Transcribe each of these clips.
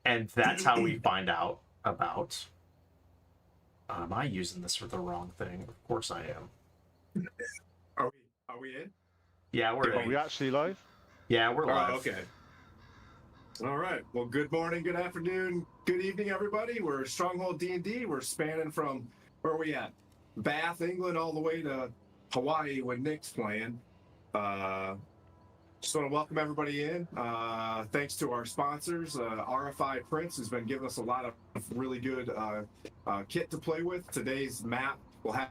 And that's how we find out about. Am I using this for the wrong thing? Of course I am. Are we in? Yeah, we're Are in. we actually live? Yeah, we're live. Oh, okay. All right. Well, good morning, good afternoon, good evening, everybody. We're Stronghold D&D. We're spanning from, where are we at? Bath, England, all the way to Hawaii when Nick's playing. Just want to welcome everybody in. Thanks to our sponsors, RFI Prints, who's been giving us a lot of really good kit to play with. Today's map will have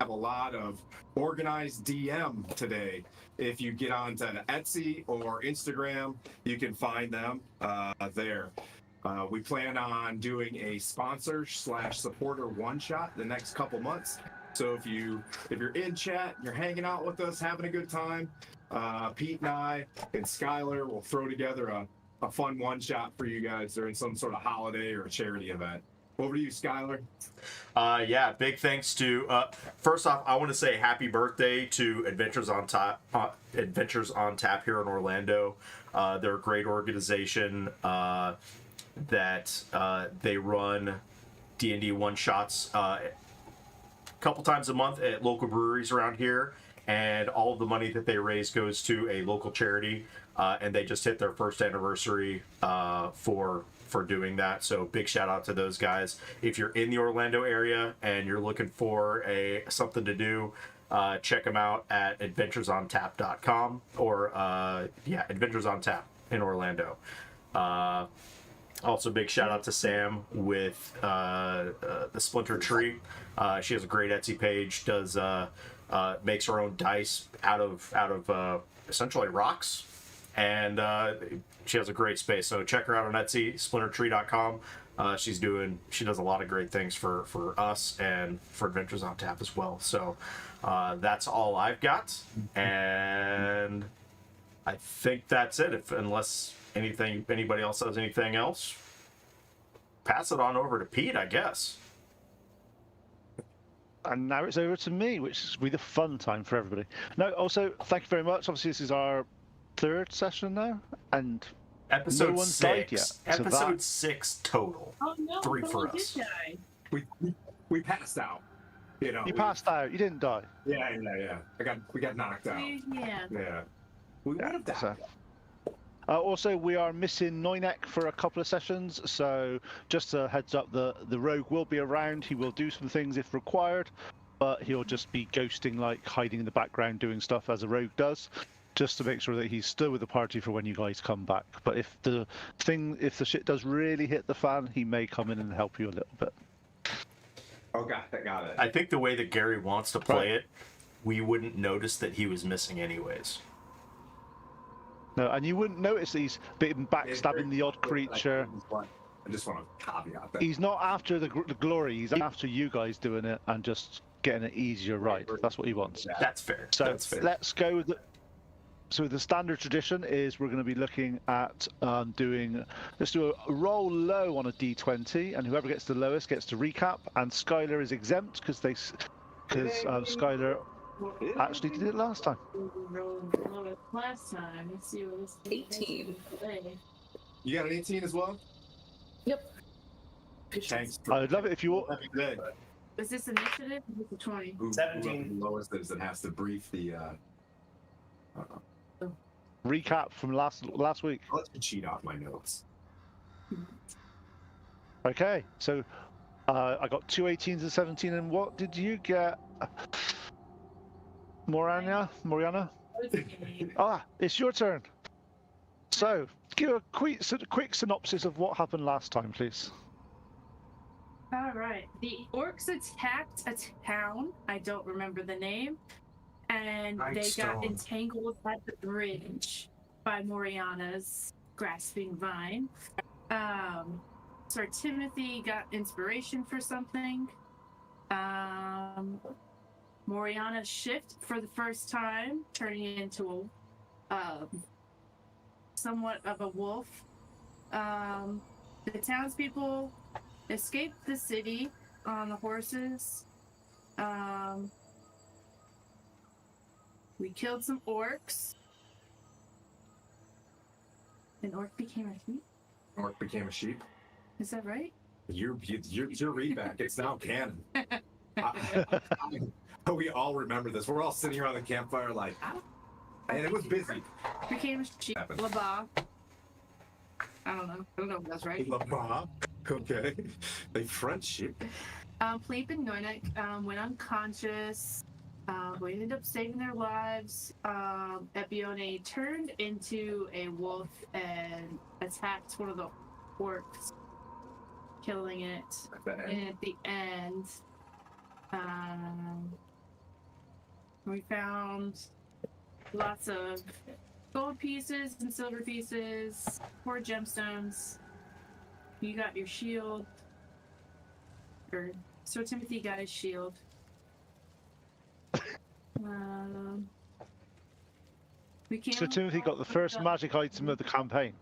a lot of organized DM today. If you get onto Etsy or Instagram, you can find them there. We plan on doing a sponsor/supporter one-shot the next couple months. So if you're in chat, you're hanging out with us, having a good time, Pete and I and Skylar will throw together a fun one-shot for you guys during some sort of holiday or a charity event. Over to you, Skylar. Yeah, big thanks to first off, I want to say happy birthday to Adventures on Tap here in Orlando. They're a great organization that they run D&D one shots a couple times a month at local breweries around here, and all of the money that they raise goes to a local charity, and they just hit their first anniversary for doing that. So big shout out to those guys. If you're in the Orlando area and you're looking for something to do, check them out at adventuresontap.com or Adventures on Tap in Orlando. Also big shout out to Sam with the Splinter Tree. She has a great Etsy page, does makes her own dice out of essentially rocks, and she has a great space. So check her out on Etsy, splintertree.com. She does a lot of great things for us and for Adventures on Tap as well. So that's all I've got, and I think that's it. Unless anybody else has anything else, pass it on over to Pete, I guess. And now it's over to me, which will be the fun time for everybody. No, also, thank you very much. Obviously, this is our third session now, and Episode no one's 6. died yet. Episode 6 total. Oh no, 3 for did us. die. We passed out. You passed out. You didn't die. Yeah. We got knocked out. Yeah. We would have died. So. Also, we are missing Noinek for a couple of sessions, so just a heads up, the rogue will be around. He will do some things if required, but he'll just be ghosting, like hiding in the background, doing stuff as a rogue does, just to make sure that he's still with the party for when you guys come back. But if the shit does really hit the fan, he may come in and help you a little bit. Oh, got it. I think the way that Gary wants to play it, we wouldn't notice that he was missing anyways. No, and you wouldn't notice that he's been backstabbing the odd creature. I just want to caveat that. He's not after the glory, he's after you guys doing it and just getting it easier right. That's what he wants. That's fair. So That's fair. let's go with the standard tradition is we're going to be looking at let's do a roll low on a d20, and whoever gets the lowest gets to recap, and Skylar is exempt because Skylar actually did it last time. Last time, let's see what this 18. You got an 18 as well? Yep. Thanks. I'd love it if you all. Is this initiative? Or is it 20? 17. The lowest is that has to brief the. Recap from last week. I'll let you cheat off my notes. Okay, so I got 2 18s and 17, and what did you get? Moriana? It's your turn. So, give a quick synopsis of what happened last time, please. All right. The orcs attacked a town. I don't remember the name. And they got entangled at the bridge by Moriana's grasping vine. Sir Timothy got inspiration for something. Moriana's shift for the first time, turning into somewhat of a wolf. The townspeople escaped the city on the horses. We killed some orcs. An orc became a thief. Orc became a sheep. Is that right? Your readback. It's now canon. We all remember this. We're all sitting around the campfire like, and it was busy. Became a sheep. Happened. Laba. I don't know if that's right. Laba. Okay. They French sheep. Pleep and Noinek went unconscious. We ended up saving their lives. Epione turned into a wolf and attacked one of the orcs, killing it. And at the end, we found lots of gold pieces and silver pieces, 4 gemstones. You got your shield. Or Sir Timothy got his shield. We came So Timothy got the first magic item of the campaign.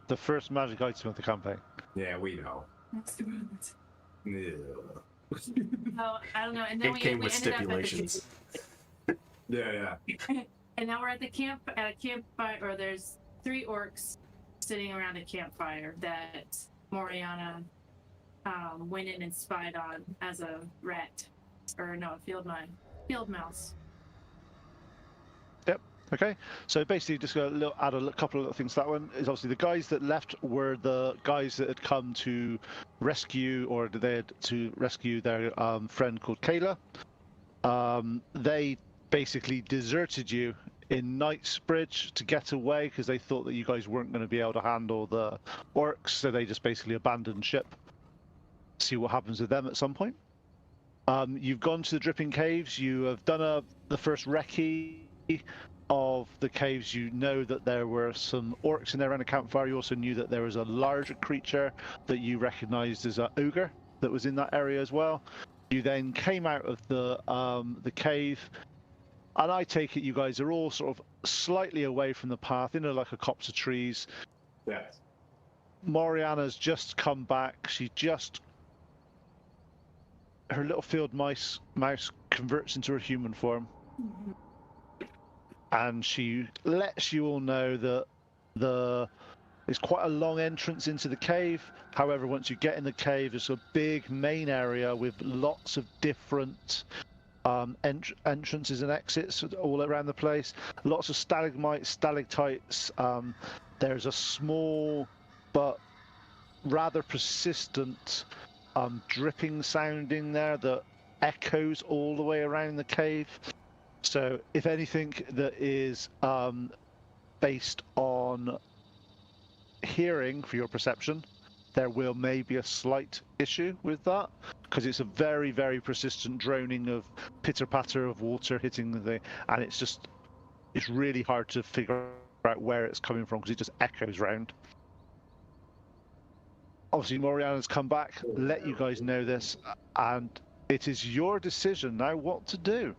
The first magic item of the campaign. Yeah, we know. Yeah. Oh, I don't know. And then It we came with ended up at the stipulations. Yeah. and now we're at a campfire, or there's 3 orcs sitting around a campfire that Moriana went in and spied on as a rat, or no, a field mouse. Yep. Okay. So basically, just add a couple of little things to that one. Is obviously the guys that left were the guys that had come to rescue, or they had to rescue their friend called Kayla. They basically deserted you in Knightsbridge to get away because they thought that you guys weren't going to be able to handle the orcs, so they just basically abandoned ship. See what happens with them at some point. You've gone to the Dripping Caves. You have done the first recce of the caves. You know that there were some orcs in there around a campfire. You also knew that there was a larger creature that you recognized as an ogre that was in that area as well. You then came out of the cave, and I take it you guys are all sort of slightly away from the path, like a copse of trees. Yeah. Moriana's just come back. Her little field mouse converts into her human form. Mm-hmm. And she lets you all know that it's quite a long entrance into the cave. However, once you get in the cave, there's a big main area with lots of different entrances and exits all around the place. Lots of stalagmites, stalactites. There's a small but rather persistent dripping sound in there that echoes all the way around the cave. So if anything that is based on hearing for your perception, there will maybe a slight issue with that, because it's a very, very persistent droning of pitter-patter of water hitting the thing, and it's really hard to figure out where it's coming from because it just echoes round. Obviously, Moriana's come back, let you guys know this, and it is your decision now what to do.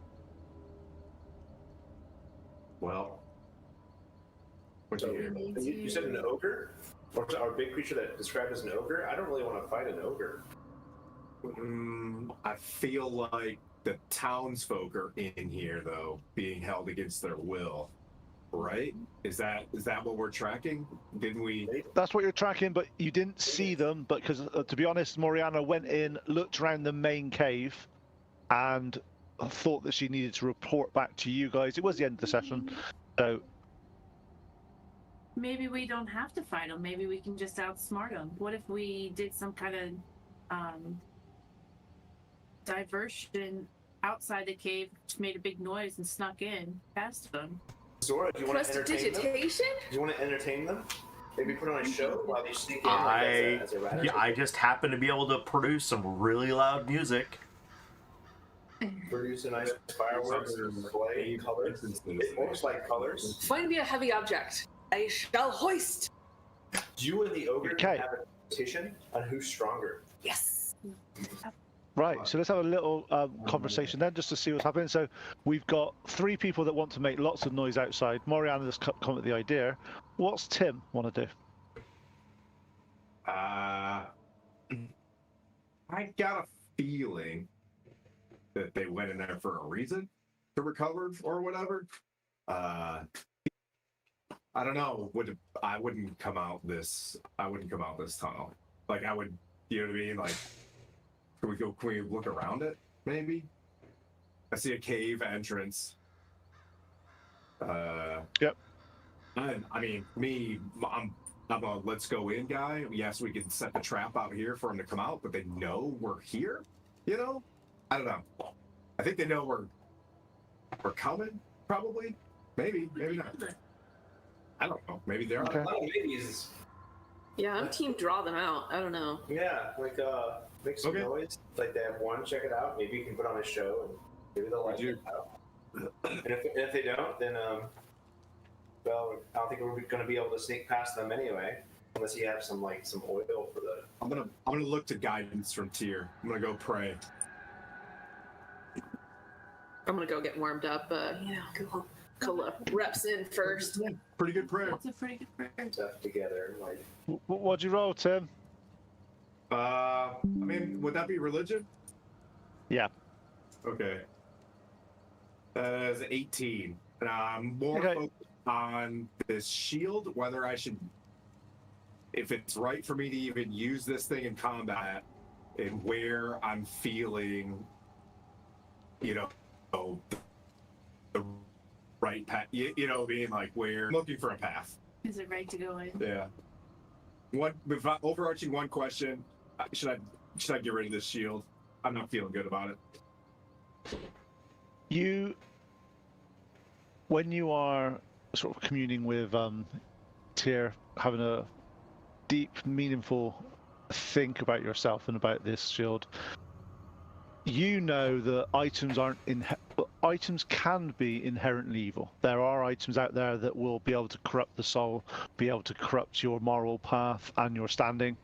Well, So you said an ogre? Or a big creature that described as an ogre? I don't really want to fight an ogre. I feel like the townsfolk are in here, though, being held against their will. Right? Is that what we're tracking? Didn't we? That's what you're tracking, but you didn't see them. But because, to be honest, Moriana went in, looked around the main cave, and thought that she needed to report back to you guys. It was the end of the session, so Maybe we don't have to fight them. Maybe we can just outsmart them. What if we did some kind of diversion outside the cave, just made a big noise and snuck in past them? Zora, do you want to entertain them? Prestidigitation? Do you want to entertain them? Maybe put on a show while they sneak in as a rat. I just happen to be able to produce some really loud music. Produce a nice fireworks display, colors. It looks like colors. Find me a heavy object. I shall hoist. You and the ogre Okay. have a competition on who's stronger. Yes. right. So let's have a little conversation then, just to see what's happening. So we've got 3 people that want to make lots of noise outside. Moriana has come up with the idea. What's Tim want to do? I got a feeling that they went in there for a reason to recover or whatever. I don't know. I wouldn't come out this tunnel. Like I would, you know what I mean? Like, can we look around it? Maybe. I see a cave entrance. Yep. I mean, I'm a let's go in guy. Yes, we can set the trap out here for them to come out, but they know we're here. You know, I don't know. I think they know we're coming. Probably, maybe not. I don't know. Maybe they're Okay. A lot of maybes. Yeah, I'm team draw them out. I don't know. Yeah, like make some Okay. noise. Like they have one, check it out. Maybe you can put on a show, and maybe they'll like it out. And if they don't, then well, I don't think we're going to be able to sneak past them anyway, unless you have some oil for the. I'm gonna look to guidance from Tyr. I'm gonna go pray. I'm gonna go get warmed up. Cola reps in first. Pretty good prayer. That's a pretty good prayer. Stuff together, like What'd you roll, Tim? I mean, would that be religion? Yeah. Okay. That is 18. And I'm more Okay. focused on this shield, whether I should, if it's right for me to even use this thing in combat, and where I'm feeling, you know, the right path. You know, being like where I'm looking for a path. Is it right to go in? Yeah. Overarching one question: should I get rid of this shield? I'm not feeling good about it. When you are sort of communing with Tyr, having a deep, meaningful think about yourself and about this shield, you know that items can be inherently evil. There are items out there that will be able to corrupt the soul, be able to corrupt your moral path and your standing.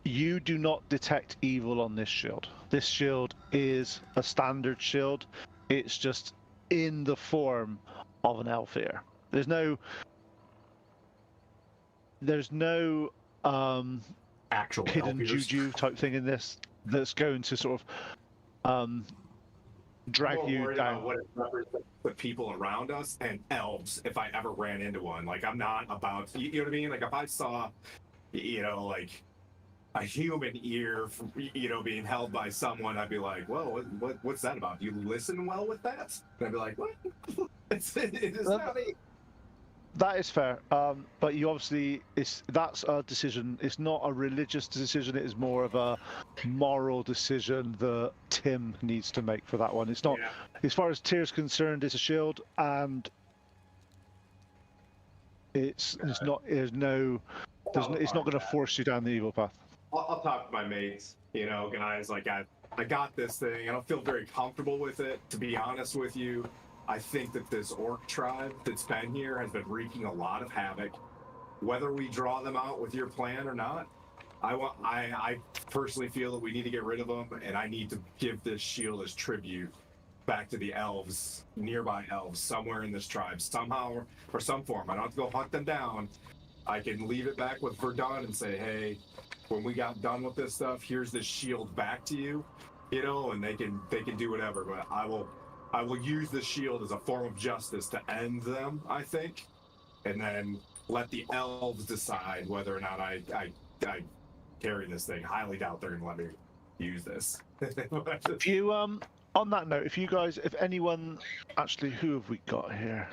You do not detect evil on this shield. This shield is a standard shield. It's just in the form of an elf here. There's no Actual hidden elf ears. juju type thing in this that's going to sort of drag More you worried down. about what it represents the people around us and elves if I ever ran into one. Like, I'm not about, you know what I mean? Like, if I saw, you know, like a human ear, being held by someone, I'd be like, whoa, what's that about? You listen well with that? And I'd be like, what? It is not me. That is fair, but you obviously that's a decision. It's not a religious decision. It is more of a moral decision that Tim needs to make for that one. It's not, as far as Tyr's concerned, it's a shield, and it's not going to force you down the evil path. I'll talk to my mates, guys. Like, I got this thing. I don't feel very comfortable with it, to be honest with you. I think that this orc tribe that's been here has been wreaking a lot of havoc. Whether we draw them out with your plan or not, I personally feel that we need to get rid of them, and I need to give this shield as tribute back to the elves, nearby elves, somewhere in this tribe, somehow or some form. I don't have to go hunt them down. I can leave it back with Verdun and say, hey, when we got done with this stuff, here's this shield back to you, and they can do whatever. But I will use the shield as a form of justice to end them, I think, and then let the elves decide whether or not I carry this thing. Highly doubt they're going to let me use this. If you on that note, if anyone actually, who have we got here?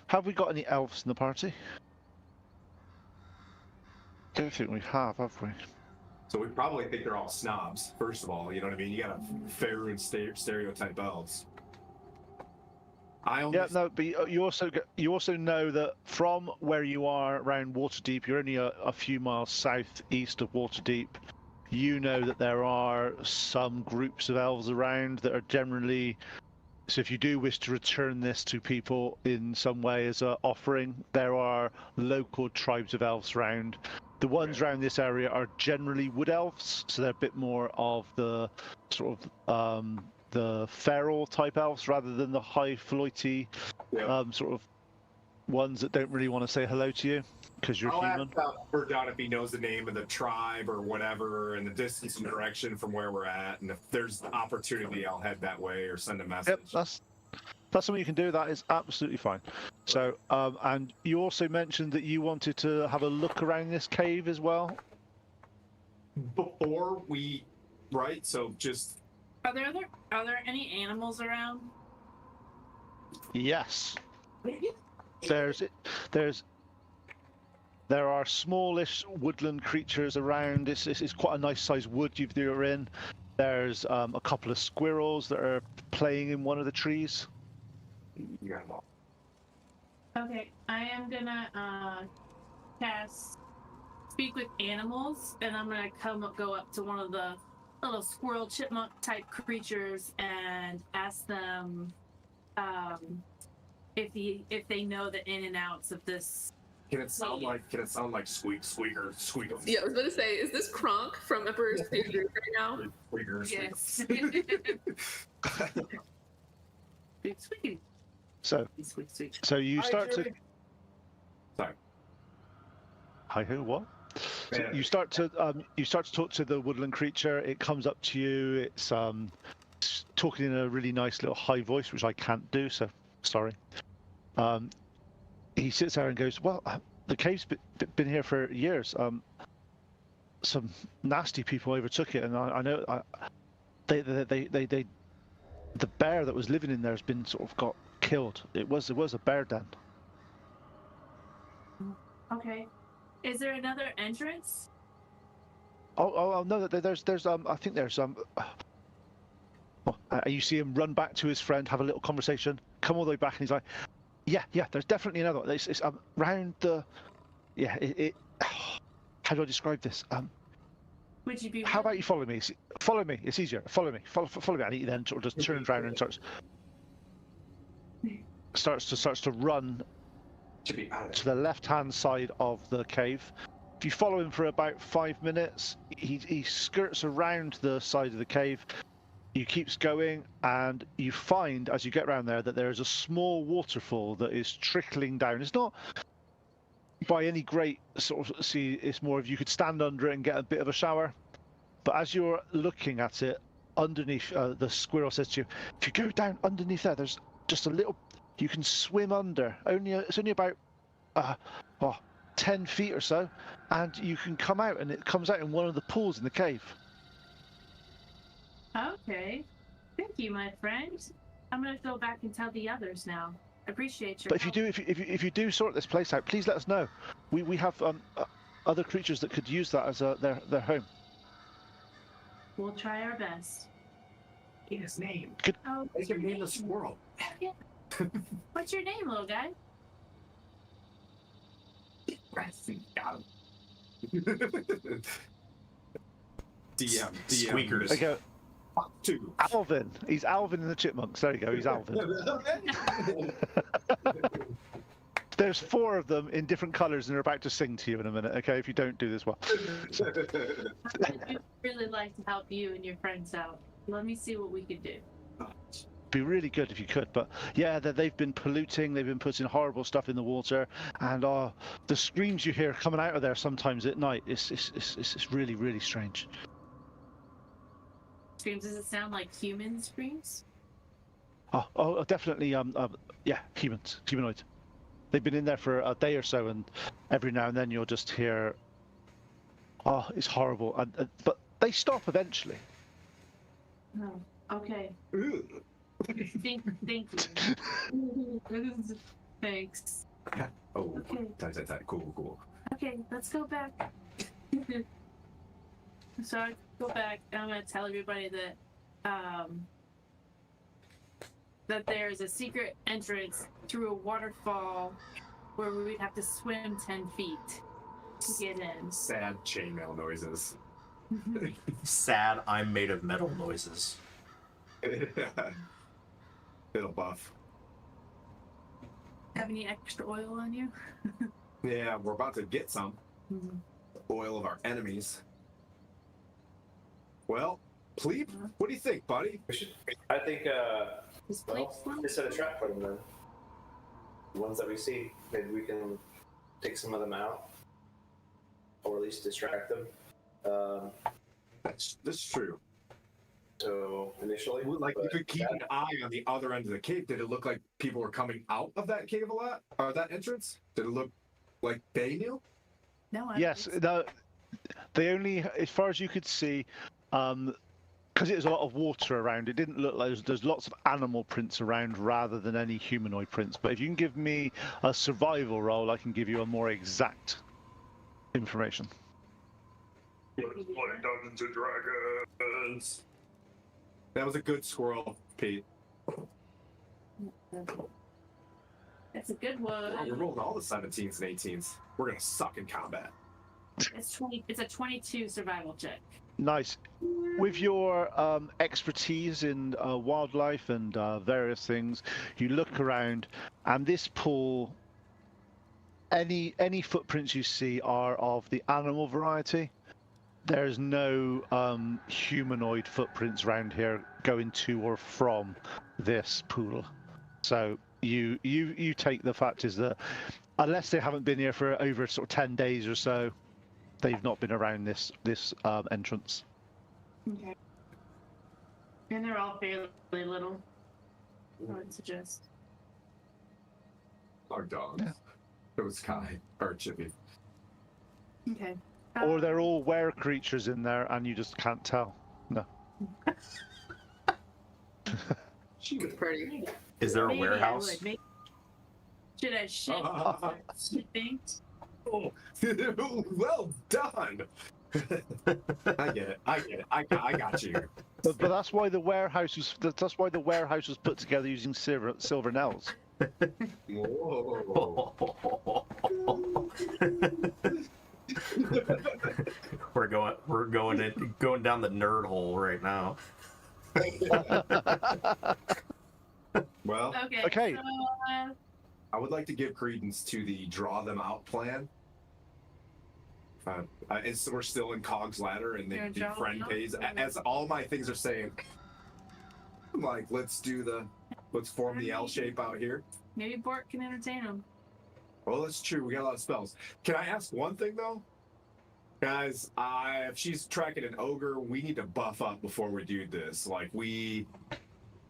Have we got any elves in the party? Don't think we have we? So we probably think they're all snobs, first of all. You know what I mean? You got a Faerun stereotype elves. But you also know that from where you are around Waterdeep, you're only a few miles southeast of Waterdeep. You know that there are some groups of elves around that are generally. So if you do wish to return this to people in some way as an offering, there are local tribes of elves around. The ones around this area are generally wood elves, so they're a bit more of the sort of the feral type elves rather than the high flighty sort of ones that don't really want to say hello to you because you're human. I'll ask Verdun if he knows the name of the tribe or whatever and the distance and direction from where we're at, and if there's opportunity, I'll head that way or send a message. Yep, that's something you can do. That is absolutely fine. So, and you also mentioned that you wanted to have a look around this cave as well. Before we, right? So just Are there any animals around? Yes. There are smallish woodland creatures around. It's quite a nice sized wood you're in. There's a couple of squirrels that are playing in one of the trees. you got them all. Okay, I am gonna cast speak with animals, and I'm gonna go up to one of the little squirrel chipmunk type creatures and ask them if they know the in and outs of this. Can it sound like squeaker? Yeah, I was going to say, is this Kronk from Emperor's New Groove right now? Squeaker. Yes. Squeaky. So Squeak. so you Hi, start to. Jimmy. Sorry. Hi, who? What? So Man. you start to talk to the woodland creature. It comes up to you. It's talking in a really nice little high voice, which I can't do. So sorry. He sits there and goes, "Well, the cave's been here for years. Some nasty people overtook it, and I know the bear that was living in there has been sort of got killed. It was a bear den." Okay. Is there another entrance? Oh no, there's I think there's you see him run back to his friend, have a little conversation, come all the way back, and he's like, yeah, there's definitely another one. It's round the, yeah, how do I describe this? Would you be? How about you follow me? Follow me. It's easier. Follow me. Follow me. And he then sort of just turns around and starts to run Should be out of to the left-hand side of the cave. If you follow him for about 5 minutes, he skirts around the side of the cave. He keeps going, and you find, as you get around there, that there is a small waterfall that is trickling down. It's not by any great sort of sea. It's more of you could stand under it and get a bit of a shower. But as you're looking at it, underneath, the squirrel says to you, if you go down underneath there, there's just a little, you can swim under. It's only about 10 feet or so, and you can come out, and it comes out in one of the pools in the cave. Okay. Thank you, my friend. I'm gonna go back and tell the others now. Appreciate your. But if you do sort this place out, please let us know. We have other creatures that could use that as their home. We'll try our best. Get his name. Oh, Make him name the squirrel. Yeah. What's your name, little guy? Got him. DM. Squeakers. Okay, Two. Alvin. He's Alvin in the Chipmunks. There you go. He's Alvin. There's 4 of them in different colours, and they're about to sing to you in a minute. Okay, if you don't do this well. I'd really like to help you and your friends out. Let me see what we can do. Be really good if you could, but yeah, they've been polluting. They've been putting horrible stuff in the water, and the screams you hear coming out of there sometimes at night. It's really, really strange. Screams? Does it sound like human screams? Oh, definitely. Yeah, humanoid. They've been in there for a day or so, and every now and then you'll just hear, "Oh, it's horrible," but they stop eventually. Oh, okay. Thank you. Thanks. Oh, Okay. tight. Cool. Okay, let's go back. So I go back, and I'm gonna tell everybody that that there's a secret entrance through a waterfall where we would have to swim 10 feet to get in. Sad chainmail noises. Sad, I'm made of metal noises. Little buff. Have any extra oil on you? Yeah, we're about to get some. Oil of our enemies. Well, Pleeb, what do you think, buddy? I think, This place just set a trap for them then. The ones that we see, maybe we can take some of them out, or at least distract them. That's true. So initially, Like you but could keep an eye on the other end of the cave. Did it look like people were coming out of that cave a lot, or that entrance? Did it look like they knew? No, I Yes, they only, as far as you could see, because it was a lot of water around, it didn't look like there's lots of animal prints around rather than any humanoid prints. But if you can give me a survival roll, I can give you a more exact information. Let's play Dungeons and Dragons. That was a good squirrel, Pete. That's a good Well, we're one. rolling all the 17s and 18s. We're gonna suck in combat. It's 20. It's a 22 survival check. Nice. With your expertise in wildlife and various things, you look around, and this pool, any footprints you see are of the animal variety. There's no humanoid footprints around here going to or from this pool. So you take the fact is that unless they haven't been here for over sort of 10 days or so, they've not been around this entrance. Okay. And they're all fairly little. I would suggest. Our dogs. Yeah. It was Kai or Chippy. Okay. Or they're all were creatures in there and you just can't tell. No. She was pretty. Is there a Maybe warehouse? I would. Maybe... Should I ship? Shipping? Oh, well done. I get it. I got you. But that's why the warehouse was put together using silver nails. Whoa. We're going down the nerd hole right now. Well, Okay. So, I would like to give credence to the draw them out plan. We're still in Cog's ladder, and You're the drawing friend out? pays. As all my things are saying, I'm like, let's form the L shape out here. maybe Bort can entertain them. Well, that's true. We got a lot of spells. Can I ask one thing though, guys? If she's tracking an ogre, we need to buff up before we do this.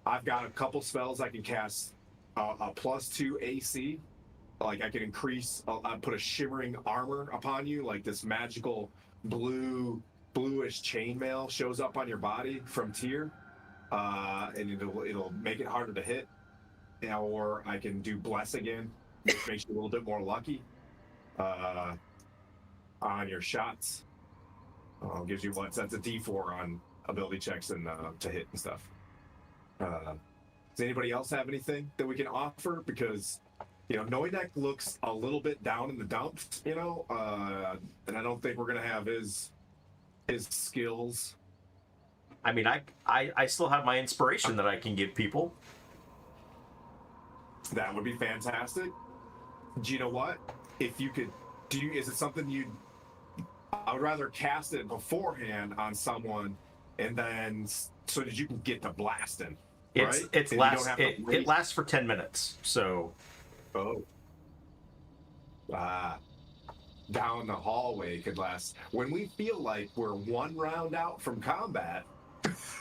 I've got a couple spells I can cast. A +2 AC. Like I can increase. I put a shimmering armor upon you, like this magical bluish chainmail shows up on your body from Tyr, and it'll make it harder to hit. Or I can do bless again, which makes you a little bit more lucky on your shots. Gives you that's a D4 on ability checks and to hit and stuff. Does anybody else have anything that we can offer? Because Noidek looks a little bit down in the dumps, and I don't think we're gonna have his skills. I mean, I still have my inspiration that I can give people. That would be fantastic. Do you know what? If you could is it something I would rather cast it beforehand on someone, and then so that you can get the blasting. Right? It lasts for 10 minutes. So. Oh. Down the hallway could last. When we feel like we're one round out from combat.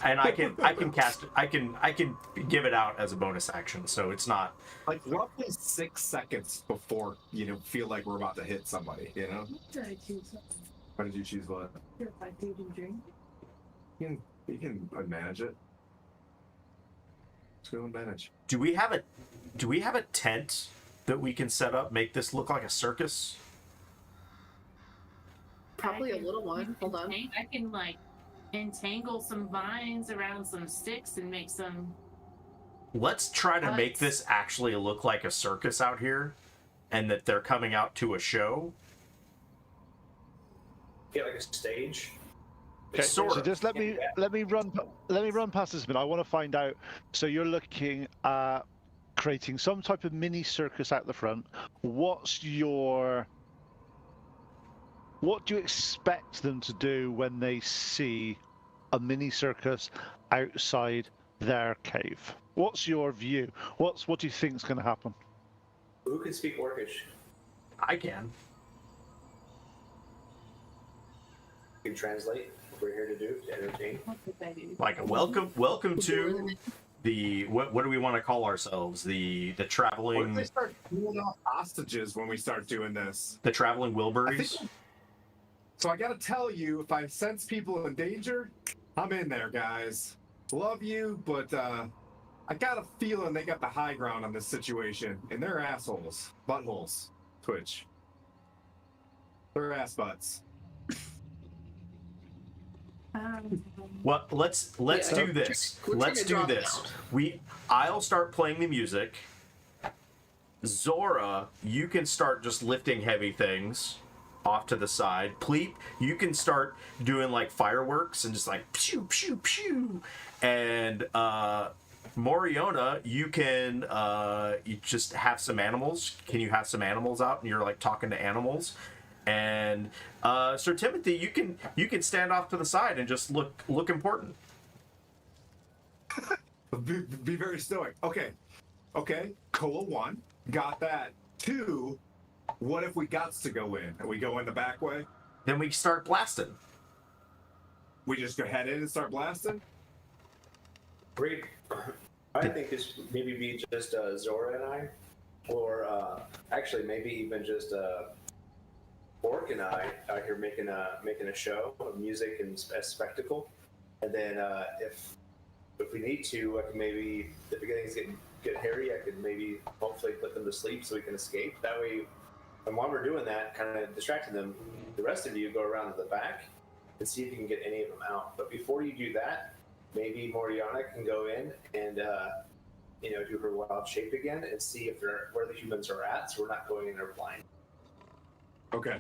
And I can cast it. I can give it out as a bonus action, so it's not like roughly 6 seconds before feel like we're about to hit somebody. What did I choose? Why did you choose what? Purified food and drink. You can manage it. Let's go and manage. Do we have a tent that we can set up, make this look like a circus? Probably a little one. Hold on. I can entangle some vines around some sticks and make some. Let's try to make this actually look like a circus out here, and that they're coming out to a show. Yeah, like a stage. Okay, Sort so of. just let me run past this a minute. I want to find out. So you're looking at creating some type of mini circus out the front. What do you expect them to do when they see a mini circus outside their cave? What's your view? What do you think is going to happen? Who can speak Orcish? I can. You can translate. we're here to do to entertain. Like welcome to the what do we want to call ourselves? The What if traveling they start pulling off hostages when we start doing this? the traveling Wilburys. So I gotta tell you, if I sense people in danger, I'm in there, guys. Love you, but I got a feeling they got the high ground on this situation, and they're assholes, buttholes. Twitch. They're ass butts. Well, let's Yeah. do this. We're Let's trying do to this. draw it I'll start playing the music. Zora, you can start just lifting heavy things off to the side. Pleep, you can start doing like fireworks and just like pew pew pew. And Moriona, you can you just have some animals. Can you have some animals out and you're like talking to animals? And Sir Timothy, you can stand off to the side and just look important. Be very stoic. Okay. Cola 1. Got that. 2. What if we got to go in? And we go in the back way? Then we start blasting. We just go head in and start blasting? Great. I think this maybe be just Zora and I, or actually maybe even just Orc and I out here making a show of music and a spectacle, and then if we need to, I can maybe if the beginning's get hairy, I could maybe hopefully put them to sleep so we can escape. That way, and while we're doing that, kind of distracting them, the rest of you go around to the back and see if you can get any of them out. But before you do that, maybe Moriana can go in and do her wild shape again and see if they're where the humans are at, so we're not going in there blind. Okay.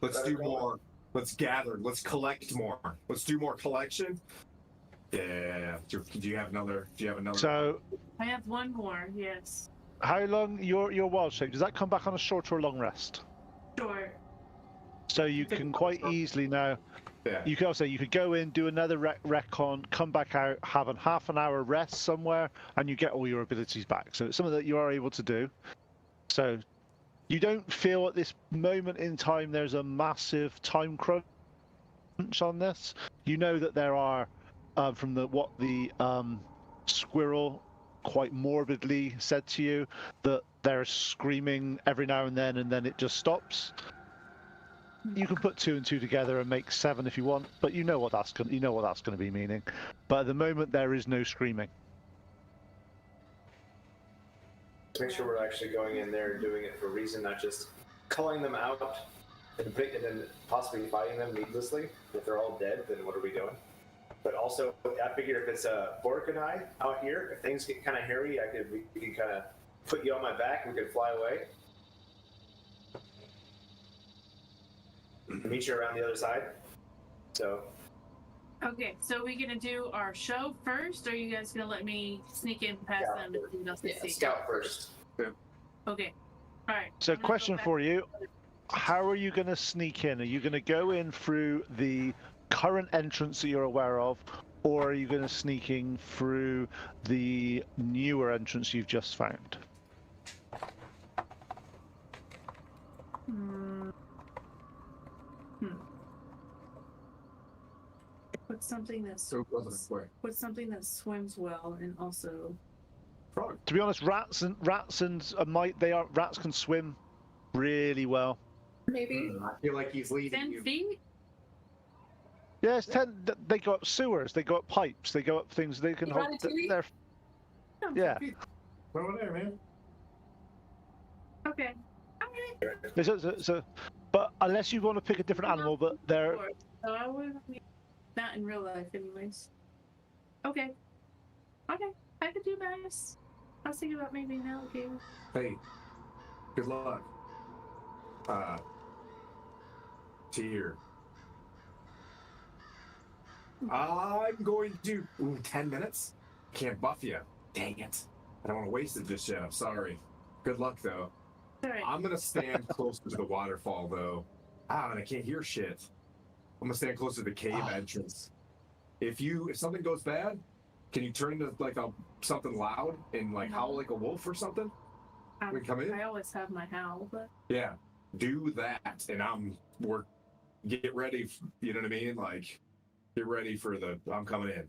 Let's do more. Let's gather. Let's collect more. Let's do more collection. Yeah. Do you have another? So, I have one more, yes. how long your wild shape? Does that come back on a short or a long rest? Sure. So you can quite easily now. Yeah. You could also go in, do another recon, come back out, have a half an hour rest somewhere, and you get all your abilities back. So it's something that you are able to do. So you don't feel at this moment in time there's a massive time crunch on this. You know that there are, from what the squirrel quite morbidly said to you, that they're screaming every now and then it just stops. You can put 2 and 2 together and make 7 if you want, but you know what that's going to be meaning. But at the moment, there is no screaming. Make sure we're actually going in there and doing it for a reason, not just culling them out and then possibly fighting them needlessly. If they're all dead, then what are we doing? But also, I figure if it's Bork and I out here, if things get kind of hairy, we can kind of put you on my back and we can fly away. Meet you around the other side. So. Okay, so we gonna do our show first, or are you guys gonna let me sneak in past them and see what else they see? Scout first. Okay. All right. So, I'm gonna go question back- for you: how are you going to sneak in? Are you going to go in through the current entrance that you're aware of, or are you going to sneak in through the newer entrance you've just found? Put something that's Put something that swims well and also. Frog. To be honest, rats can swim really well. Maybe. I feel like he's leading 10 you. feet? Yes, they go up sewers, they go up pipes, they go up things. They can hold. Ratatouille? Yeah. Right over there, man. Okay. Okay. So, but unless you want to pick a different animal, but they're So I would not in real life, anyways. Okay. Okay. I could do bass. I was thinking about maybe an alligator. Hey, good luck. Tier. I'm going to. 10 minutes? Can't buff you. Dang it. I don't want to waste it just yet. I'm sorry. Good luck, though. All right. I'm going to stand closer to the waterfall, though. And I can't hear shit. I'm going to stand closer to the cave entrance. If something goes bad, can you turn into like something loud and like howl like a wolf or something? We come in? I always have my howl, but Yeah. Do that, and we're get ready. You know what I mean? Like, get ready for I'm coming in.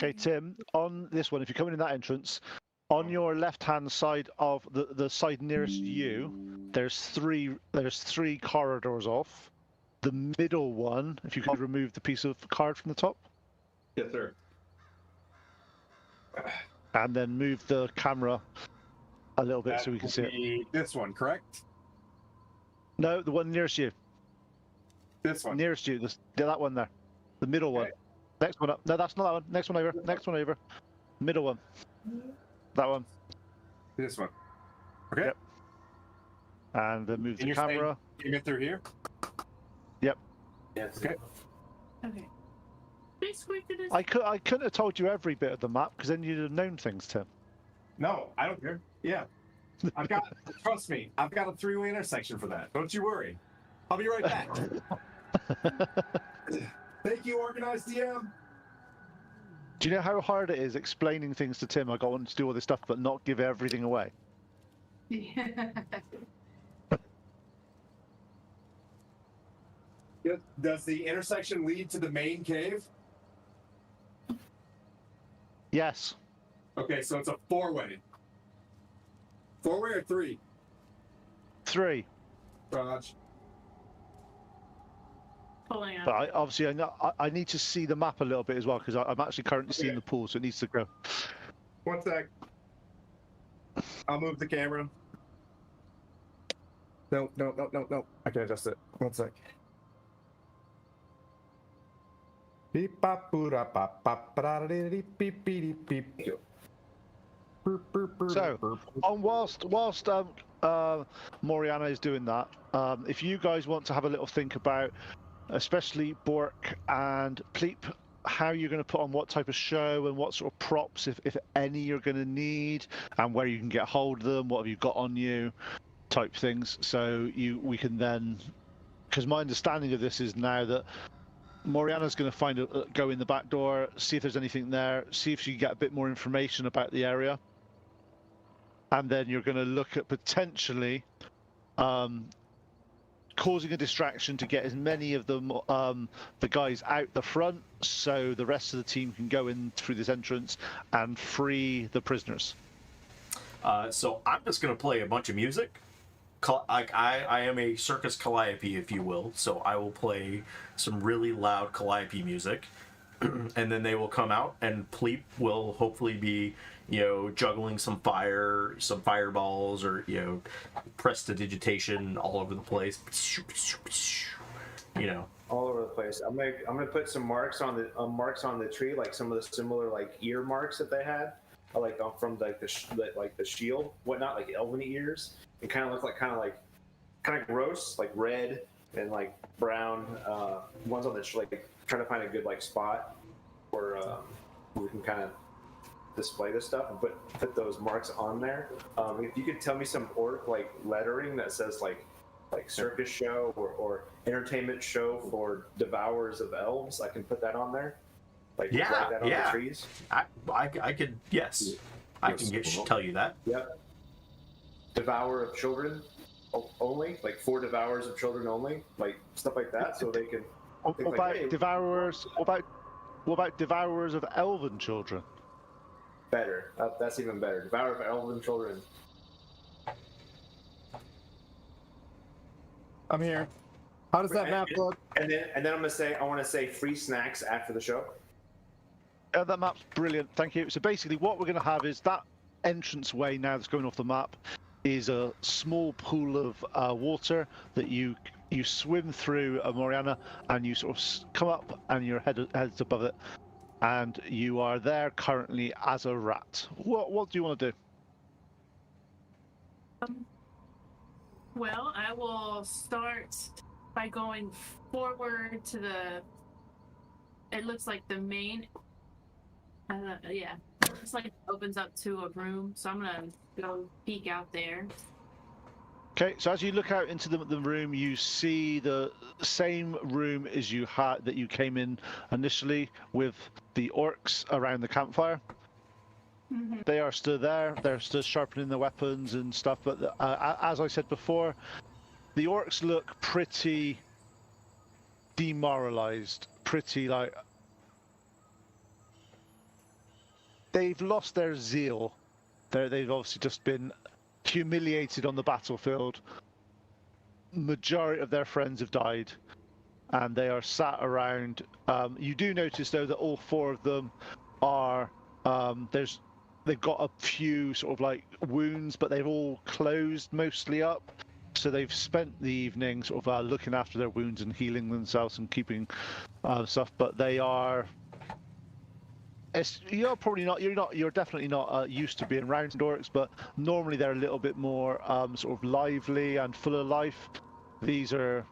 Okay, Tim, on this one, if you're coming in that entrance, on your left-hand side of the side nearest you, there's three corridors off. The middle one, if you could remove the piece of card from the top, Yes, sir. and then move the camera a little bit so we can see it. This one, correct? No, the one nearest you. This one. Nearest you, that one there. The middle one. Okay. Next one up. No, that's not that one. Next one over. Next one over. Middle one. That one. This one. Okay. Yep. And then move the camera. You get through here? Yep. Yes. Okay. Okay. Basically, for this. I couldn't have told you every bit of the map because then you'd have known things, Tim. No, I don't care. Yeah. Trust me, I've got a three-way intersection for that. Don't you worry. I'll be right back. Thank you, organized DM. Do you know how hard it is explaining things to Tim? I got him to do all this stuff, but not give everything away. Does the intersection lead to the main cave? Yes. Okay, so it's a four-way. Four-way or three? 3. Raj. Pulling But up. obviously, I need to see the map a little bit as well because I'm actually currently seeing the pool, so it needs to go. One sec. I'll move the camera. No. I can adjust it. One sec. Beep bop boo da bop bop ba da da dee dee beep beep beep. So, whilst Moriana is doing that, if you guys want to have a little think about, especially Bork and Pleep, how you're going to put on what type of show and what sort of props, if any, you're going to need, and where you can get hold of them, what have you got on you, type things. So we can then, because my understanding of this is now that Moriana's going to go in the back door, see if there's anything there, see if she can get a bit more information about the area. And then you're going to look at potentially causing a distraction to get as many of them, the guys out the front, so the rest of the team can go in through this entrance and free the prisoners. So I'm just going to play a bunch of music. I am a circus calliope, if you will. So I will play some really loud calliope music. And then they will come out, and Pleep will hopefully be, juggling some fireballs, or prestidigitation all over the place. All over the place. I'm gonna put some marks on the tree, like some of the similar like ear marks that they had, like from the shield, whatnot, like elven ears. It kind of looks like kind of gross, like red and like brown ones on the trying to find a good like spot where we can kind of display this stuff and put those marks on there. If you could tell me some orc like lettering that says like circus show or entertainment show for devourers of elves, I can put that on there. Like write that on the trees. I could, yes. I can tell you that. Yep. Devour of children only, like for devourers of children only, like stuff like that, so they can. What about devourers? What about devourers of elven children? Better. That's even better. Devour of elven children. I'm here. How does that map look? And then I want to say free snacks after the show. That map's brilliant, thank you. So basically what we're going to have is that entranceway now that's going off the map is a small pool of water that you swim through, Moriana, and you sort of come up and your head's above it, and you are there currently as a rat. What do you want to do? Well, I will start by going forward to it looks like the main, it's like it opens up to a room, so I'm gonna go peek out there. Okay, so as you look out into the room, you see the same room as that you came in initially, with the orcs around the campfire. Mm-hmm. They are still there. They're still sharpening their weapons and stuff. But as I said before, the orcs look pretty demoralized, pretty like they've lost their zeal. They've obviously just been humiliated on the battlefield. Majority of their friends have died, and they are sat around. You do notice though that all four of them are they've got a few sort of like wounds, but they've all closed mostly up. So they've spent the evening sort of looking after their wounds and healing themselves and keeping stuff. But they are. You're probably not. You're definitely not used to being around orcs, but normally they're a little bit more sort of lively and full of life. These are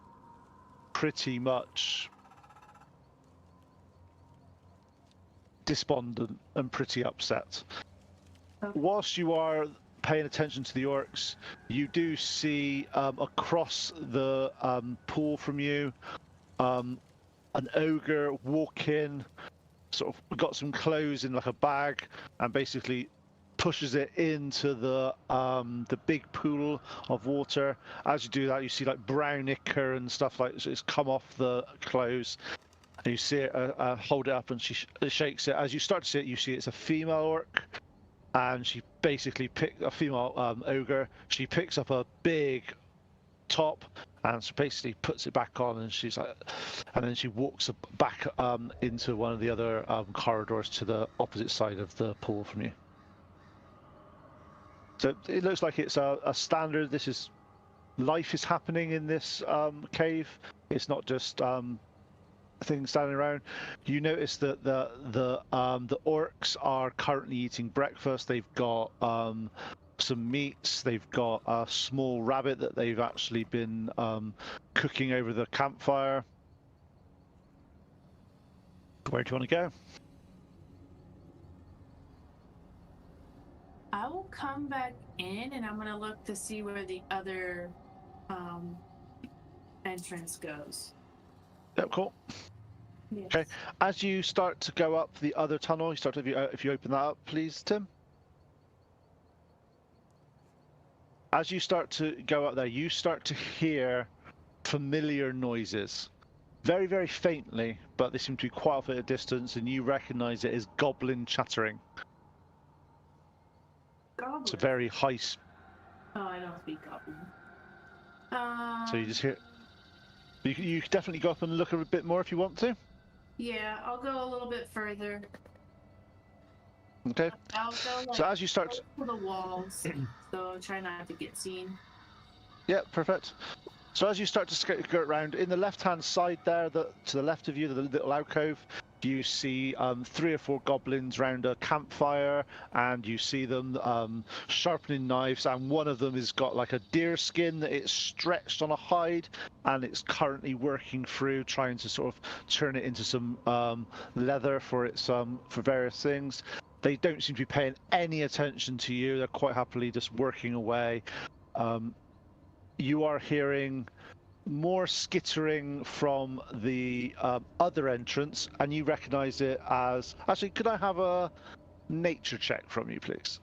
pretty much despondent and pretty upset. Okay. Whilst you are paying attention to the orcs, you do see across the pool from you an ogre walk in, sort of got some clothes in like a bag, and basically pushes it into the big pool of water. As you do that, you see like brown ichor and stuff like it's come off the clothes. And you see it hold it up, and she shakes it. As you start to see it, you see it's a female orc, and she basically a female ogre. She picks up a big top and so basically puts it back on, and she's like, and then she walks back into one of the other corridors to the opposite side of the pool from you. So it looks like it's a standard. This is life is happening in this cave. It's not just things standing around. You notice that the orcs are currently eating breakfast. They've got some meats. They've got a small rabbit that they've actually been cooking over the campfire. Where do you want to go? I will come back in and I'm gonna look to see where the other entrance goes. Yep, cool. Yes. Okay. As you start to go up the other tunnel, you start to, if you open that up, please, Tim. As you start to go up there, you start to hear familiar noises. Very, very faintly, but they seem to be quite off at a distance, and you recognize it as goblin chattering. Goblin. It's a very high. Oh, I don't speak goblin. So you just hear. You can definitely go up and look a bit more if you want to. Yeah, I'll go a little bit further. Okay. I'll go like So as you start to the walls, so try not to get seen. Yeah, perfect. So as you start to go around, in the left-hand side there, to the left of you, the little alcove, you see 3 or 4 goblins round a campfire, and you see them sharpening knives, and one of them has got like a deer skin that it's stretched on a hide, and it's currently working through, trying to sort of turn it into some leather for its for various things. They don't seem to be paying any attention to you. They're quite happily just working away. You are hearing more skittering from the other entrance, and you recognize it as... Actually, could I have a nature check from you, please?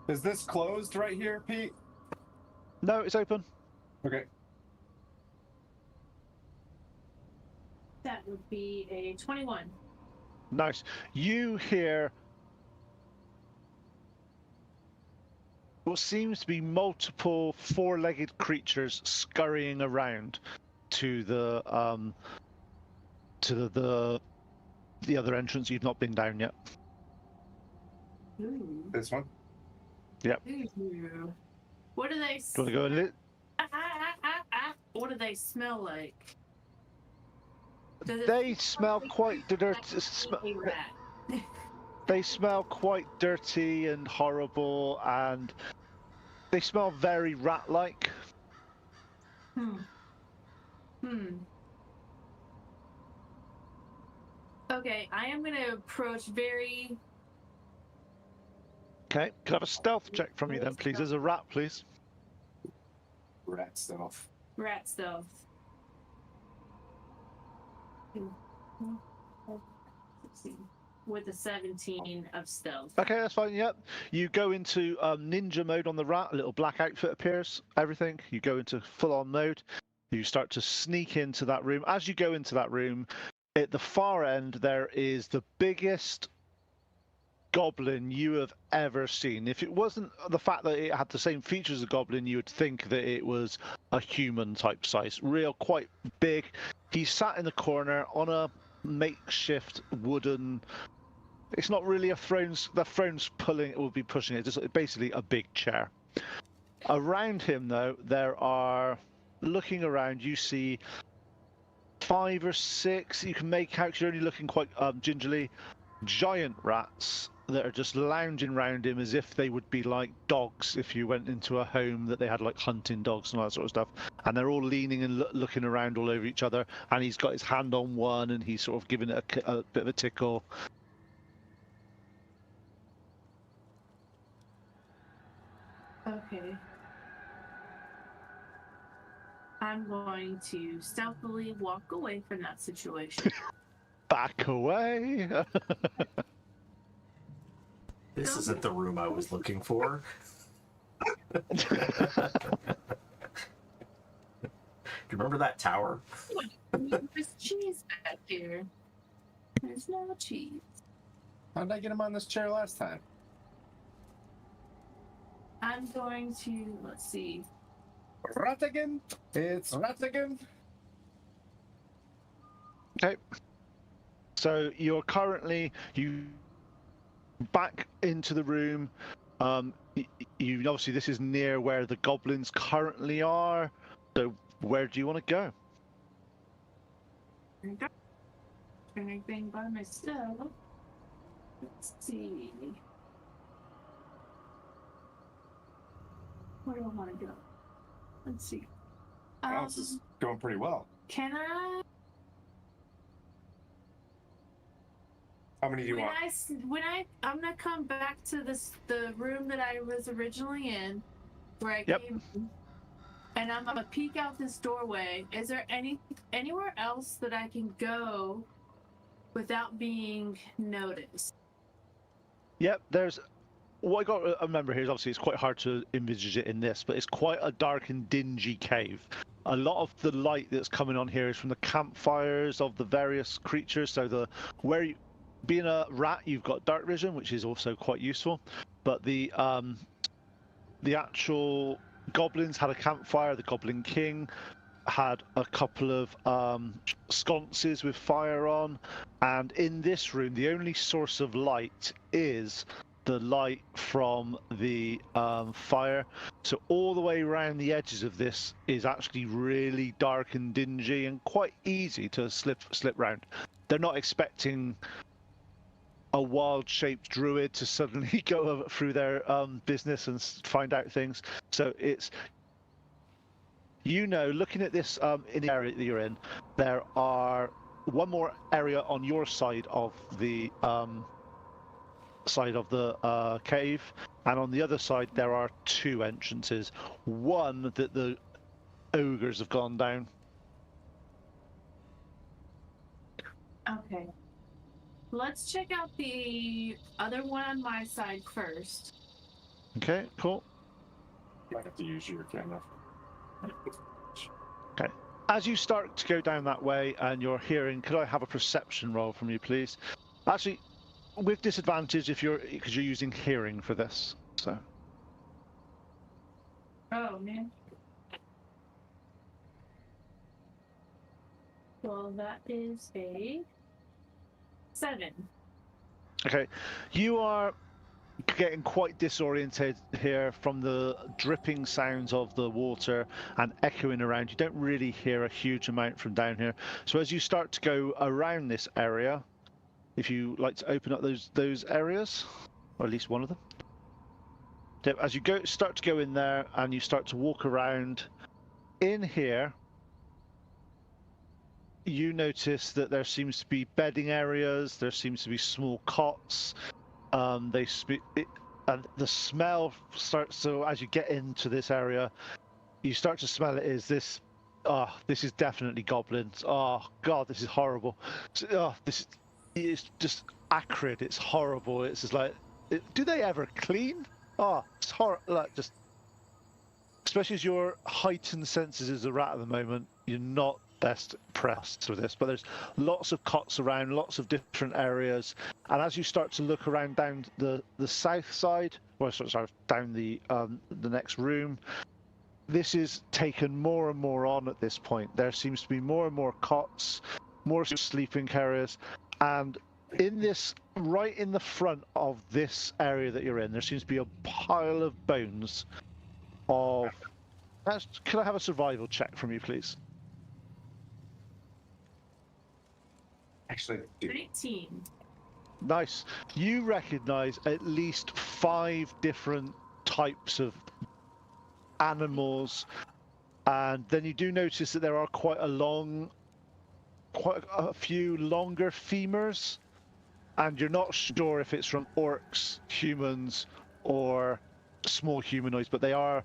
Is this closed right here, Pete? No, it's open. Okay. That would be a 21. Nice. You hear what seems to be multiple 4-legged creatures scurrying around to the other entrance. You've not been down yet. Ooh. This one? Yep. Ooh. What do they? Do you want to go and lit? What do they smell like? Does it They smell quite dirty. a rat? They smell quite dirty and horrible, and they smell very rat-like. Okay, I am gonna approach very. Okay, could I have a stealth check from you then, please? As a rat, please. Rat stealth. Rat stealth. 16. with a 17 of stealth. Okay, that's fine. Yep. You go into ninja mode on the rat. A little black outfit appears. Everything. You go into full-on mode. You start to sneak into that room. As you go into that room, at the far end there is the biggest goblin you have ever seen. If it wasn't the fact that it had the same features as a goblin, you would think that it was a human type size. Real, quite big. He sat in the corner on a makeshift wooden. It's not really a throne. The throne's pulling. It will be pushing it. Just basically a big chair. Around him, though, there are. Looking around, you see 5 or 6. You can make out. You're only looking quite gingerly. Giant rats that are just lounging around him as if they would be like dogs if you went into a home that they had like hunting dogs and all that sort of stuff. And they're all leaning and looking around all over each other. And he's got his hand on one and he's sort of giving it a bit of a tickle. Okay. I'm going to stealthily walk away from that situation. Back away. This isn't the room I was looking for. Do you remember that tower? There's cheese back here. There's no cheese. How did I get him on this chair last time? I'm going to, let's see. Ratigan! It's Ratigan! Okay. So you're currently back into the room. You obviously this is near where the goblins currently are. So where do you want to go? Anything by myself. Let's see. Where do I want to go? Let's see. Wow, this is going pretty well. Can I? How many do you want? I'm gonna come back to the room that I was originally in, where I Yep. came in, and I'm gonna peek out this doorway. Is there anywhere else that I can go without being noticed? Yep, there's. What I got to remember here is obviously it's quite hard to envisage it in this, but it's quite a dark and dingy cave. A lot of the light that's coming on here is from the campfires of the various creatures. So being a rat, you've got dark vision, which is also quite useful. But the actual goblins had a campfire. The Goblin King had a couple of sconces with fire on, and in this room, the only source of light is the light from the fire. So all the way around the edges of this is actually really dark and dingy and quite easy to slip round. They're not expecting a wild-shaped druid to suddenly go through their business and find out things. So it's, looking at this in the area that you're in, there are one more area on your side of the cave, and on the other side there are 2 entrances. One that the ogres have gone down. Okay. Let's check out the other one on my side first. Okay, cool. Might have to use your camera. Okay. As you start to go down that way and you're hearing, could I have a perception roll from you, please? Actually, with disadvantage because you're using hearing for this. So. Oh man. Well, that is a 7. Okay, you are getting quite disoriented here from the dripping sounds of the water and echoing around. You don't really hear a huge amount from down here. So as you start to go around this area, if you like to open up those areas, or at least one of them. So as you start to go in there and you start to walk around in here, you notice that there seems to be bedding areas, there seems to be small cots, and the smell starts. So as you get into this area, you start to smell it. This is definitely goblins. Oh god, this is horrible. This is it's just acrid. It's horrible. It's just like, do they ever clean? Oh, it's horrible. Like just, especially as your heightened senses as a rat at the moment, you're not best impressed with this. But there's lots of cots around, lots of different areas, and as you start to look around down the south side, or sorry, down the next room, this is taken more and more on at this point. There seems to be more and more cots, more sleeping carriers, and in this, right in the front of this area that you're in, there seems to be a pile of bones of... Can I have a survival check from you, please? Actually, dude. 19. Nice. You recognize at least 5 different types of animals, and then you do notice that there are quite a few longer femurs, and you're not sure if it's from orcs, humans, or small humanoids, but they're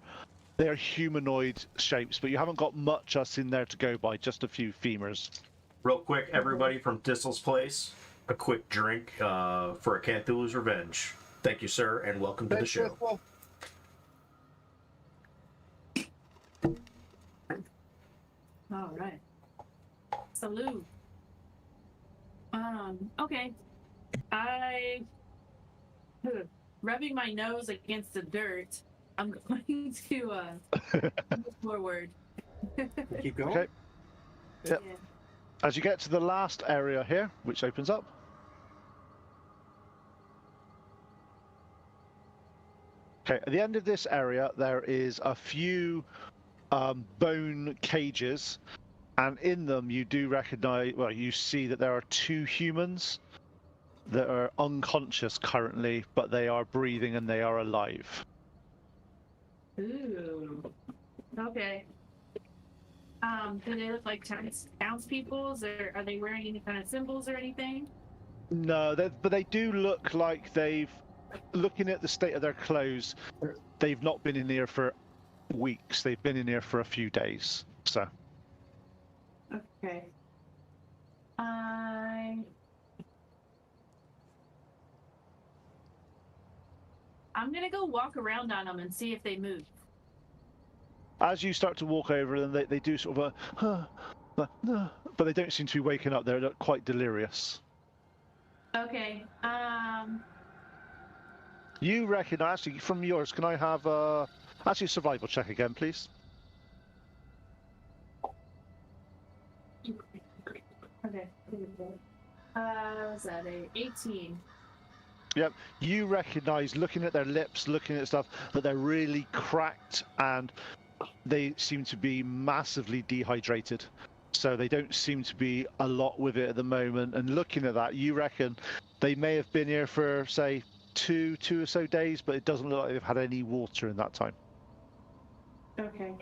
humanoid shapes, but you haven't got much else in there to go by, just a few femurs. Real quick, everybody from Dissel's Place, a quick drink for a Cthulhu's Revenge. Thank you, sir, and welcome to the show. All right. Salute. Okay. Rubbing my nose against the dirt, I'm going to move forward. Keep going. Okay. Yep. Yeah. As you get to the last area here, which opens up. Okay, at the end of this area, there is a few bone cages, and in them you do recognize, well, you see that there are 2 humans that are unconscious currently, but they are breathing and they are alive. Ooh. Okay. Do they look like townspeople? Or are they wearing any kind of symbols or anything? No, but they do look like looking at the state of their clothes, they've not been in here for weeks. They've been in here for a few days. So. Okay. I'm gonna go walk around on them and see if they move. As you start to walk over them, they do sort of but they don't seem to be waking up. They're quite delirious. Okay. You recognize, actually, from yours, can I have actually a survival check again, please? Okay. Was that a 18? Yep. You recognize, looking at their lips, looking at stuff, that they're really cracked and they seem to be massively dehydrated. So they don't seem to be a lot with it at the moment. And looking at that, you reckon they may have been here for, say, two or so days, but it doesn't look like they've had any water in that time. Okay.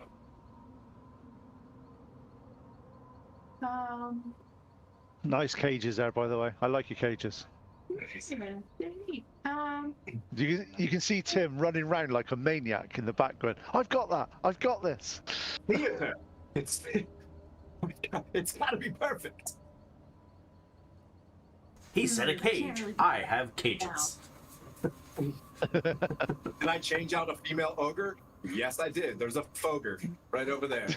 Nice cages there, by the way. I like your cages. You can see Tim running around like a maniac in the background. I've got that. I've got this. It's got to be perfect. He said a cage. I have cages. Did I change out a female ogre? Yes, I did. There's a fogre right over there.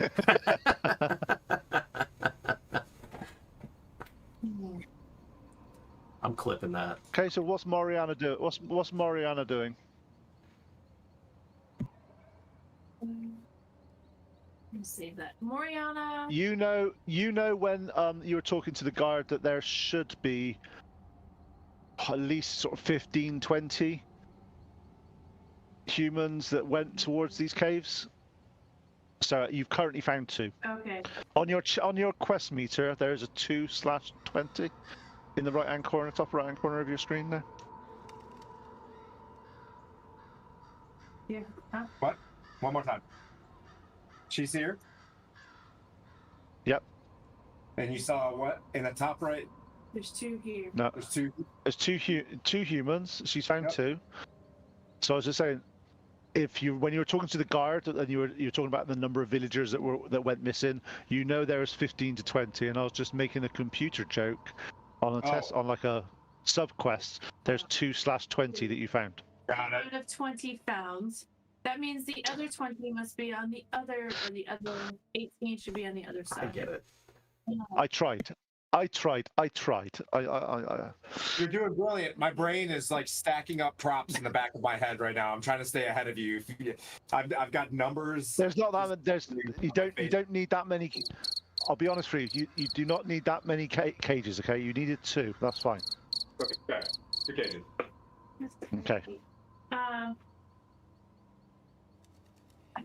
I'm clipping that. Okay, so what's Mariana doing? What's Mariana doing? Let me save that. Moriana. You know when you were talking to the guard that there should be at least sort of 15, 20 humans that went towards these caves. So you've currently found 2. Okay. On your quest meter, there is a 2/20 in the right-hand corner, top right-hand corner of your screen there. Yeah. Huh? What? One more time. She's here, Yep. and you saw what in the top right? There's 2 here. No, There's 2. there's two humans. She's found Yep. 2. So I was just saying, when you were talking to the guard and you were talking about the number of villagers that went missing, there was 15 to 20, and I was just making a computer joke On a test, on like a sub quest, there's 2/20 that you found. Got it. Out of 20 found. That means the other 20 must be on the other, or the other 18 should be on the other side. I get it. I tried. You're doing brilliant. My brain is like stacking up props in the back of my head right now. I'm trying to stay ahead of you. I've got numbers. There's not that. You don't need that many. I'll be honest with you. You do not need that many cages. Okay, you needed 2. That's fine. Okay. Okay. Okay. I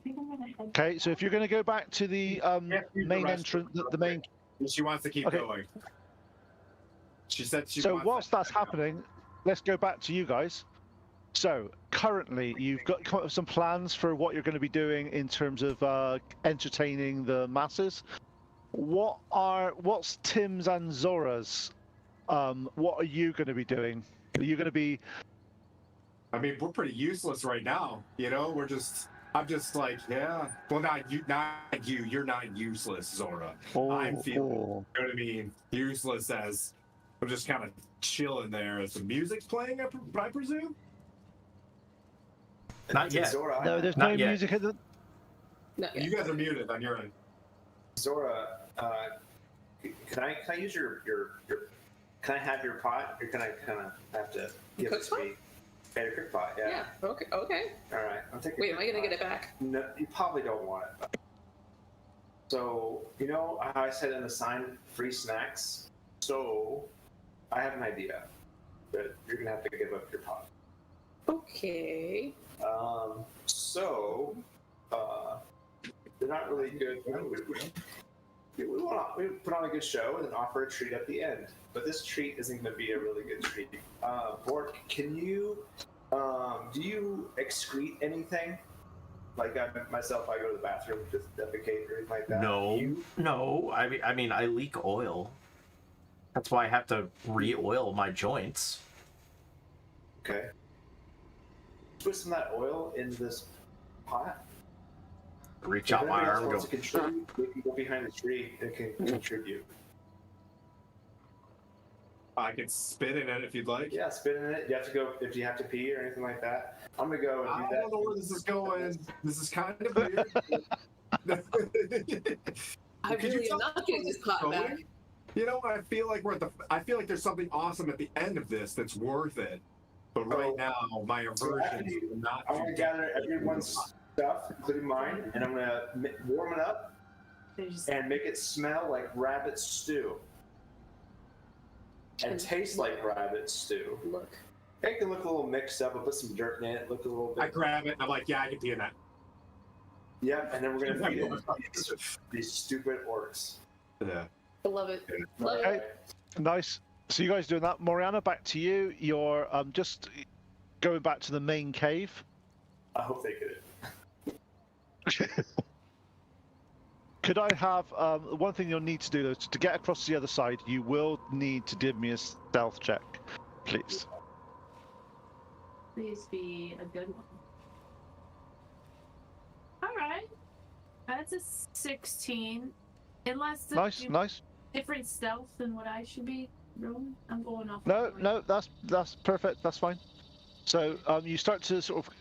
think I'm gonna head. Okay, so if you're going to go back to the use main the restroom. entrance, the main. She wants to keep Okay. going. She said she. So wants whilst to- that's happening, let's go back to you guys. So currently, you've got come up with some plans for what you're going to be doing in terms of entertaining the masses. What's Tim's and Zora's? What are you going to be doing? Are you going to be? I mean, we're pretty useless right now. You know, I'm just like, yeah. Well, not you. You're not useless, Zora. I'm feeling. You know what I mean? Useless as I'm just kind of chilling there as the music's playing. I presume. Not yet. Zora, No, there's Not no yet. music in the. No, yeah. You guys are muted on your end. Zora, can I use your can I have your pot, or can I kind of have to give it to me? Yeah, your cook pot. Yeah. Okay. Okay. All right. I'll take. Wait, am I gonna get it back? No, you probably don't want it. But... So you know how I said in the sign free snacks. So I have an idea, but you're gonna have to give up your pot. Okay. So they're not really good. We put on a good show and then offer a treat at the end. But this treat isn't going to be a really good treat. Bork, can you, do you excrete anything? Like myself, I go to the bathroom, just defecate or anything like that. No. I mean, I leak oil. That's why I have to re-oil my joints. Okay. Put some of that oil in this pot. Reach out my arm, and go. to contribute, you can go behind the tree and can contribute. I can spit in it if you'd like. Yeah, spit in it. You have to go if you have to pee or anything like that. I'm gonna go and do I that. don't know where this is going. This is kind of weird. I Could you really tell am not me getting where this pot going? back. You know, I feel like I feel like there's something awesome at the end of this that's worth it. But right now, my aversion is not. I want to gather everyone's stuff, including mine, and I'm gonna warm it up and make it smell like rabbit stew and taste like rabbit stew. Look. It can look a little mixed up. I'll put some dirt in it. Look a little bit. I grab it and I'm like, yeah, I can be in that. Yeah, and then we're gonna feed it these stupid orcs. Yeah. I love it. Love Okay. it. Nice. So you guys doing that? Moriana, back to you. You're just going back to the main cave. I hope they get it. Could I have one thing you'll need to do though, to get across to the other side? You will need to give me a stealth check, please. Please be a good one. All right. That's a 16. Unless the Nice. different stealth than what I should be rolling. I'm going off. No, that's perfect. That's fine. So you start to sort of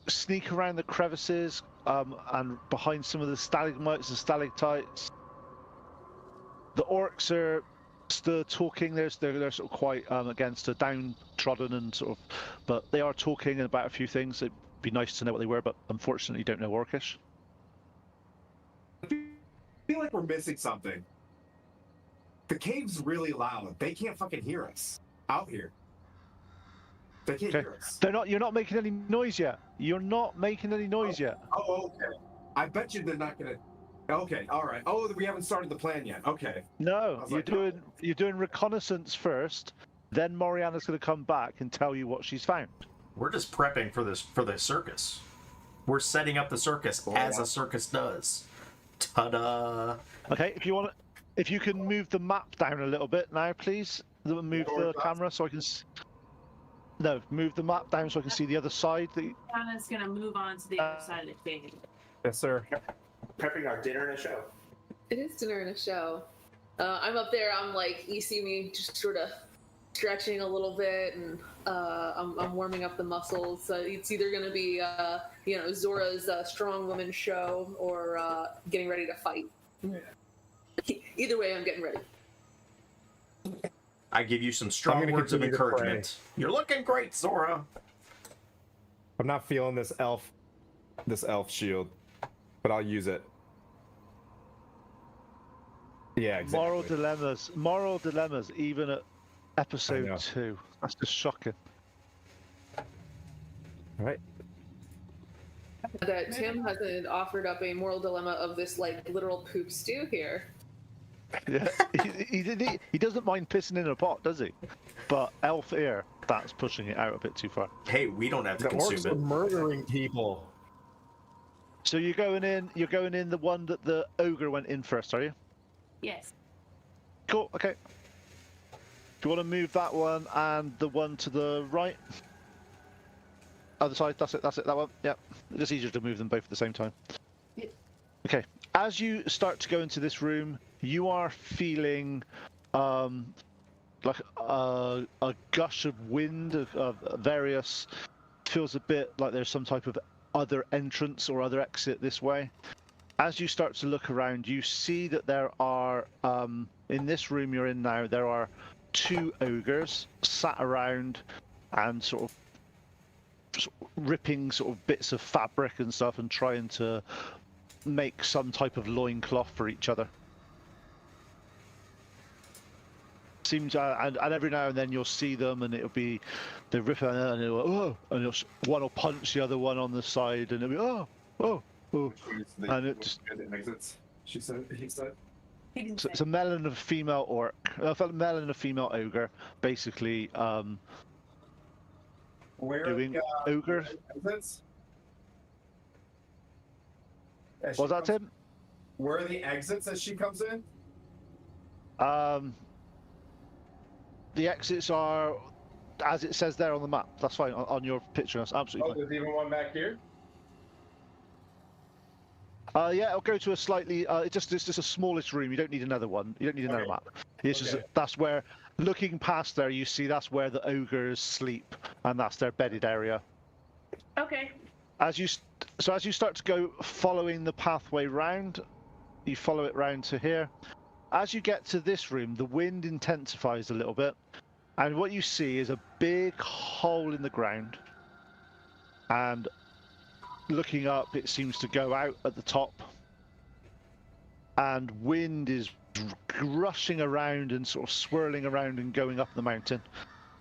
sneak around the crevices and behind some of the stalagmites and stalactites. The orcs are still talking. They're sort of quite against a downtrodden and sort of, but they are talking about a few things. It'd be nice to know what they were, but unfortunately don't know Orcish. I feel like we're missing something. The cave's really loud. They can't fucking hear us out here. They can't hear us. You're not making any noise yet. You're not making any noise yet. Oh, okay. I bet you they're not gonna. Okay, all right. Oh, we haven't started the plan yet. Okay. No, was you're like, doing reconnaissance first. Then Moriana's going to come back and tell you what she's found. We're just prepping for the circus. We're setting up the circus as a circus does. Ta-da! Okay, if you can move the map down a little bit now, please. Move the camera so I can. No, move the map down so I can see the other side. Anna's gonna move on to the other side of the cave. Yes, sir. Prepping our dinner and a show. It is dinner and a show. I'm up there. I'm like, you see me just sort of stretching a little bit, and I'm warming up the muscles. So it's either going to be, Zora's strong woman show or getting ready to fight. Either way, I'm getting ready. I give you some strong words of encouragement. You're looking great, Zora. I'm not feeling this elf shield, but I'll use it. Yeah, exactly. Moral dilemmas, even at episode 2. That's just shocking. All right. That Tim hasn't offered up a moral dilemma of this like literal poop stew here. Yeah, he doesn't mind pissing in a pot, does he? But elf ear, that's pushing it out a bit too far. Hey, we don't have to The consume orcs it. are murdering people. So you're going in the one that the ogre went in first, are you? Yes. Cool, okay. Do you want to move that one and the one to the right? Other side, that's it, that one. Yep. It's just easier to move them both at the same time. Yep. Okay. As you start to go into this room, you are feeling like a gush of wind of various. Feels a bit like there's some type of other entrance or other exit this way. As you start to look around, you see that there are, in this room you're in now, there are 2 ogres sat around and sort of ripping sort of bits of fabric and stuff and trying to make some type of loincloth for each other. Seems and every now and then you'll see them and it'll be they rip it and it'll oh, and one will punch the other one on the side and it'll be oh. And it just exits. He said. so it's a male and a female orc, a male and a female ogre, basically doing ogre. Exits? Was that Tim? Where are the exits as she comes in? The exits are, as it says there on the map. That's fine on your picture. That's absolutely fine. There's even one back here. Yeah, I'll go to a slightly. It's just a smallest room. You don't need another one. You don't need another map. It's just that's where, looking past there, you see that's where the ogres sleep, and that's their bedded area. Okay. As you start to go following the pathway round, you follow it round to here. As you get to this room, the wind intensifies a little bit, and what you see is a big hole in the ground, and looking up, it seems to go out at the top, and wind is rushing around and sort of swirling around and going up the mountain.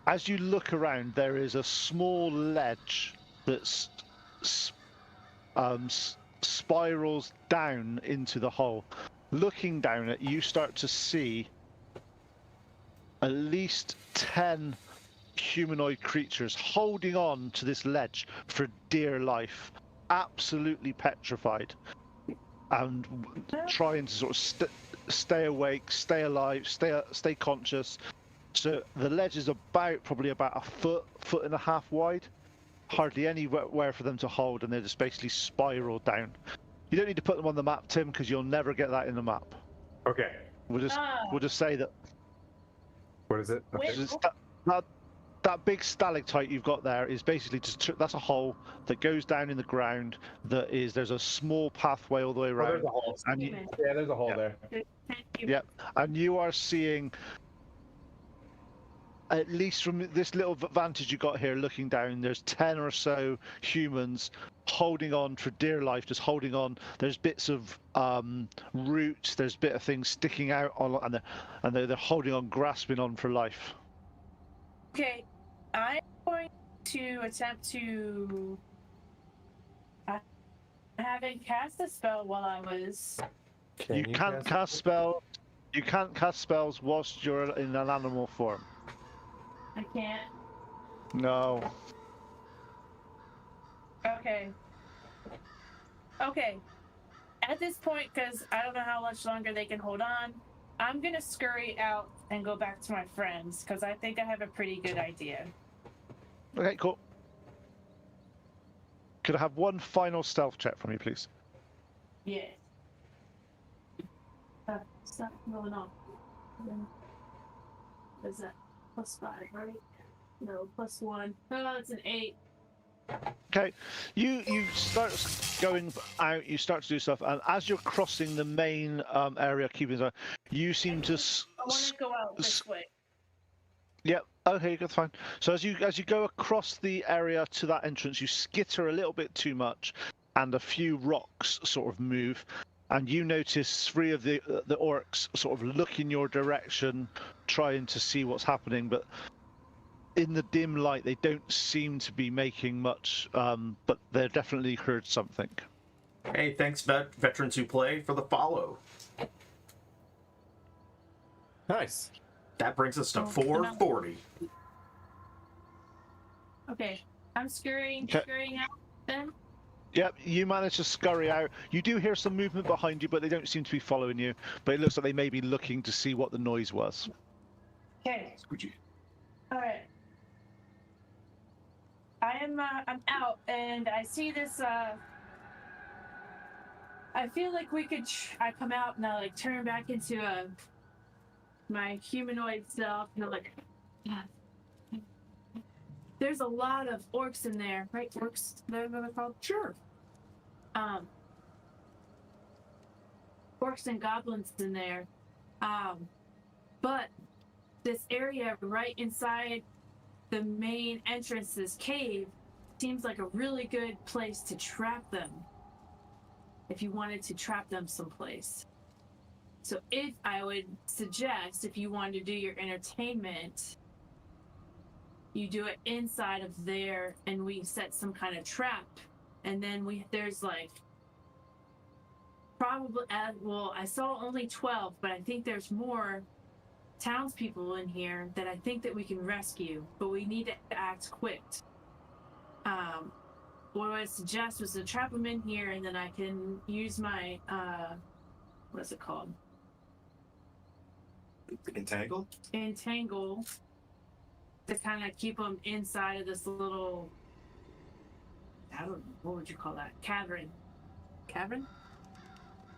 As you look around, there is a small ledge that spirals down into the hole. Looking down it, you start to see at least 10 humanoid creatures holding on to this ledge for dear life, absolutely petrified, and trying to sort of stay awake, stay alive, stay conscious. So the ledge is probably about a foot and a half wide, hardly anywhere for them to hold, and they're just basically spiral down. You don't need to put them on the map, Tim, because you'll never get that in the map. Okay. We'll just say that. What is it? That big stalactite you've got there is basically that's a hole that goes down in the ground. There's a small pathway all the way around. There's a hole. There's a hole there. Yep, and you are seeing, at least from this little vantage you got here looking down, there's 10 or so humans holding on for dear life, just holding on. There's bits of roots, there's bit of things sticking out on, and they're holding on, grasping on for life. Okay, I'm going to attempt to. I haven't cast a spell while I was. You can't cast spells. You can't cast spells whilst you're in an animal form. I can't. No. Okay. Okay. At this point, because I don't know how much longer they can hold on, I'm gonna scurry out and go back to my friends because I think I have a pretty good idea. Okay, cool. Could I have one final stealth check from you, please? Yeah. Stuff going on. What is that? +5, right? No, +1. Oh, it's an 8. Okay, you start going out. You start to do stuff, and as you're crossing the main area, keeping the, you seem to. I want to go out this way. Yep. Okay, that's fine. So as you go across the area to that entrance, you skitter a little bit too much, and a few rocks sort of move, and you notice 3 of the orcs sort of look in your direction, trying to see what's happening, but in the dim light, they don't seem to be making much, but they've definitely heard something. Hey, thanks, veterans who play, for the follow. Nice. That brings us to 440. Okay, I'm scurrying out then. Yep, you manage to scurry out. You do hear some movement behind you, but they don't seem to be following you. But it looks like they may be looking to see what the noise was. Okay. All right. I'm out, and I see this. I feel like we could. I come out and I like turn back into my humanoid self, and I'm like, there's a lot of orcs in there, right? Orcs, they're called. Sure. Orcs and goblins in there, but this area right inside the main entrance, this cave, seems like a really good place to trap them. If you wanted to trap them someplace. So if I would suggest, if you wanted to do your entertainment, you do it inside of there, and we set some kind of trap, and then there's like probably well, I saw only 12, but I think there's more townspeople in here that I think that we can rescue, but we need to act quick. What I would suggest was to trap them in here, and then I can use my what is it called? Entangle to kind of keep them inside of this little, I don't know, what would you call that? Cavern?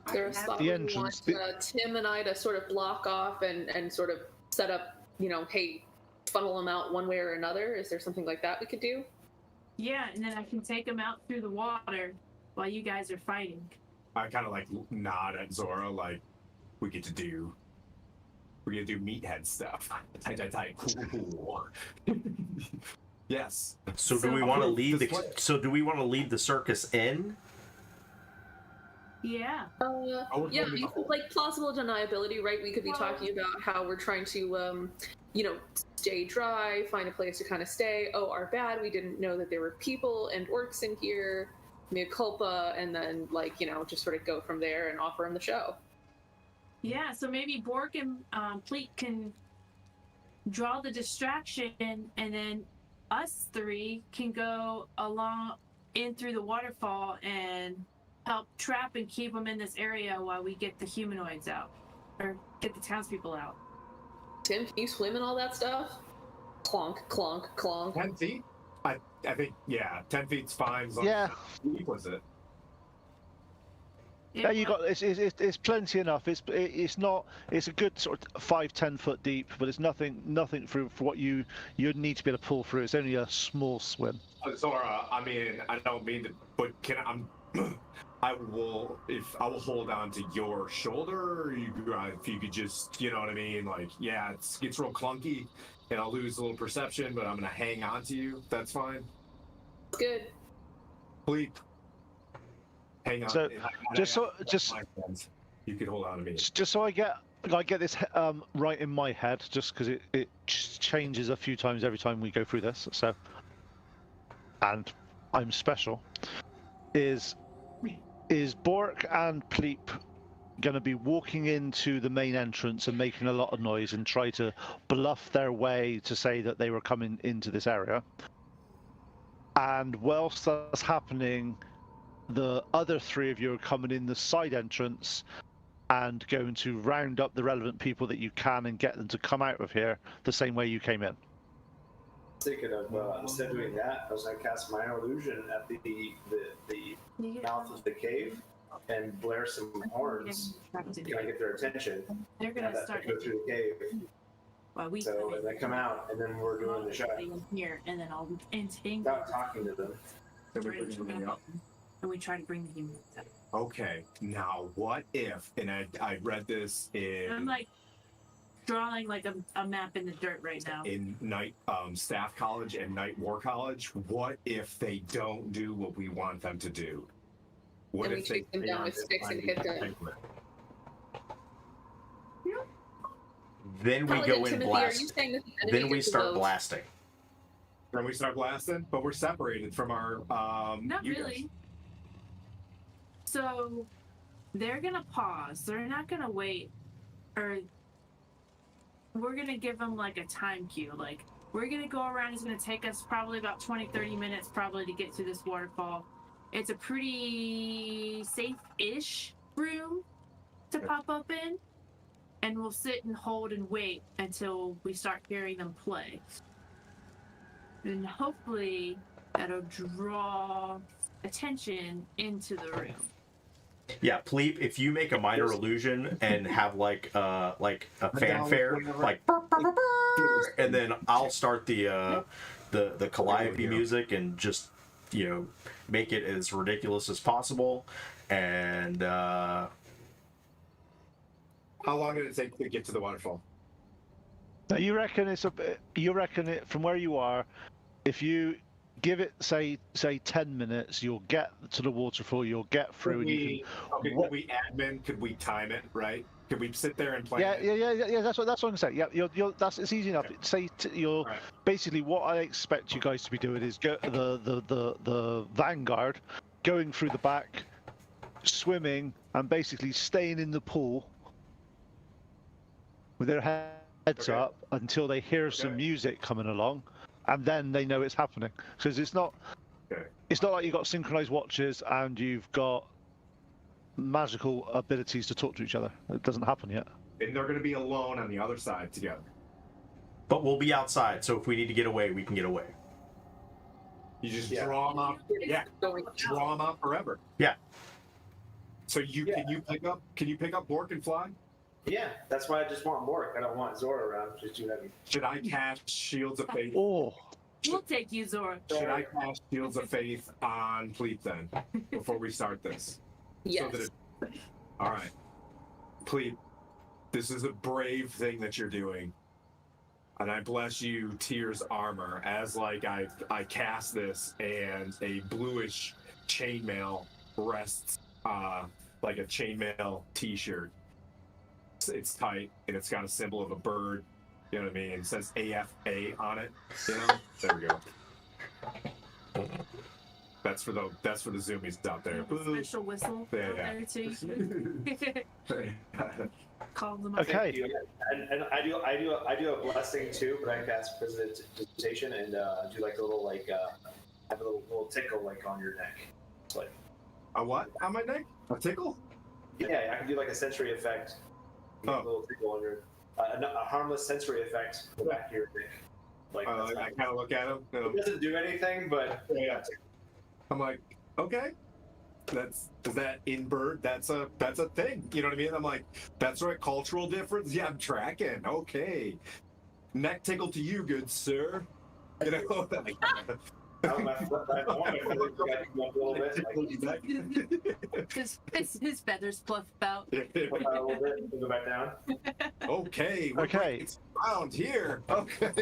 Is there a spot The where you entrance, want Tim and I to sort of block off and sort of set up, hey, funnel them out one way or another? Is there something like that we could do? Yeah, and then I can take them out through the water while you guys are fighting. I kind of like nod at Zora, like we get to do meathead stuff. Tight. Cool. Yes. So do we want to lead the? So do we want to lead the circus in? Yeah. Yeah, like plausible deniability, right? We could be talking about how we're trying to, stay dry, find a place to kind of stay. Oh, our bad, we didn't know that there were people and orcs in here. Mea culpa, and then just sort of go from there and offer him the show. Yeah, so maybe Bork and Pleat can draw the distraction, and then us 3 can go along in through the waterfall and help trap and keep them in this area while we get the humanoids out, or get the townspeople out. Tim, can you swim and all that stuff? Clonk, clonk, clonk. 10 feet? I think, yeah, 10 feet's fine. Yeah. How deep was it? Yeah, you got it's plenty enough. It's not. It's a good sort of 5-10 foot deep, but it's nothing for what you'd need to be able to pull through. It's only a small swim. Zora, I mean, I don't mean to, but I will hold on to your shoulder. Or if you could just, you know what I mean? Like, yeah, it gets real clunky, and I'll lose a little perception, but I'm gonna hang on to you. That's fine. Good. Please. Hang on. So, you could hold on to me. Just so I get this right in my head, just because it changes a few times every time we go through this. So, and I'm special. Is Bork and Pleep going to be walking into the main entrance and making a lot of noise and try to bluff their way to say that they were coming into this area? And whilst that's happening, the other 3 of you are coming in the side entrance and going to round up the relevant people that you can and get them to come out of here the same way you came in. Thinking of instead of doing that, I was going to cast minor illusion at the mouth of the cave. and blare some horns, kind of get their attention. They're Have gonna that start go through the cave. while we So when they come out, and then we're doing the show. here, and then I'll entangle Without talking to them. Then we bring everything up. and we try to bring the humans up. Okay, now what if? And I read this I'm like drawing like a map in the dirt right now. in night staff college and night war college. What if they don't do what we want them to do? What And we if they take them stay down on with this sticks and planet? hit them. Then we Paladin go in Timothy, are blast. you saying that the Then enemies we are start close? blasting. Then we start blasting, but we're separated from our Not you guys. really. So they're gonna pause. They're not gonna wait, or we're gonna give them like a time cue. Like we're gonna go around. It's gonna take us probably about 20-30 minutes probably to get to this waterfall. It's a pretty safe-ish room to pop up in, and we'll sit and hold and wait until we start hearing them play. And hopefully that'll draw attention into the room. Yeah, Pleep, if you make a minor illusion and have like a fanfare, like burr, burr, burr, burr, and then I'll start the Calliope music and just make it as ridiculous as possible. And How long did it take to get to the waterfall? Now you reckon it's you reckon it from where you are, if you give it say 10 minutes, you'll get to the waterfall, you'll get through, and you can. Could we admin? Could we time it right? Could we sit there and play? Yeah. That's what I'm saying. Yeah, it's easy enough. Okay. Right. Basically what I expect you guys to be doing is go the vanguard, going through the back, swimming, and basically staying in the pool with their heads up until they hear some music coming along, and then they know it's happening. Because it's not like you've got synchronized watches and you've got magical abilities to talk to each other. It doesn't happen yet. And they're going to be alone on the other side together. but we'll be outside, so if we need to get away, we can get away. You just draw them out. Yeah, draw them out forever. Yeah. So can you pick up Bork and fly? Yeah, that's why I just want Mork. I don't want Zora around. Just too heavy. Should I cast Shields of Faith? Oh, We'll take you, Zora. Should I cast Shields of Faith on Pleep then before we start this? Yes. All right, Pleep, this is a brave thing that you're doing, and I bless you, Tyr's armor, as like I cast this, and a bluish chainmail rests like a chainmail T-shirt. It's tight and it's got a symbol of a bird. You know what I mean? It says AFA on it. You know? There we go. That's for the zoomies out there. Special whistle Yeah, out yeah. there too. Call them up. okay. Thank you. And I do a blessing too, but I cast precipitation and do like a little have a little tickle like on your neck. It's like A what? On my neck? A tickle? yeah, I can do like a sensory effect. You get a little tickle on your a harmless sensory effect on the back of your neck. Like I kind of look at him. And it doesn't do anything, but yeah. I'm like, okay, is that in bird? That's a thing. You know what I mean? I'm like, that's right. Cultural difference. Yeah, I'm tracking. Okay, neck tickle to you, good sir. You know. I want my feathers to get up a little bit. His feathers fluff out. Puff out a little bit and go back down. Okay. It's around here. Okay.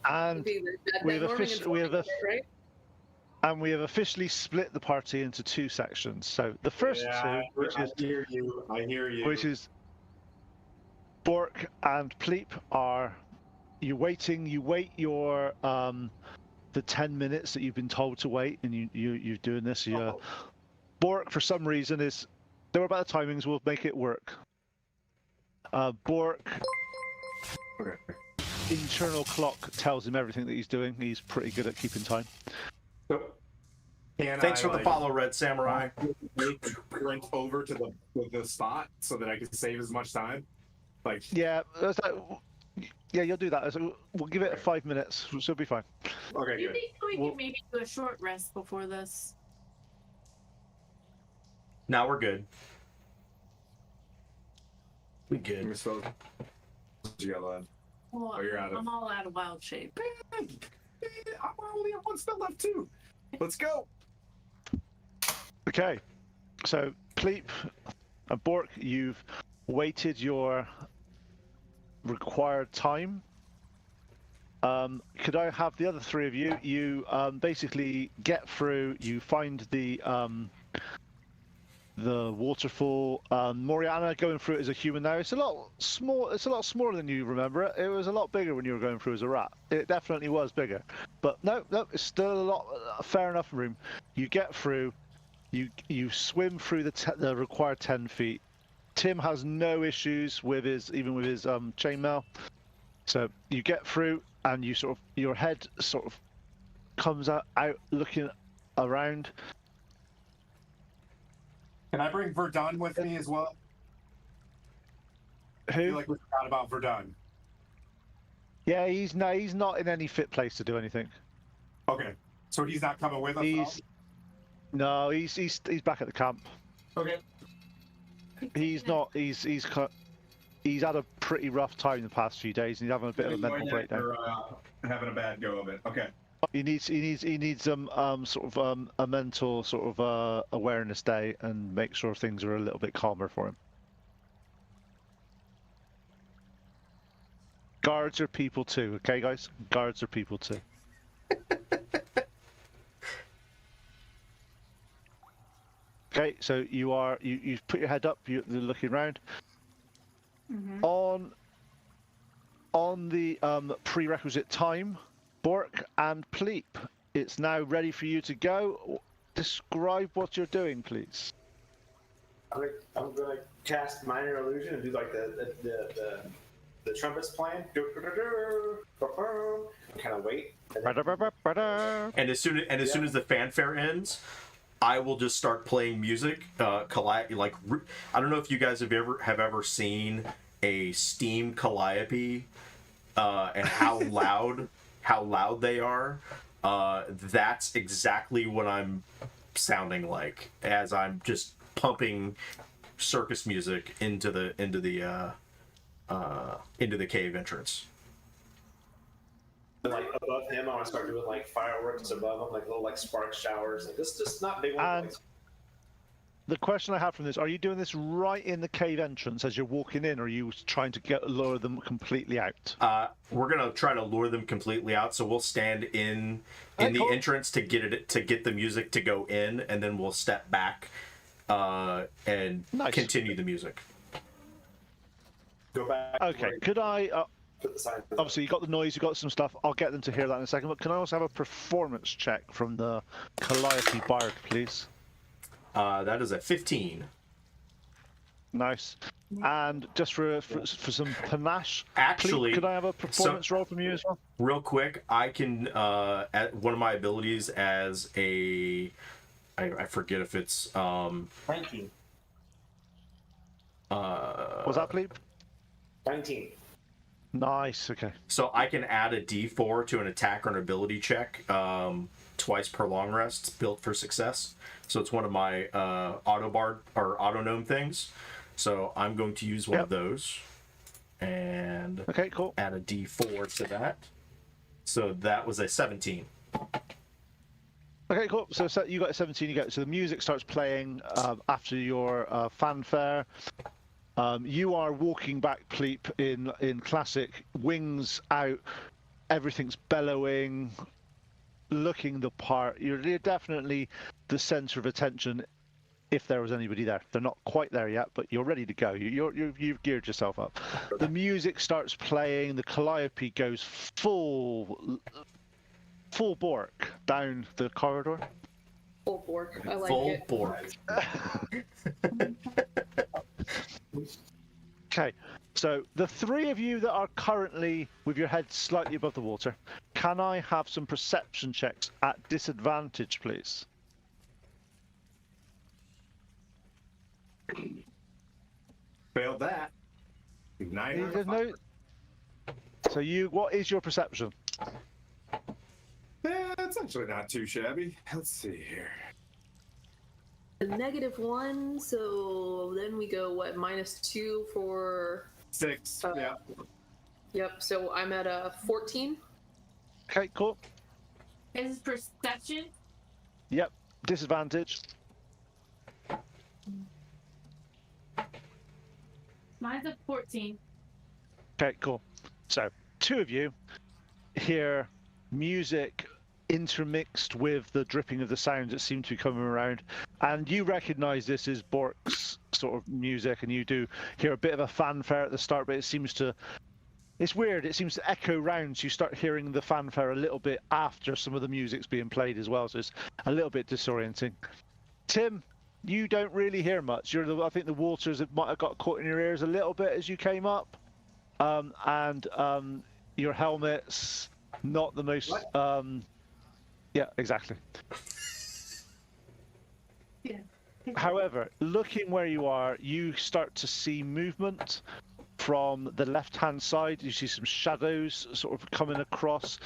And we have officially split the party into two sections. So the first two, I hear you. which is Bork and Pleep, are you wait your the 10 minutes that you've been told to wait, and you're doing this. Bork, for some reason, is don't worry about the timings. We'll make it work. Bork. Okay. Internal clock tells him everything that he's doing. He's pretty good at keeping time. So, Thanks for the follow, Red Samurai. Sprint over to the spot so that I can save as much time. Like you'll do that. We'll give it 5 minutes. So it'll be fine. okay, You good. think we can maybe do a short rest before this? Now we're good. We Let good. me spell. You got left. Well, Oh, you're out of. I'm all out of wild shape. I'm only at one spell left too. Let's go. Okay, so Pleep and Bork, you've waited your required time. Could I have the other three of you? You basically get through. You find the waterfall. Moriana going through it as a human now. It's a lot small. It's a lot smaller than you remember it. It was a lot bigger when you were going through as a rat. It definitely was bigger. But no, it's still a lot fair enough room. You get through. You swim through the required 10 feet. Tim has no issues with his chainmail. So you get through, and you sort of your head sort of comes out looking around. Can I bring Verdun with me as well? I feel Who? like we forgot about Verdun. Yeah, he's not in any fit place to do anything. Okay, so he's not coming with us at all? He's back at the camp. Okay. He's not. He's had a pretty rough time the past few days, and he's having a bit of a mental breakdown. Or, having a bad go of it. Okay. He needs sort of a mental sort of awareness day and make sure things are a little bit calmer for him. Guards are people too, okay, guys? Guards are people too. Okay, so you put your head up. You're looking around. Mm-hmm. On the prerequisite time, Bork and Pleep, it's now ready for you to go. Describe what you're doing, please. I'm gonna cast minor illusion and do like the trumpets playing. Kind of wait. And as soon as the fanfare ends, I will just start playing music. I don't know if you guys have ever seen a steam calliope, and how loud they are. That's exactly what I'm sounding like as I'm just pumping circus music into the cave entrance. Like above him, I want to start doing like fireworks above him, like little like spark showers. Like just not big ones. And the question I have from this: are you doing this right in the cave entrance as you're walking in, or are you trying to lure them completely out? We're gonna try to lure them completely out, so we'll stand in the entrance to get the music to go in, and then we'll step back and continue the music. Go back. Okay. Could I? Put the sign. Obviously, you got the noise, you got some stuff. I'll get them to hear that in a second. But can I also have a performance check from the Calliope Bard, please? That is a 15. Nice. And just for some panache, Actually, could I have a performance roll from you as well? Real quick, I can at one of my abilities as a I forget if it's 19. Was that Pleep? 19. Nice. Okay. So I can add a D4 to an attack or an ability check twice per long rest, built for success. So it's one of my auto bard or auto gnome things. So I'm going to use one of those and okay, cool. Add a D4 to that. So that was a 17. Okay, cool. So you got a 17. You get so the music starts playing after your fanfare. You are walking back, Pleep, in classic wings out. Everything's bellowing, looking the part. You're definitely the center of attention if there was anybody there. They're not quite there yet, but you're ready to go. You've geared yourself up. The music starts playing. The Calliope goes full Bork down the corridor. Full Bork. I like Full it. Bork. Okay, so the three of you that are currently with your head slightly above the water, can I have some perception checks at disadvantage, please? Failed that. 9 There's no... So what is your perception? Yeah, it's actually not too shabby. Let's see here. a -1, so then we go what, -2 for 6. Yeah. Yep, so I'm at a 14. Okay, cool. Is perception? Yep, disadvantage. Mine's a 14. Okay, cool. So, two of you hear music intermixed with the dripping of the sounds that seem to be coming around, and you recognize this as Bork's sort of music, and you do hear a bit of a fanfare at the start, but it's weird, it seems to echo round, so you start hearing the fanfare a little bit after some of the music's being played as well, so it's a little bit disorienting. Tim, you don't really hear much. I think the waters might have got caught in your ears a little bit as you came up, and your helmet's not the most. Yeah, exactly. Yeah. However, looking where you are, you start to see movement from the left-hand side. You see some shadows sort of coming across.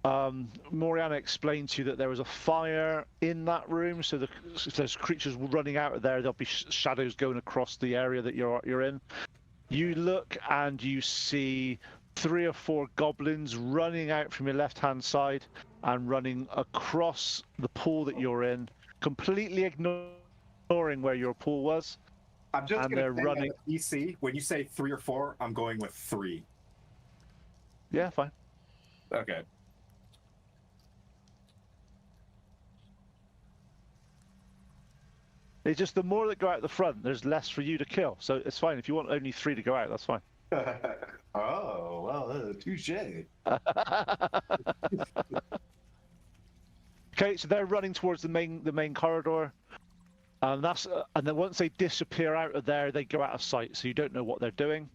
Moriana explained to you that there was a fire in that room, so if there's creatures running out of there, there'll be shadows going across the area that you're in. You look and you see 3 or 4 goblins running out from your left-hand side and running across the pool that you're in, completely ignoring where your pool was. I'm just And gonna they're say running. at the PC, when you say 3 or 4, I'm going with 3. Yeah, fine. Okay. It's just the more that go out the front, there's less for you to kill. So it's fine. If you want only 3 to go out, that's fine. Oh, well, touche. Okay, so they're running towards the main corridor, and then once they disappear out of there, they go out of sight. So you don't know what they're doing.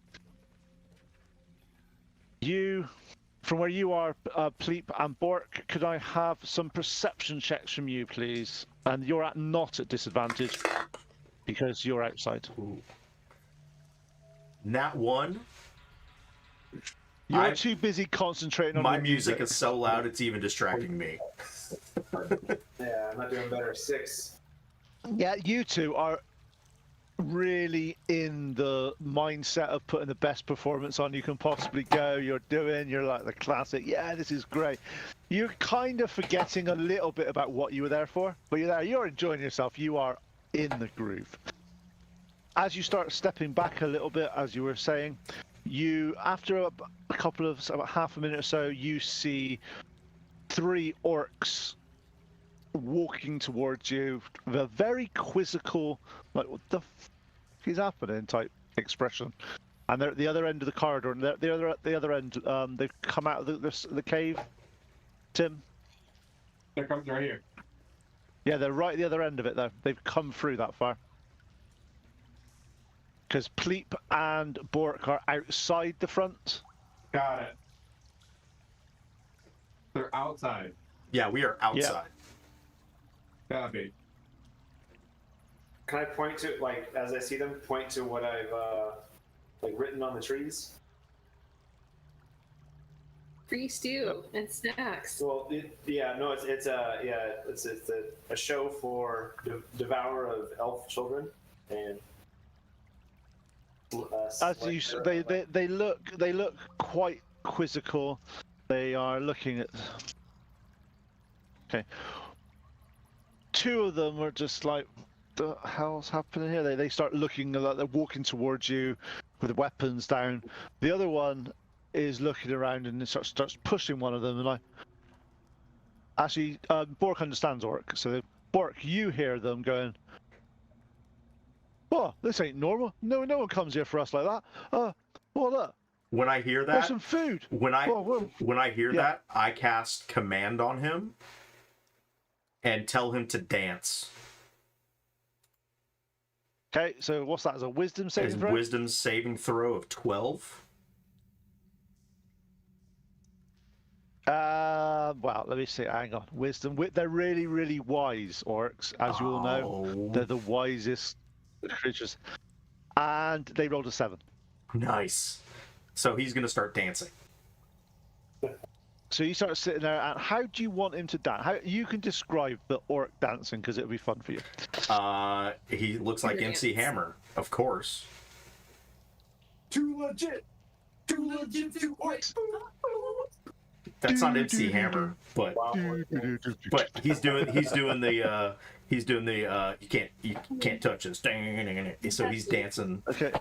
From where you are, Pleep and Bork, could I have some perception checks from you, please? And you're not at disadvantage because you're outside. Ooh. Nat 1. You're too busy concentrating on My the music is so loud it's even distracting me. Yeah, I'm not doing better. 6. Yeah, you two are really in the mindset of putting the best performance on you can possibly go. You're like the classic, yeah, this is great. You're kind of forgetting a little bit about what you were there for, but you're there, you're enjoying yourself, you are in the groove. As you start stepping back a little bit, as you were saying, after about half a minute or so, you see 3 orcs walking towards you with a very quizzical, like, what the f is happening type expression. And they're at the other end of the corridor, and at the other end, they've come out of the cave. Tim? They're coming right here. Yeah, they're right at the other end of it, though. They've come through that far. Because Pleep and Bork are outside the front. Got it. They're outside. Yeah, we are outside. Copy. Can I point to, like, as I see them, point to what I've written on the trees? Free stew and snacks. Well, it's a show for devour of elf children and. They look quite quizzical. They are looking at. Okay. 2 of them are just like, the hell's happening here? They start looking like they're walking towards you with weapons down. The other one is looking around and starts pushing one of them. And Bork understands Orc, so Bork, you hear them going, "Oh, this ain't normal. No one comes here for us like that. Well, look, When I hear there's that, some food." when I hear Yeah. that, I cast command on him and tell him to dance. Okay, so what's that? Is a wisdom His saving throw? wisdom saving throw of 12. Well, let me see. Hang on. Wisdom. They're really, really wise orcs, as you all know. Oh. They're the wisest creatures. And they rolled a 7. Nice. So he's gonna start dancing. So you start sitting there, and how do you want him to dance? How you can describe the orc dancing because it'll be fun for you. He looks like MC Hammer, of course. Too legit to orcs. That's not MC Hammer, but he's doing the you can't touch this. So he's dancing. Okay.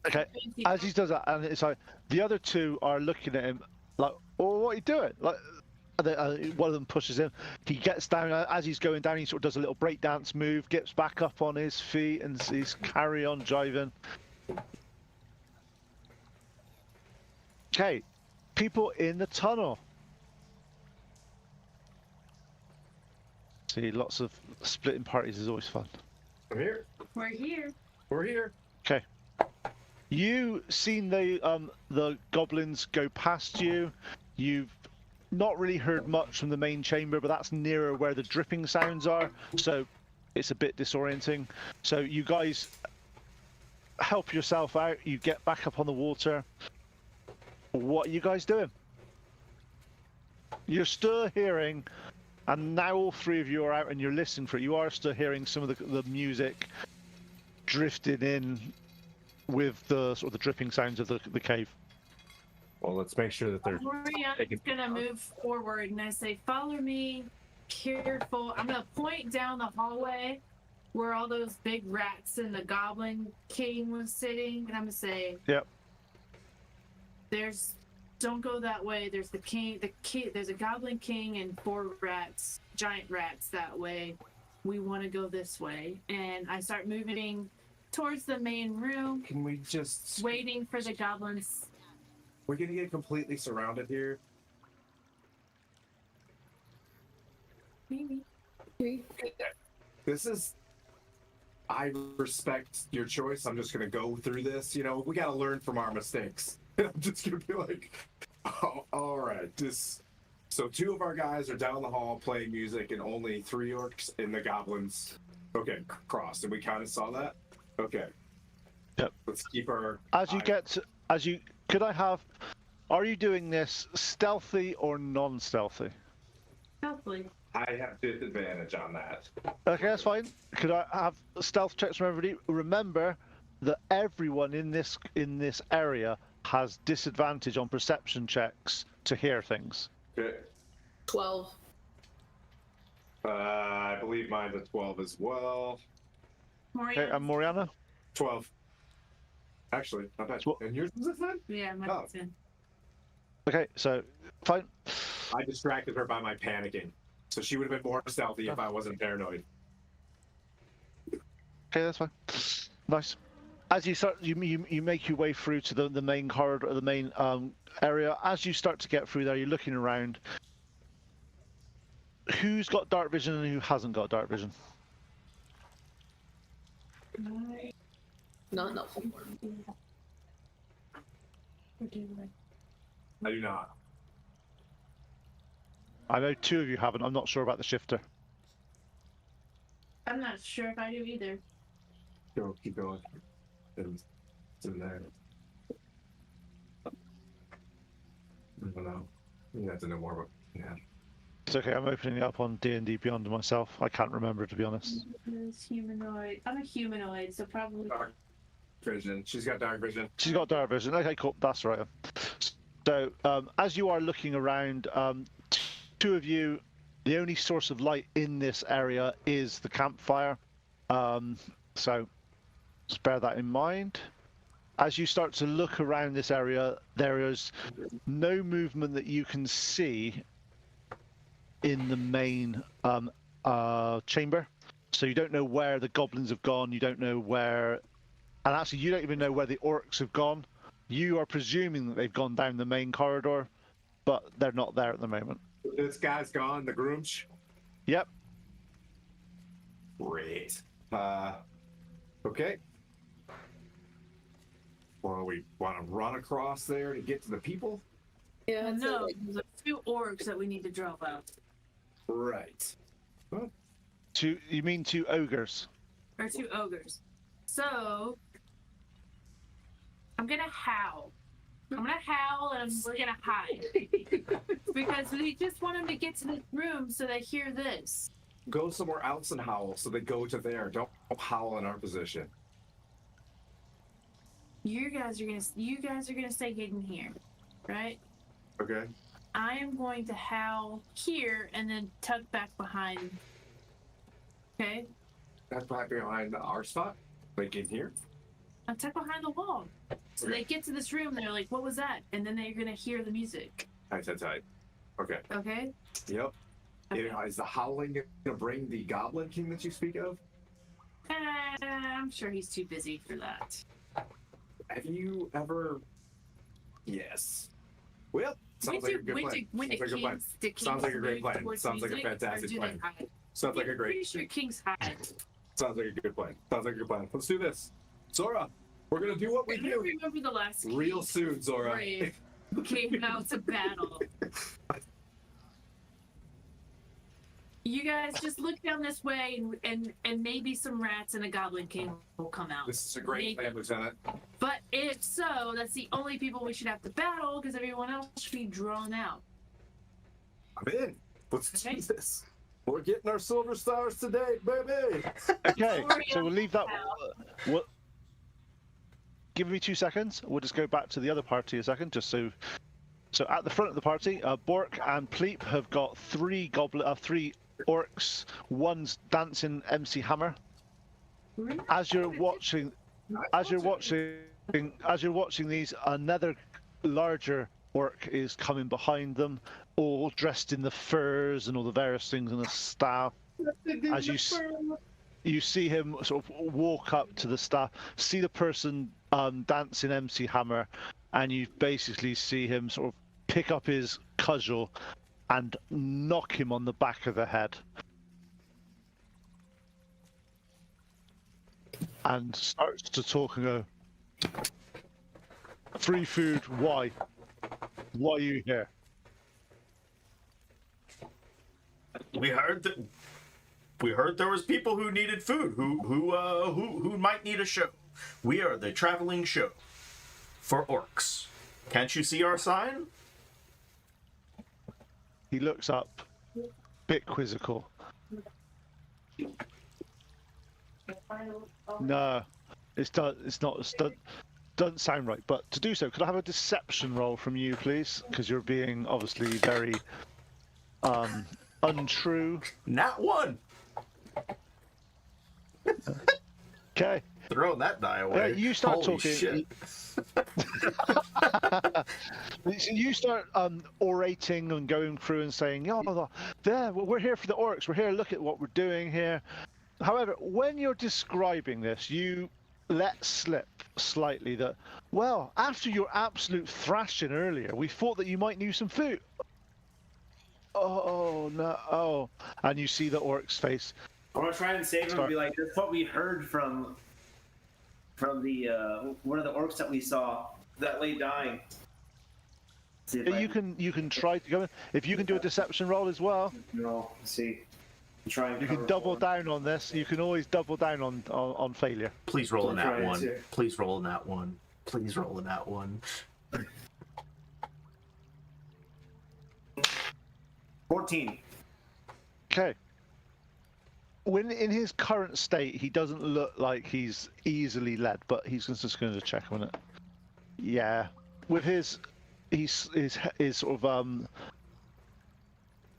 Okay. As he does that, and it's like the other two are looking at him like, "Oh, what are you doing?" Like, one of them pushes him. He gets down as he's going down. He sort of does a little breakdance move, gets back up on his feet, and he's carry on driving. Okay, people in the tunnel. See, lots of splitting parties is always fun. I'm here. We're here. We're here. Okay. You seen the goblins go past you. You've not really heard much from the main chamber, but that's nearer where the dripping sounds are, so it's a bit disorienting. So you guys help yourself out. You get back up on the water. What are you guys doing? You're still hearing, and now all three of you are out and you're listening for it. You are still hearing some of the music drifting in with the sort of the dripping sounds of the cave. Well, let's make sure that they're. Moriana's gonna move forward, and I say, "Follow me, careful." I'm gonna point down the hallway where all those big rats and the Goblin King was sitting, and I'm gonna say, Yep. Don't go that way. There's the king. There's a Goblin King and 4 rats, giant rats that way. We want to go this way, and I start moving towards the main room, Can we just? waiting for the goblins. We're gonna get completely surrounded here. Maybe. This is. I respect your choice. I'm just gonna go through this. You know, we gotta learn from our mistakes. I'm just gonna be like, oh, all right, this. So 2 of our guys are down the hall playing music, and only 3 orcs and the goblins. Okay, crossed, and we kind of saw that. Okay. Yep. Let's keep our. Could I have? Are you doing this stealthy or non-stealthy? Hopefully. I have disadvantage on that. Okay, that's fine. Could I have stealth checks from everybody? Remember that everyone in this area has disadvantage on perception checks to hear things. Okay. 12. I believe mine's a 12 as well. Okay, and Moriana? 12. Actually, not bad. And yours was a 10? Yeah, my Oh. 10. Okay, so fine. I distracted her by my panicking. So she would have been more stealthy if I wasn't paranoid. Okay, that's fine. Nice. As you start, you make your way through to the main corridor, the main area. As you start to get through there, you're looking around. Who's got dark vision and who hasn't got dark vision? Not enough. I do not. I know 2 of you haven't. I'm not sure about the shifter. I'm not sure if I do either. Go, keep going. It's in there. I don't know. You have to know more about. Yeah. It's okay. I'm opening it up on D&D Beyond myself. I can't remember, to be honest. It's humanoid. I'm a humanoid, so probably. Dark vision. She's got dark vision. She's got dark vision. Okay, cool. That's right. So, as you are looking around, 2 of you, the only source of light in this area is the campfire. So, just bear that in mind. As you start to look around this area, there is no movement that you can see in the main chamber. So you don't know where the goblins have gone. You don't know where, and actually, you don't even know where the orcs have gone. You are presuming that they've gone down the main corridor, but they're not there at the moment. This guy's gone, the Groomch. Yep. Great. Okay. Well, we want to run across there to get to the people? Yeah, it's No, like, there's 2 orcs that we need to drop out. Right. You mean 2 ogres? Or 2 ogres. So I'm gonna howl. I'm gonna howl and we're gonna hide because we just want them to get to this room so they hear this. Go somewhere else and howl, so they go to there. Don't howl in our position. You guys are gonna stay hidden here, right? Okay. I am going to howl here and then tuck back behind. Okay. That's back behind our spot. Like in here. I'll tuck behind the wall. So Okay. they get to this room, they're like, "What was that?" And then they're gonna hear the music. Tight. Okay. Okay. Yep. Okay. Is the howling gonna bring the Goblin King that you speak of? I'm sure he's too busy for that. Have you ever? Yes. Well, sounds like a good plan. When Sounds like a good plan. do Sounds like a great move plan. towards Sounds like a music, or fantastic do they plan. hide? Sounds like a I'm pretty great. sure kings hide. Sounds like a good plan. Sounds like a good plan. Let's do this. Zora, we're gonna do what we I don't do remember the last real king soon, Zora. brave came out to battle. You guys just look down this way, and maybe some rats and a goblin king will come out. This is a great plan, Lieutenant. But if so, that's the only people we should have to battle, because everyone else should be drawn out. I'm in. Let's Okay. do this. We're getting our silver stars today, baby. Okay, so we'll leave that. What? Give me 2 seconds. We'll just go back to the other party a second, just so. So at the front of the party, Bork and Pleep have got three orcs. One's dancing MC Hammer. As you're watching these, another larger orc is coming behind them, all dressed in the furs and all the various things and the staff. As you see him sort of walk up to the staff, see the person dancing MC Hammer, and you basically see him sort of pick up his cudgel and knock him on the back of the head. And starts to talk and go, "Free food, why? Why are you here?" We heard there was people who needed food, who might need a show. We are the traveling show for orcs. Can't you see our sign? He looks up, bit quizzical. No, doesn't sound right. But to do so, could I have a deception roll from you, please? Because you're being obviously very untrue. Not one. Okay. Throwing that die away. You start Holy talking. Shit. So you start orating and going through and saying, "Oh, there, we're here for the orcs. We're here. Look at what we're doing here." However, when you're describing this, you let slip slightly that, well, after your absolute thrashing earlier, we thought that you might need some food. Oh no! Oh, and you see the orc's face. I want to try and save him and be like, "That's what we heard from the one of the orcs that we saw that lay dying." See if You can try to go in. If you can do a deception roll as well, see. Try and you can double down on this. You can always double down on failure. Please roll in that Try it one. too. Please roll in that one. Please roll in that one. 14. Okay. When in his current state, he doesn't look like he's easily led, but he's just going to check on it. Yeah, with his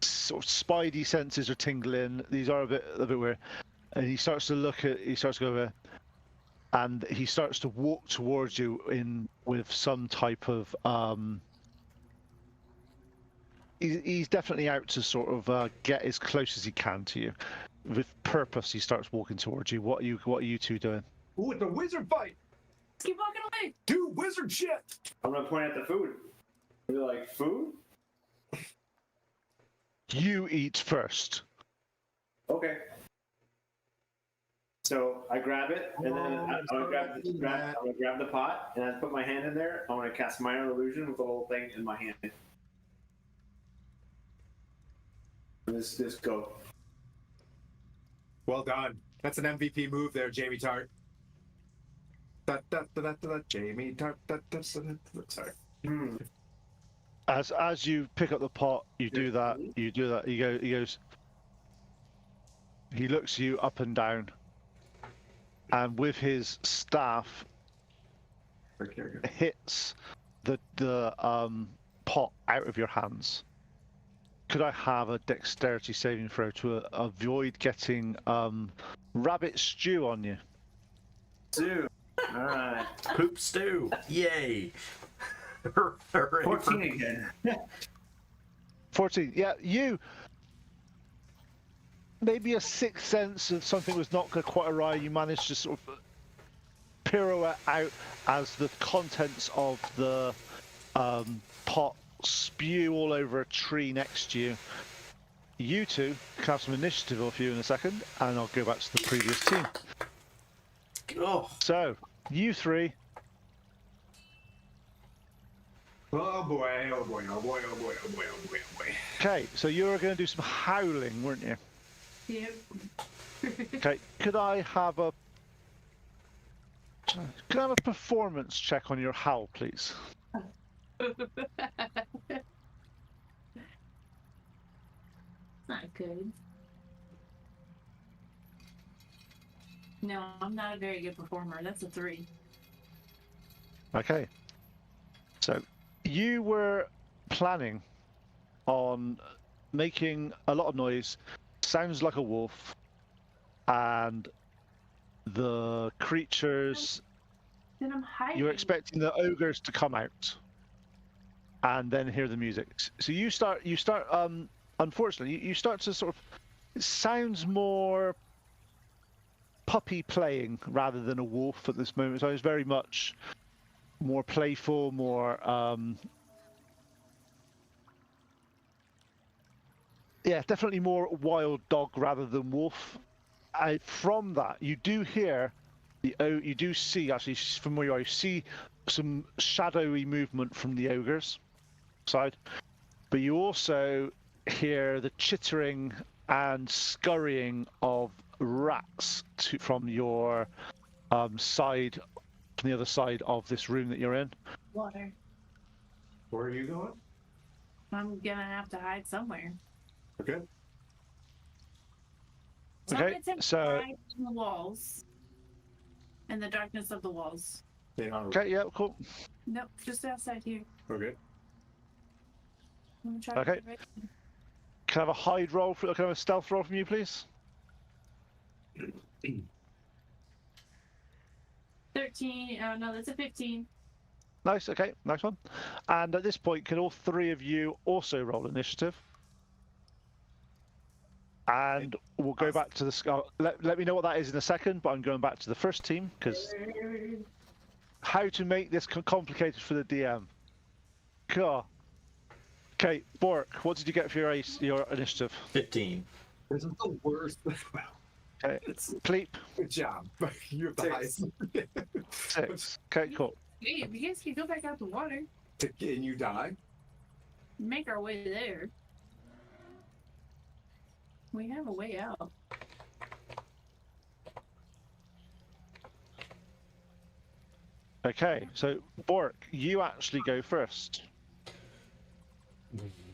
sort of spidey senses are tingling. These are a bit weird, and he starts to go over, and he starts to walk towards you with some type of He's definitely out to sort of get as close as he can to you. With purpose, he starts walking towards you. What are you two doing? Ooh, it's a wizard fight. Let's keep walking away. Do wizard shit. I'm gonna point at the food. Be like, food? You eat first. Okay. So I grab it, and then I'm gonna grab the pot, and I put my hand in there. I'm gonna cast minor illusion with the whole thing in my hand. This go. Well done. That's an MVP move there, Jamie Tart. Jamie Tart. Sorry. As you pick up the pot, you do that. You do that. He goes. He looks you up and down, and with his staff, hits the pot out of your hands. Could I have a dexterity saving throw to avoid getting rabbit stew on you? Stew. All right. Poop stew. Yay. 14 again. 14. Yeah, you. Maybe a sixth sense of something was not quite awry. You managed to sort of pirouette out as the contents of the pot spew all over a tree next to you. You two can have some initiative off you in a second, and I'll go back to the previous team. Oh. So, you three. Oh boy, oh boy, oh boy, oh boy, oh boy, oh boy, oh boy. Okay, so you were going to do some howling, weren't you? Yep. Okay, could I have a performance check on your howl, please? Not good. No, I'm not a very good performer. That's a 3. Okay. So, you were planning on making a lot of noise, sounds like a wolf, and the creatures. Then I'm hiding. You're expecting the ogres to come out, and then hear the music. So you start. Unfortunately, you start to sort of. It sounds more puppy playing rather than a wolf at this moment. So it's very much more playful, more. Yeah, definitely more wild dog rather than wolf. From that, you do hear you do see, actually, from where you are, you see some shadowy movement from the ogres side, but you also hear the chittering and scurrying of rats from your side, from the other side of this room that you're in. Water. Where are you going? I'm gonna have to hide somewhere. Okay. So Okay, I'm gonna take so- hide in the walls. In the darkness of the walls. They are. Okay, yeah, cool. Nope, just outside here. Okay. I'm gonna try Okay. to get right. Can I have a hide roll? Can I have a stealth roll from you, please? 13. Oh no, that's a 15. Nice. Okay, nice one. And at this point, can all three of you also roll initiative? And we'll go back to the. Let me know what that is in a second. But I'm going back to the first team because how to make this complicated for the DM. Cool. Okay, Bork, what did you get for your initiative? 15. This is the worst. Okay, Pleep, Good job. You have the highest. 6. Okay, cool. Hey, if you guys can go back out the water, And you die. make our way there. We have a way out. Okay, so Bork, you actually go first.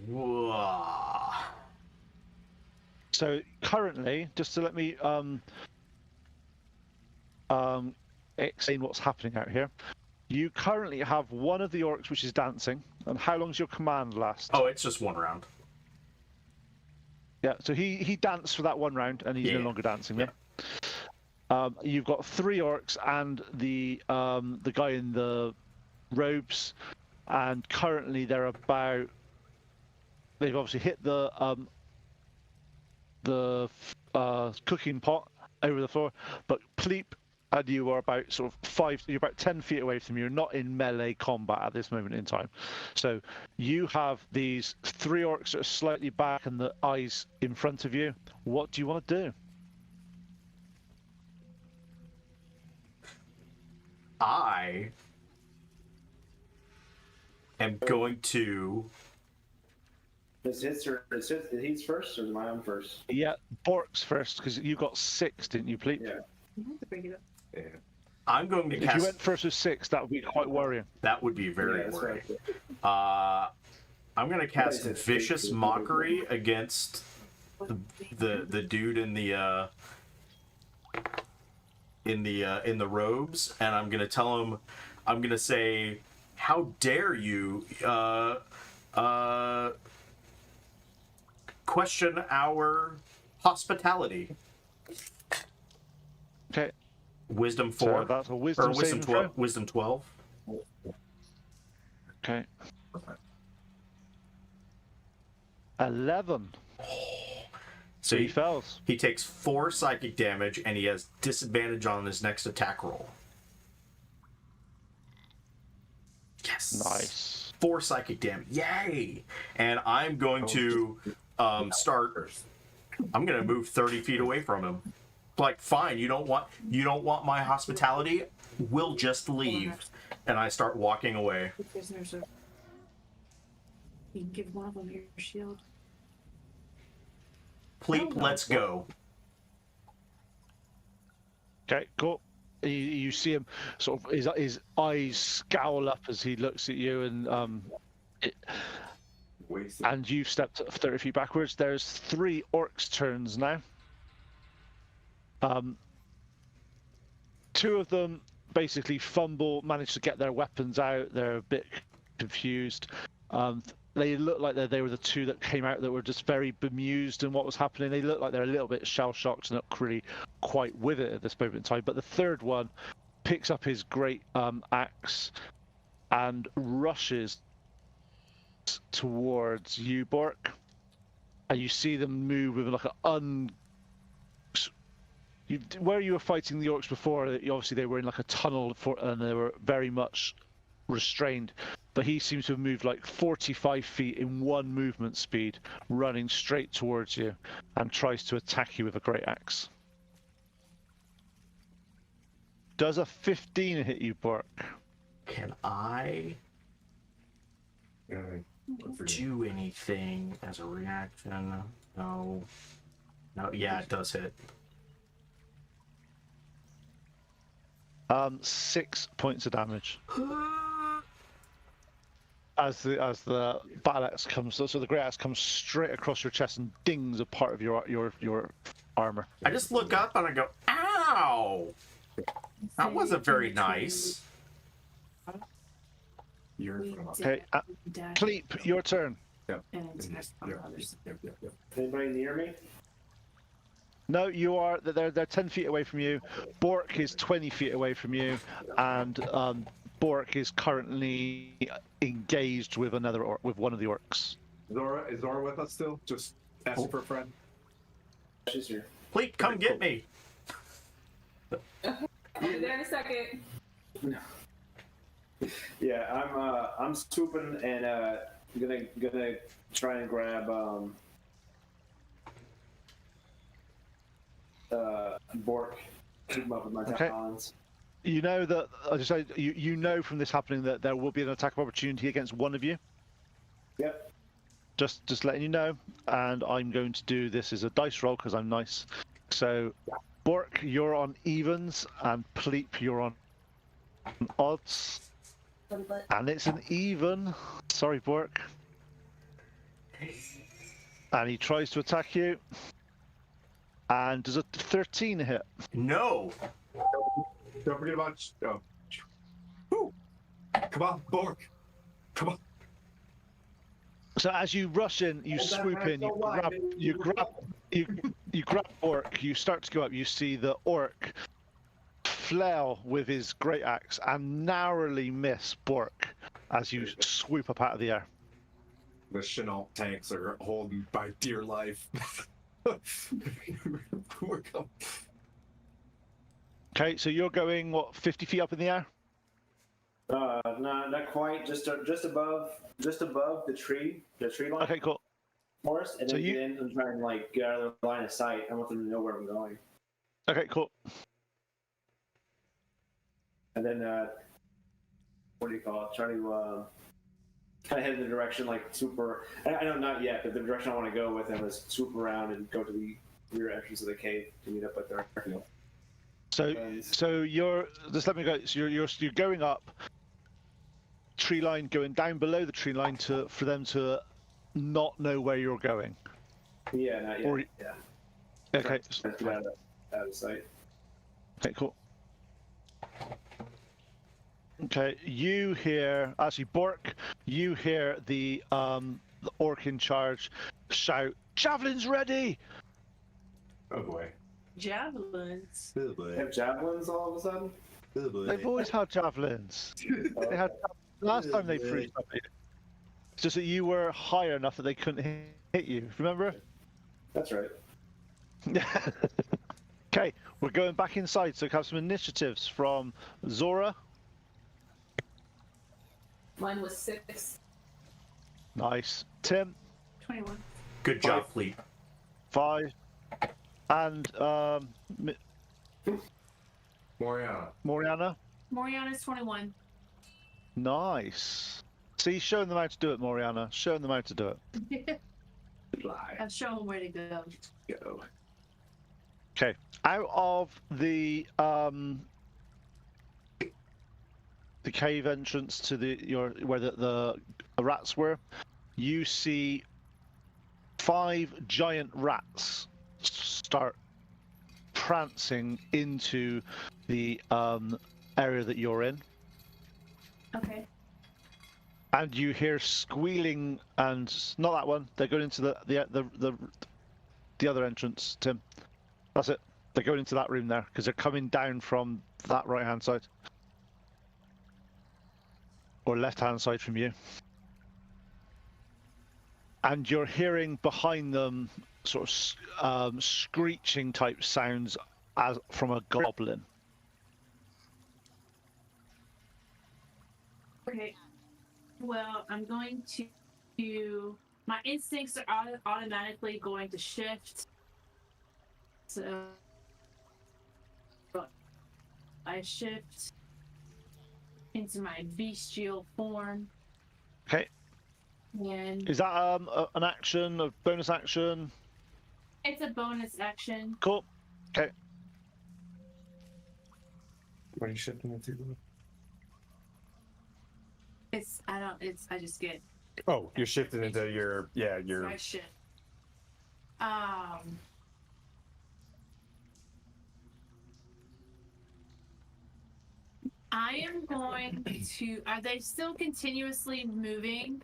Whoa. So currently, just to let me explain what's happening out here, you currently have one of the orcs which is dancing. And how long's your command last? Oh, it's just one round. Yeah, so he danced for that one round, and he's no longer dancing there. You've got 3 orcs and the guy in the robes, and currently they're about. They've obviously hit the cooking pot over the floor, but Pleep and you are about sort of you're about 10 feet away from you. You're not in melee combat at this moment in time. So you have these 3 orcs that are slightly back and the eyes in front of you. What do you want to do? I am going to. Is he's first or is my own first? Yeah, Bork's first because you got 6, didn't you, Pleep? Yeah. You have to bring it up. Yeah. I'm going to If cast. you went first with 6, that would be quite worrying. That would be very Yeah, that's worrying. right. I'm going to cast said Vicious six. Mockery against the dude in the robes, and I'm going to tell him, I'm going to say, how dare you question our hospitality? Okay. Wisdom So 4. that's a Or wisdom wisdom saving 12. throw. Wisdom 12. Okay. 11. So He fails. he takes 4 psychic damage, and he has disadvantage on his next attack roll. Yes. Nice. 4 psychic damage. Yay! And I'm going to start. I'm going to move 30 feet away from him. Like, fine, you don't want my hospitality? We'll just leave. And I start walking away. The prisoners are. You can give one of them your shield. Pleep, let's go. Okay, cool. You see him sort of his eyes scowl up as he looks at you, and and you've stepped 30 feet backwards. There's 3 orcs' turns now. 2 of them basically manage to get their weapons out. They're a bit confused. They look like they were the 2 that came out that were just very bemused in what was happening. They look like they're a little bit shell-shocked and not really quite with it at this moment in time. But the 3rd one picks up his great axe and rushes towards you, Bork. And you see them move with like an where you were fighting the orcs before, obviously they were in like a tunnel and they were very much restrained. But he seems to have moved like 45 feet in one movement speed, running straight towards you, and tries to attack you with a great axe. Does a 15 hit you, Bork? Can I do anything as a reaction? No. No, yeah, it does hit. 6 points of damage. As the battle axe comes, so the great axe comes straight across your chest and dings a part of your armor. I just look up and I go, ow! That wasn't very nice. Okay, Cleep, your turn. Anybody near me? No, you are. They're 10 feet away from you. Bork is 20 feet away from you, and Bork is currently engaged with with one of the orcs. Is Zora with us still? Just asking for a friend. She's here. Please come get me. I'll be there in a second. Yeah, I'm swooping and gonna try and grab Bork, keep him up with my talons. You know that I just say you know from this happening that there will be an attack of opportunity against one of you. Yep. Just letting you know, and I'm going to do this as a dice roll because I'm nice. So, Bork, you're on evens, and Pleep, you're on odds. And it's an even. Sorry, Bork. And he tries to attack you. And does a 13 hit? No. Don't forget about. Oh. Woo. Come on, Bork. Come on. So as you rush in, you swoop in, you grab Bork, you start to go up, you see the orc flail with his great axe and narrowly miss Bork as you swoop up out of the air. The Chenault tanks are holding by dear life. We're coming. Okay, so you're going, what, 50 feet up in the air? No, not quite. Just above the tree line. Okay, cool. Forest, and So then get in and try and like get out of the line of sight. I want them to know where I'm going. Okay, cool. And then what do you call it? Try to kind of head in the direction like super. I know not yet, but the direction I want to go with them is swoop around and go to the rear entrance of the cave to meet up with their. So you're just let me go. So you're going up tree line, going down below the tree line for them to not know where you're going. Yeah, not yet. Or Yeah. okay, Get out of sight. okay, cool. Okay, you hear actually Bork. You hear the orc in charge shout, "Javelins ready!" Oh boy. Javelins. Oh They boy. have javelins all of a sudden. Oh boy. They've always had javelins. They had last time they threw something. It's just that you were higher enough that they couldn't hit you. Remember? That's right. Okay, we're going back inside. So, have some initiatives from Zora. Mine was 6. Nice. Tim, 21. Good job, Fleet. 5, and Moriana. Moriana. Moriana's 21. Nice. See, showing them how to do it, Moriana. Showing them how to do it. Lie. I'll show him where to go. Go. Okay. Out of the cave entrance to where the rats were, you see 5 giant rats start prancing into the area that you're in. Okay. And you hear squealing, and not that one. They're going into the other entrance, Tim. That's it. They're going into that room there because they're coming down from that right-hand side or left-hand side from you. And you're hearing behind them sort of screeching type sounds as from a goblin. Okay. Well, I'm going to. My instincts are automatically going to shift. So I shift into my bestial form. Okay. And Is that an action, a bonus action? it's a bonus action. Cool. Okay. What are you shifting into? I just get. Oh, you're shifting into your So I shift. I am going to. Are they still continuously moving?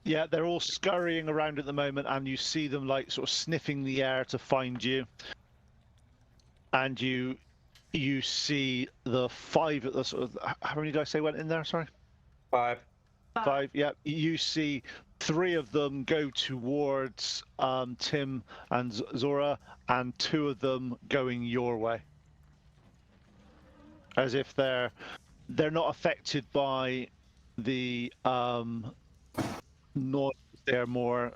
Yeah, they're all scurrying around at the moment, and you see them like sort of sniffing the air to find you. And you see the 5 at the sort of. How many did I say went in there? Sorry. 5. 5. Yeah, you see 3 of them go towards Tim and Zora, and 2 of them going your way, as if they're not affected by the noise. They're more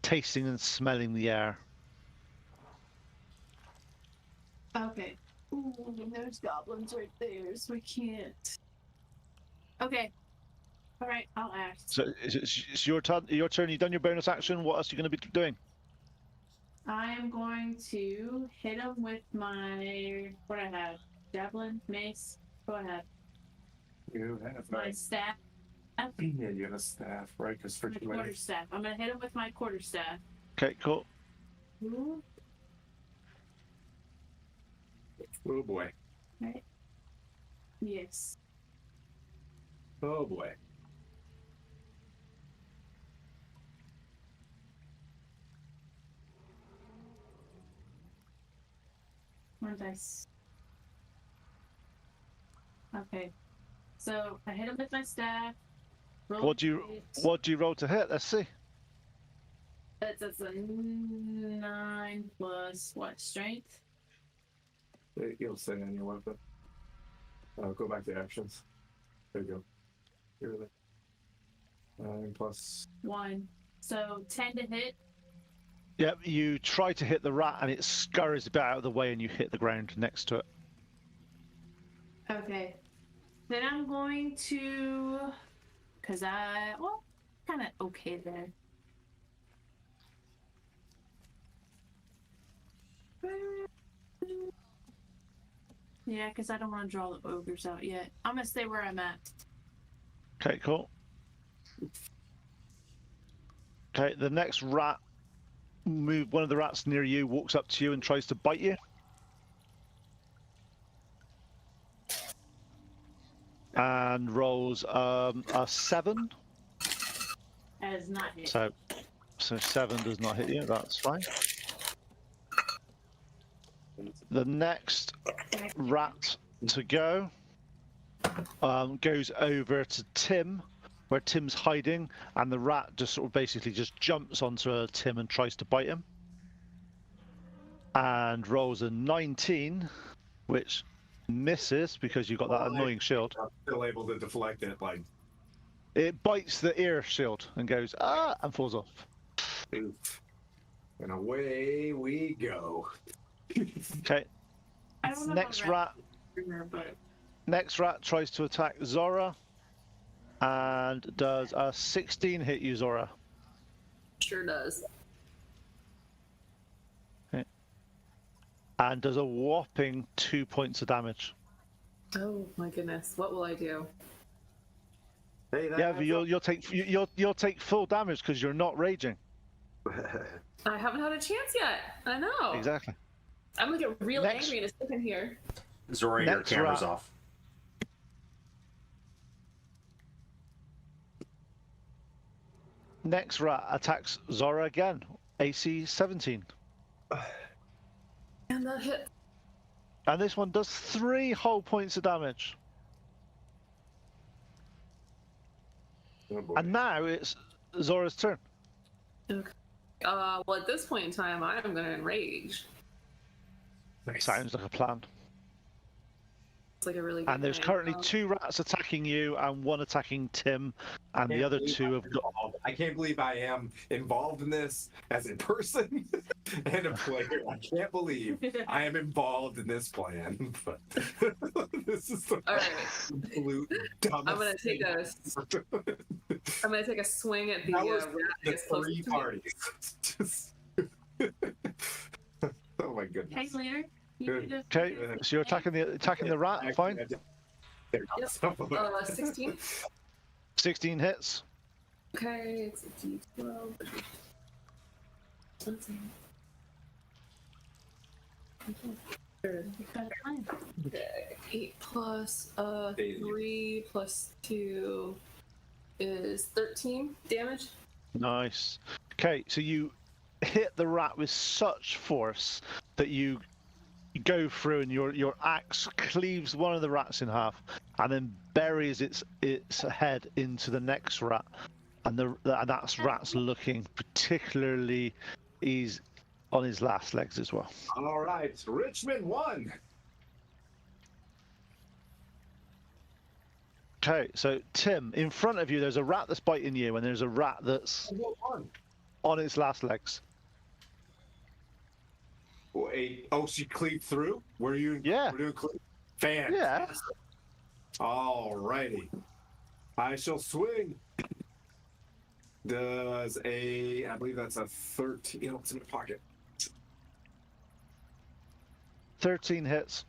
tasting and smelling the air. Okay. Ooh, there's goblins right there, so we can't. Okay. All right, I'll act. So it's your turn. Your turn. You've done your bonus action. What else are you going to be doing? I am going to hit him with my what I have. Javelin, mace. Go ahead. You have My staff. Yeah, you have a staff, right? Because for My quarterstaff. I'm gonna hit him with my quarterstaff. Okay, cool. Ooh, Oh boy. right. Yes. Oh boy. One dice. Okay. So I hit him with my staff. What do you roll to hit? Let's see. That's a 9 plus what? Strength? You'll stay on your weapon. Go back to actions. There you go. Here it is. 9 plus. 1. So 10 to hit. Yep, you try to hit the rat and it scurries a bit out of the way and you hit the ground next to it. Okay. Then I'm going to, kind of okay there. Yeah, because I don't want to draw the ogres out yet. I'm gonna stay where I'm at. Okay, cool. Okay, the next rat, one of the rats near you walks up to you and tries to bite you. And rolls a 7. That is not hit. So 7 does not hit you, that's fine. The next rat to go goes over to Tim, where Tim's hiding, and the rat just sort of basically just jumps onto Tim and tries to bite him. And rolls a 19, which misses because you've got that annoying shield. I'm still able to deflect it. Like, It bites the ear shield and goes, ah, and falls off. oof. And away we go. Okay. I don't know Next about rat. but Next rat tries to attack Zora and does a 16 hit you, Zora. Sure does. Okay. And does a whopping 2 points of damage. Oh my goodness, what will I do? Hey, Yeah, but you'll take full damage because you're not raging. I haven't had a chance yet. I know. Exactly. I'm gonna get real Next- angry in a second here. Zora, your Next camera's rat. off. Next rat attacks Zora again. AC 17. And that hit. And this one does 3 whole points of damage. Oh, boy. And now it's Zora's turn. Okay. Well, at this point in time, I am gonna enrage. Nice. Sounds like a plan. It's like a really good And there's plan. currently 2 rats attacking you and 1 attacking Tim, and the Can't other believe 2 have got. I can't believe I am involved in this as a person and a player. I can't believe I am involved in this plan. But this is the All right. absolute dumbest I'm gonna take I'm gonna take a swing at the That was rat the that's closest three to me. parties. Just... oh my goodness. hey, Leader. Okay, so you're attacking the rat. Fine. There Yep. go. 16. 16 hits. Okay, it's a D12. Let's see. Okay, 8 plus 3 plus 2 is 13 damage. Nice. Okay, so you hit the rat with such force that you go through and your axe cleaves one of the rats in half and then buries its head into the next rat. And that rat's looking particularly, he's on his last legs as well. All right, Richmond won. Okay, so Tim, in front of you, there's a rat that's biting you, and there's a rat that's on its last legs. Wait, oh, she cleaved through? Were you? Yeah. We're doing cleave? Fan. Yeah. All righty. I shall swing. Does I believe that's a 13. Oh, it's in the pocket. 13 hits.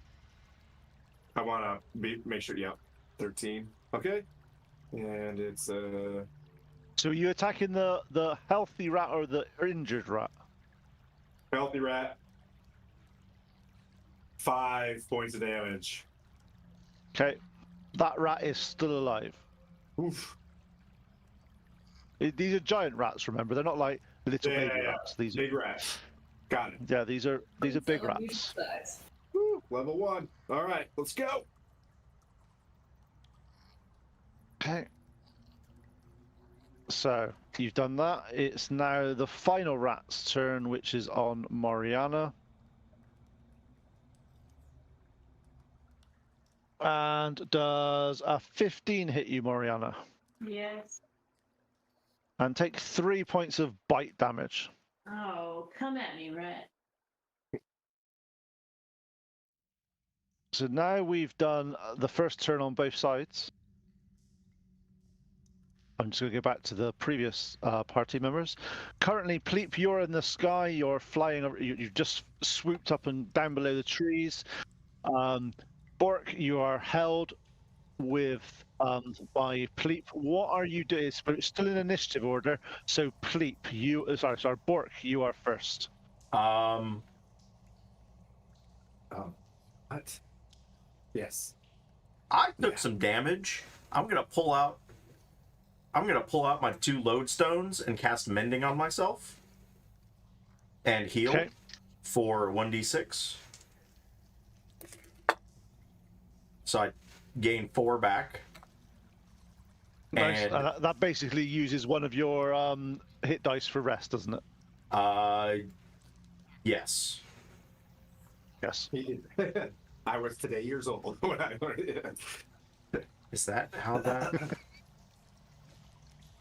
I want to make sure, yeah. 13. Okay. And it's So are you attacking the healthy rat or the injured rat? healthy rat. 5 points of damage. Okay, that rat is still alive. Oof. These are giant rats, remember? They're not like little Yeah, baby yeah. rats. These Big rat. Got it. are these are big rats. Woo, level 1. All right, let's go. Okay. So you've done that. It's now the final rat's turn, which is on Mariana. And does a 15 hit you, Mariana? Yes. And take 3 points of bite damage. Oh, come at me, rat. So now we've done the first turn on both sides. I'm just going to go back to the previous party members. Currently, Pleep, you're in the sky. You're flying over. You've just swooped up and down below the trees. Bork, you are held with by Pleep. What are you doing? It's still in initiative order. So Pleep, you sorry, Bork, you are first. What? Yes. I took some damage. I'm gonna pull out my 2 lodestones and cast Mending on myself and heal Okay. for 1d6. So I gain 4 back. Nice. And That basically uses one of your hit dice for rest, doesn't it? Yes. Yes. I was today years old when I learned it. Is that how that?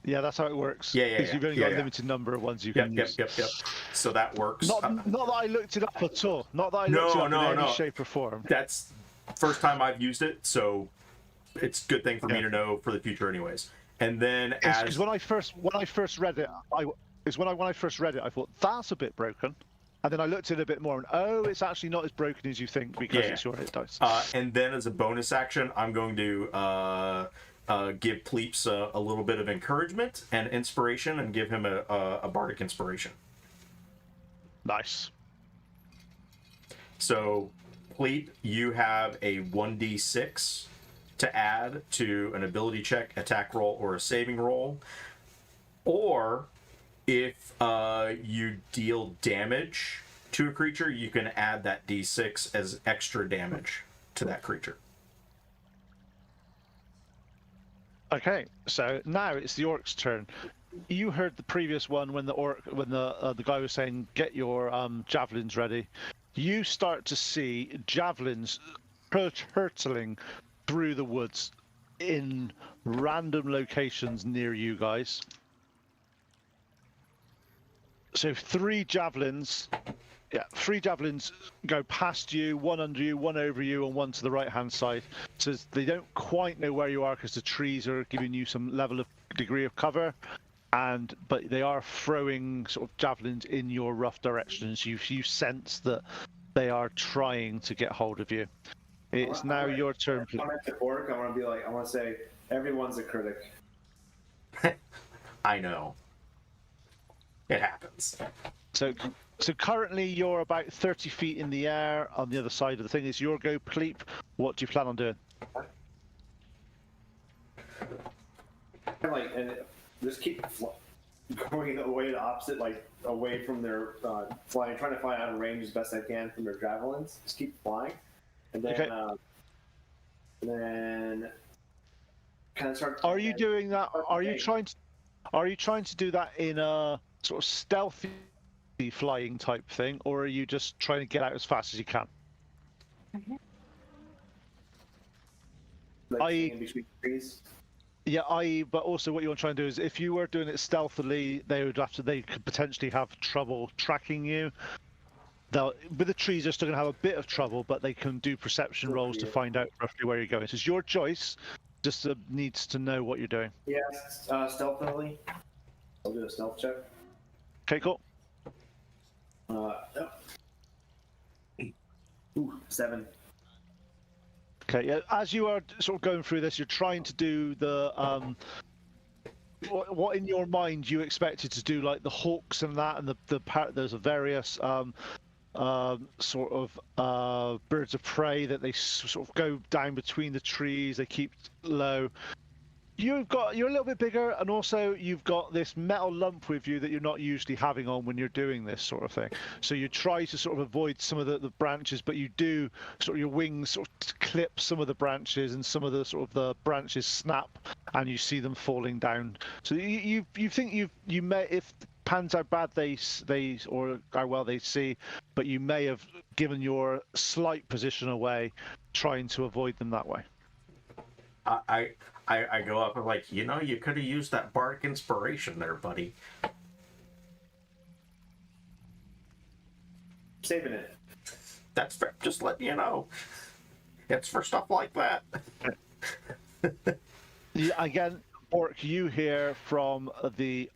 Yeah, that's how it works. Yeah. You've only got a limited number of ones you can use. Yep. So that works. Not that I looked it up at all. Not that I looked it up in any shape or form. That's first time I've used it, so it's a good thing for me to know for the future, anyways. And then because when I first read it, I thought that's a bit broken, and then I looked at it a bit more, and it's actually not as broken as you think because it's your hit dice. And then as a bonus action, I'm going to give Pleeps a little bit of encouragement and inspiration, and give him a bardic inspiration. Nice. So, Pleep, you have a 1d6 to add to an ability check, attack roll, or a saving roll. Or, if you deal damage to a creature, you can add that d6 as extra damage to that creature. Okay, so now it's the orc's turn. You heard the previous one when the guy was saying, "Get your javelins ready." You start to see javelins hurtling through the woods in random locations near you guys. So 3 javelins go past you, one under you, one over you, and one to the right-hand side. So they don't quite know where you are because the trees are giving you some level of degree of cover, but they are throwing sort of javelins in your rough directions. You sense that they are trying to get hold of you. It's now your turn. I'm at the Bork. I want to say, everyone's a critic. I know. It happens. So currently you're about 30 feet in the air on the other side of the thing. Is your go, Pleep? What do you plan on doing? And just keep going away the opposite, away from their flying, trying to fly out of range as best I can from their javelins. Just keep flying, and then kind of start. Are you doing that? Are you trying to do that in a sort of stealthy flying type thing, or are you just trying to get out as fast as you can? In between trees. Yeah, but also what you want to try and do is, if you were doing it stealthily, they could potentially have trouble tracking you. With the trees, they're still going to have a bit of trouble, but they can do perception rolls to find out roughly where you're going. So it's your choice. Just needs to know what you're doing. Yeah, stealthily. I'll do a stealth check. Okay, cool. Ooh, 7. Okay, yeah. As you are sort of going through this, you're trying to do the what in your mind you expected to do, like the hawks and that, and there's a various sort of birds of prey that they sort of go down between the trees. They keep low. You're a little bit bigger, and also you've got this metal lump with you that you're not usually having on when you're doing this sort of thing. So you try to sort of avoid some of the branches, but you do sort of, your wings sort of clip some of the branches, and some of the sort of the branches snap, and you see them falling down. So you think you may, if pans how bad they or how well they see, but you may have given your slight position away, trying to avoid them that way. I go up and like, you could have used that bardic inspiration there, buddy. Saving it. That's fair. Just letting you know. It's for stuff like that. Yeah, again, Bork, you hear from the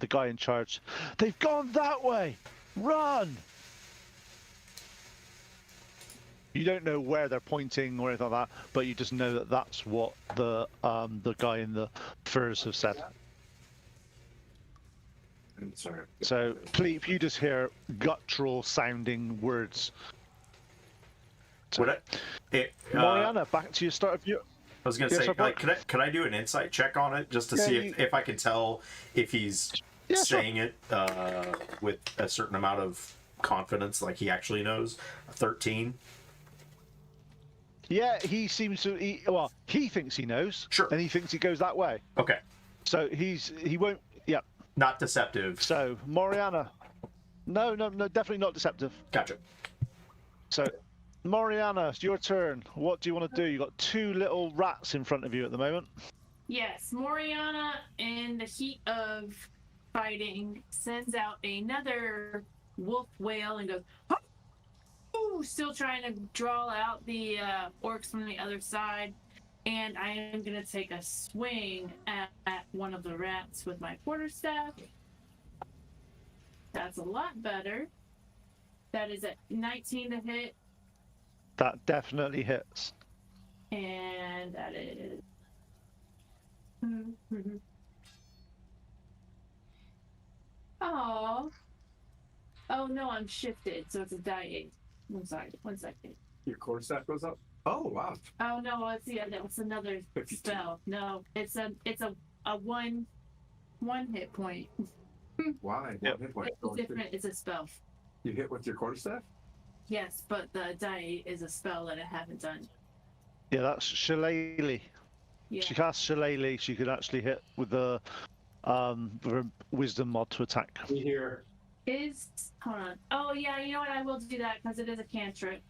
guy in charge. They've gone that way. Run! You don't know where they're pointing or anything like that, but you just know that that's what the guy in the furs have said. Sorry. So please, if you just hear guttural sounding words. So, Would Mariana, back to your start of your. I was gonna Yes, say, I've got- can I do an insight check on it just to Yeah, see you- if I can tell if he's Yeah, sure. saying it with a certain amount of confidence, like he actually knows? 13. Yeah, he seems to. He thinks he knows. Sure. And he thinks he goes that way. Okay, So he won't. Yeah. not deceptive. So Mariana. No, definitely not deceptive. Gotcha. So, Mariana, it's your turn. What do you want to do? You've got two little rats in front of you at the moment. Yes, Moriana, in the heat of fighting, sends out another wolf wail and goes, "Oh!" Still trying to draw out the orcs from the other side. And I am going to take a swing at one of the rats with my quarterstaff. That's a lot better. That is at 19 to hit, That definitely hits. and that is. Oh. Oh no, I'm shifted, so it's a die 8. I'm sorry, 1 second. Your core staff goes up. Oh wow. Oh no, it's another 52. spell. No, it's a one hit point. Why? Yep. Hit point. It's different. It's a spell. You hit with your quarterstaff? Yes, but the die 8 is a spell that I haven't done. Yeah, that's Shillelagh. Yeah. She casts Shillelagh. She could actually hit with the wisdom mod to attack. We hear. Hold on. Oh yeah, you know what? I will do that because it is a cantrip.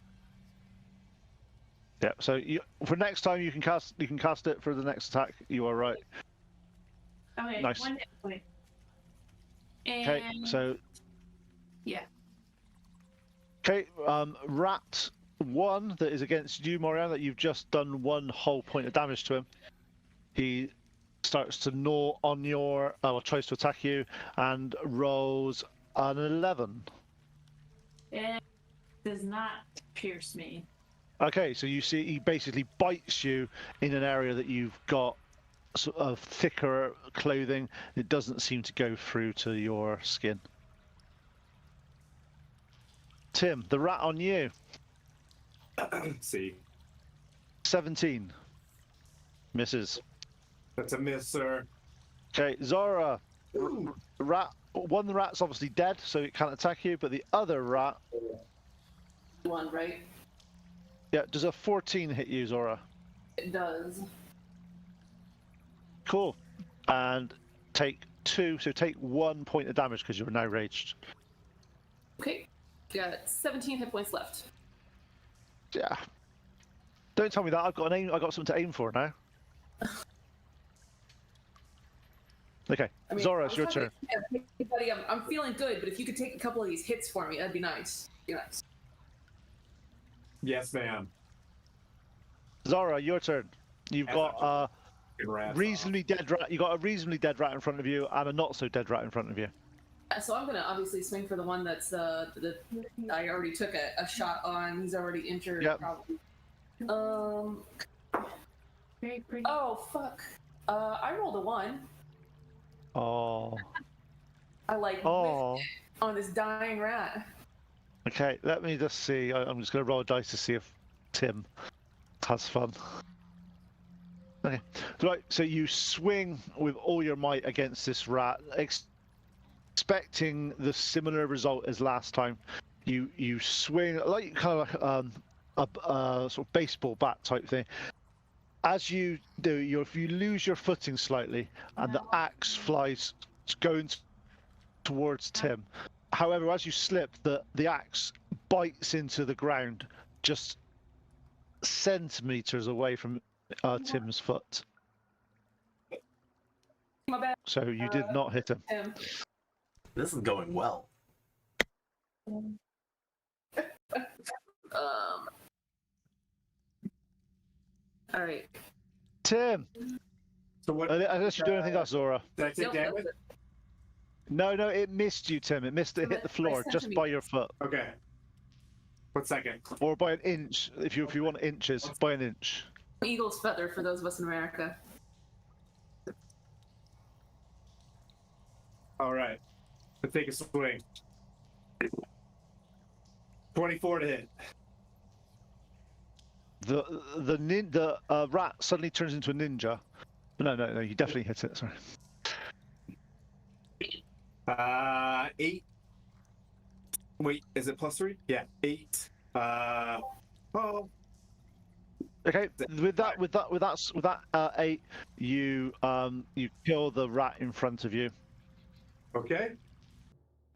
Yeah. So for next time you can cast it for the next attack. You are right. Okay, Nice. 1 hit point. And Okay. So yeah. okay. Rat 1 that is against you, Moriana, that you've just done 1 whole point of damage to him. He starts to gnaw on your, tries to attack you, and rolls an 11. It does not pierce me. Okay, so you see he basically bites you in an area that you've got sort of thicker clothing. It doesn't seem to go through to your skin. Tim, the rat on you. See. 17. Misses. That's a miss, sir. Okay, Zora. Ooh. Rat. One rat's obviously dead, so it can't attack you, but the other rat. 1, right? Yeah, does a 14 hit you, Zora? It does. Cool. And take 2, so take 1 point of damage because you're now raged. Okay. Got 17 hit points left. Yeah. Don't tell me that. I've got something to aim for now. Okay, I mean, Zora, I it's was your talking- turn. Yeah, hey, buddy, I'm feeling good, but if you could take a couple of these hits for me, that'd be nice. Be nice. Yes, ma'am. Zora, your turn. You've got a Congrats. reasonably dead rat. You got a reasonably dead rat in front of you, and a not so dead rat in front of you. So I'm gonna obviously swing for the one that's the I already took a shot on. He's already injured. Yep. Probably. Very pretty. Oh fuck. I rolled a 1. Oh. I like Oh. whiffed it on this dying rat. Okay, let me just see. I'm just going to roll a dice to see if Tim has fun. Okay, right. So you swing with all your might against this rat, expecting the similar result as last time. You swing like kind of like a sort of baseball bat type thing. As you do, you lose your footing slightly, and the axe flies going towards Tim. However, as you slip, the axe bites into the ground just centimeters away from Tim's foot. My bad. So you did not hit him. Tim. This is going well. All right. Tim, So what? unless you do anything else, Zora. Did I take Nope, damage? that's it. No, it missed you, Tim. It hit the floor Listen to just me. by your foot. Okay. 1 second. Or by an inch, if you want inches, by an inch. Eagle's feather for those of us in America. All right. Let's take a swing. 24 to hit. The rat suddenly turns into a ninja. No, you definitely hit it. Sorry. 8. Wait, is it +3? Yeah, 8. Oh. Okay, with that 8, you kill the rat in front of you. Okay.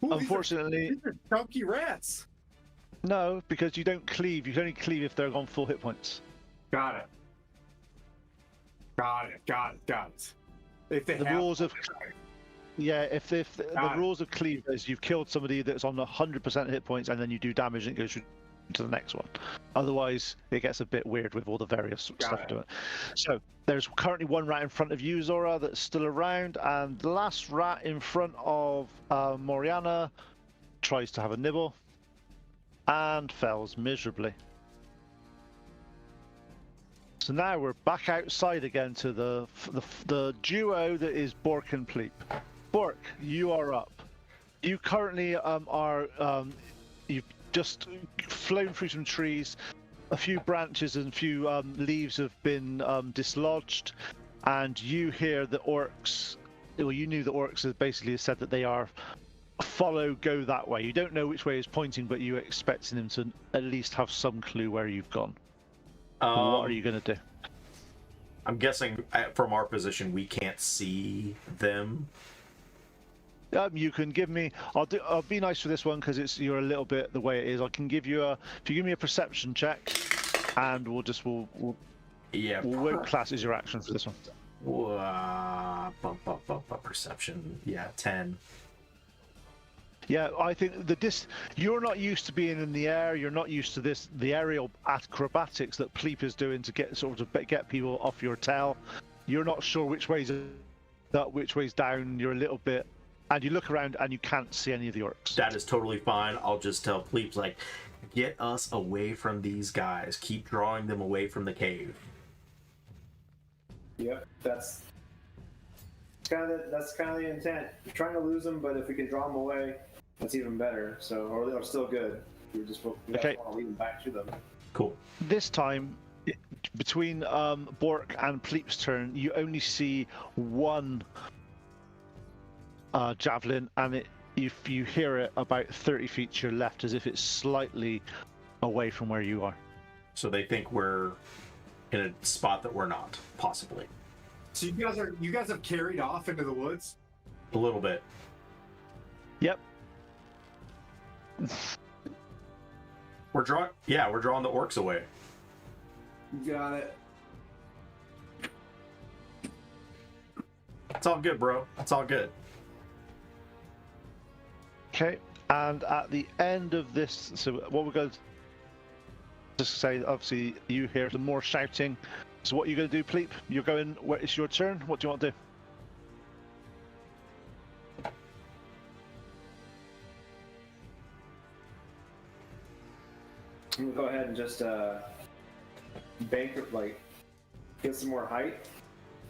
Ooh, Unfortunately, these are chunky rats. no, because you don't cleave. You can only cleave if they're on full hit points. Got it. If they The have rules of if the Got it. rules of cleave is you've killed somebody that's on 100% hit points and then you do damage and it goes to the next one. Otherwise, it gets a bit weird with all the various stuff doing it. So there's currently one rat in front of you, Zora, that's still around, and the last rat in front of Moriana tries to have a nibble and fails miserably. So now we're back outside again to the duo that is Bork and Pleep. Bork, you are up. You currently you've just flown through some trees. A few branches and a few leaves have been dislodged, and you hear the orcs. Well, you knew the orcs have basically said that they are follow, go that way. You don't know which way is pointing, but you're expecting them to at least have some clue where you've gone. What are you going to do? I'm guessing from our position we can't see them. You can give me. I'll be nice for this one because you're a little bit the way it is. I can give you if you give me a perception check, and we'll won't class as your action for this one. Perception. Yeah, 10. Yeah, I think you're not used to being in the air. You're not used to the aerial acrobatics that Pleep is doing to get people off your tail. You're not sure which way's up, which way's down. You're a little bit, and you look around and you can't see any of the orcs. That is totally fine. I'll just tell Pleep, like, get us away from these guys. Keep drawing them away from the cave. Yep, that's kind of the intent. We're trying to lose them, but if we can draw them away, that's even better. So, or they're still good. We just want to lead them back to them. Cool. This time, between Bork and Pleep's turn, you only see one javelin, and if you hear it about 30 feet to your left, as if it's slightly away from where you are. So they think we're in a spot that we're not, possibly. So you guys have carried off into the woods? A little bit. Yep. We're drawing the orcs away. Got it. It's all good, bro. It's all good. Okay, and at the end of this, so what we're going to just say, obviously, you hear some more shouting. So what are you going to do, Pleep? You're going, it's your turn. What do you want to do? I'm gonna go ahead and just bank, like, get some more height